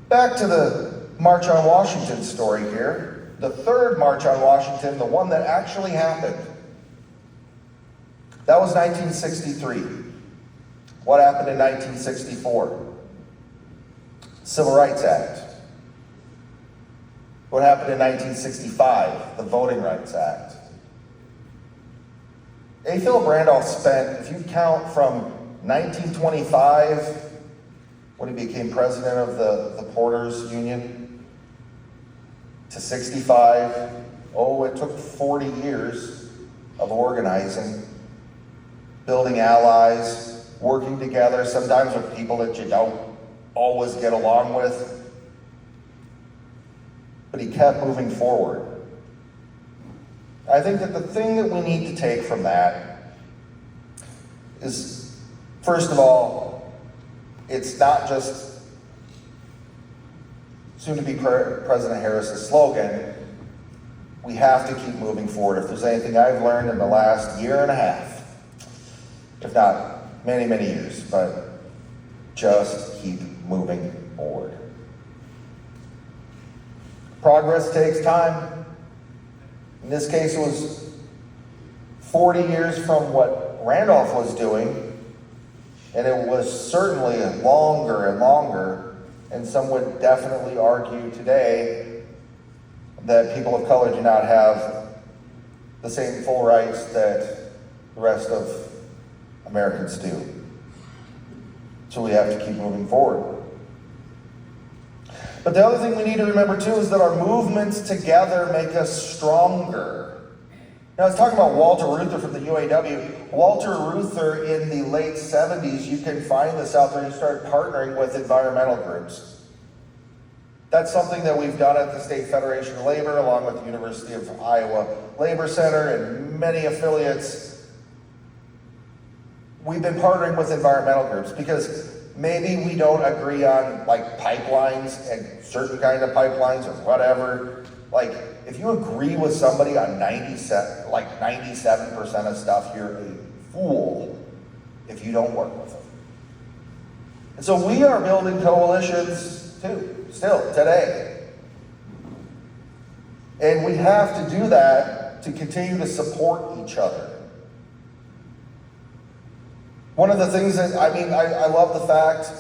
back to the March on Washington story here. The third March on Washington, the one that actually happened, that was 1963. What happened in 1964? Civil Rights Act. What happened in 1965? The Voting Rights Act. A. Philip Randolph spent, if you count from 1925, when he became president of the Porters Union, to 65, it took 40 years of organizing, building allies, working together, sometimes with people that you don't always get along with. But he kept moving forward. I think that the thing that we need to take from that is, first of all, it's not just soon-to-be President Harris's slogan. We have to keep moving forward. If there's anything I've learned in the last year and a half, if not many, many years, but just keep moving forward. Progress takes time. In this case, it was 40 years from what Randolph was doing, and it was certainly longer and longer, and some would definitely argue today that people of color do not have the same full rights that the rest of Americans do. So we have to keep moving forward. But the other thing we need to remember too is that our movements together make us stronger. Now, I was talking about Walter Reuther from the UAW. Walter Reuther in the late 70s, you can find this out there, he started partnering with environmental groups. That's something that we've done at the State Federation of Labor, along with the University of Iowa Labor Center and many affiliates. We've been partnering with environmental groups because maybe we don't agree on like pipelines and certain kind of pipelines or whatever. Like if you agree with somebody on 97% of stuff, you're a fool if you don't work with them. And so we are building coalitions too, still today. And we have to do that to continue to support each other. One of the things that, I love the fact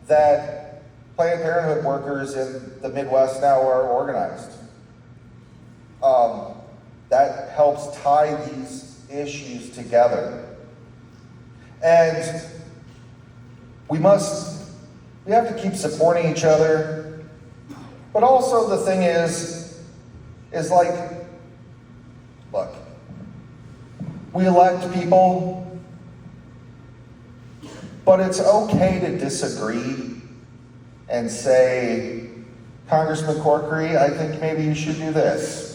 that Planned Parenthood workers in the Midwest now are organized. That helps tie these issues together. And we have to keep supporting each other. But also the thing is like, look, we elect people, but it's okay to disagree and say, Congressman Corkery, I think maybe you should do this.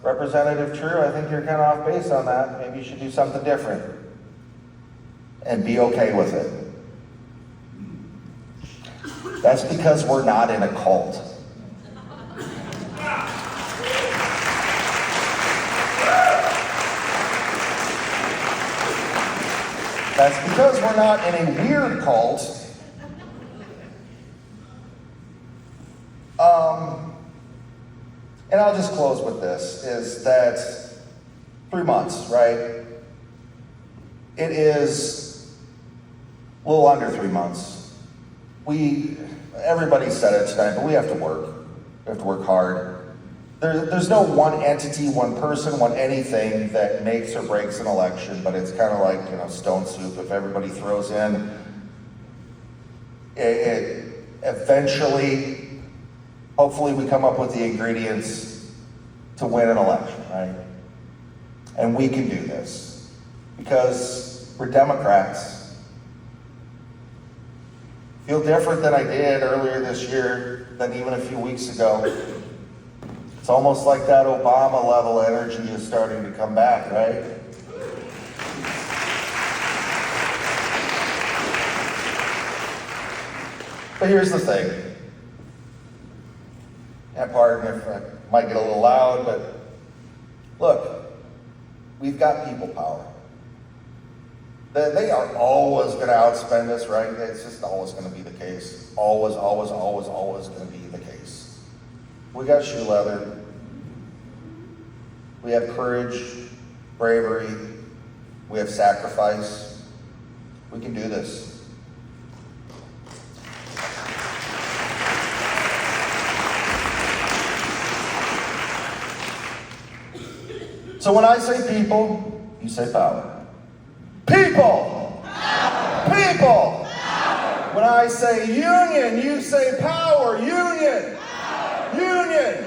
Representative True, I think you're kind of off base on that. Maybe you should do something different. And be okay with it. That's because we're not in a cult. That's because we're not in a weird cult. And I'll just close with this, is that 3 months, right? It is a little under 3 months. Everybody said it tonight, but we have to work. We have to work hard. There's no one entity, one person, one anything that makes or breaks an election, but it's kind of like, stone soup. If everybody throws in, it eventually, hopefully we come up with the ingredients to win an election, right? And we can do this because we're Democrats. Feel different than I did earlier this year, than even a few weeks ago. It's almost like that Obama level energy is starting to come back, right? But here's the thing. And pardon if I might get a little loud, but look, we've got people power. They are always going to outspend us, right? It's just always going to be the case. Always, always, always, always going to be the case. We got shoe leather. We have courage, bravery. We have sacrifice. We can do this. So when I say people, you say power. People! People! When I say union, you say power. Union! Union!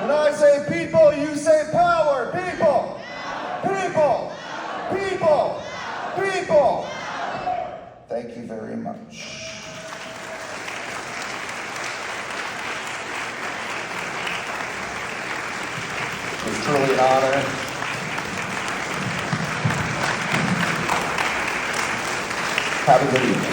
When I say people, you say power. People! People! People! People! Thank you very much. It was truly an honor. Have a good evening.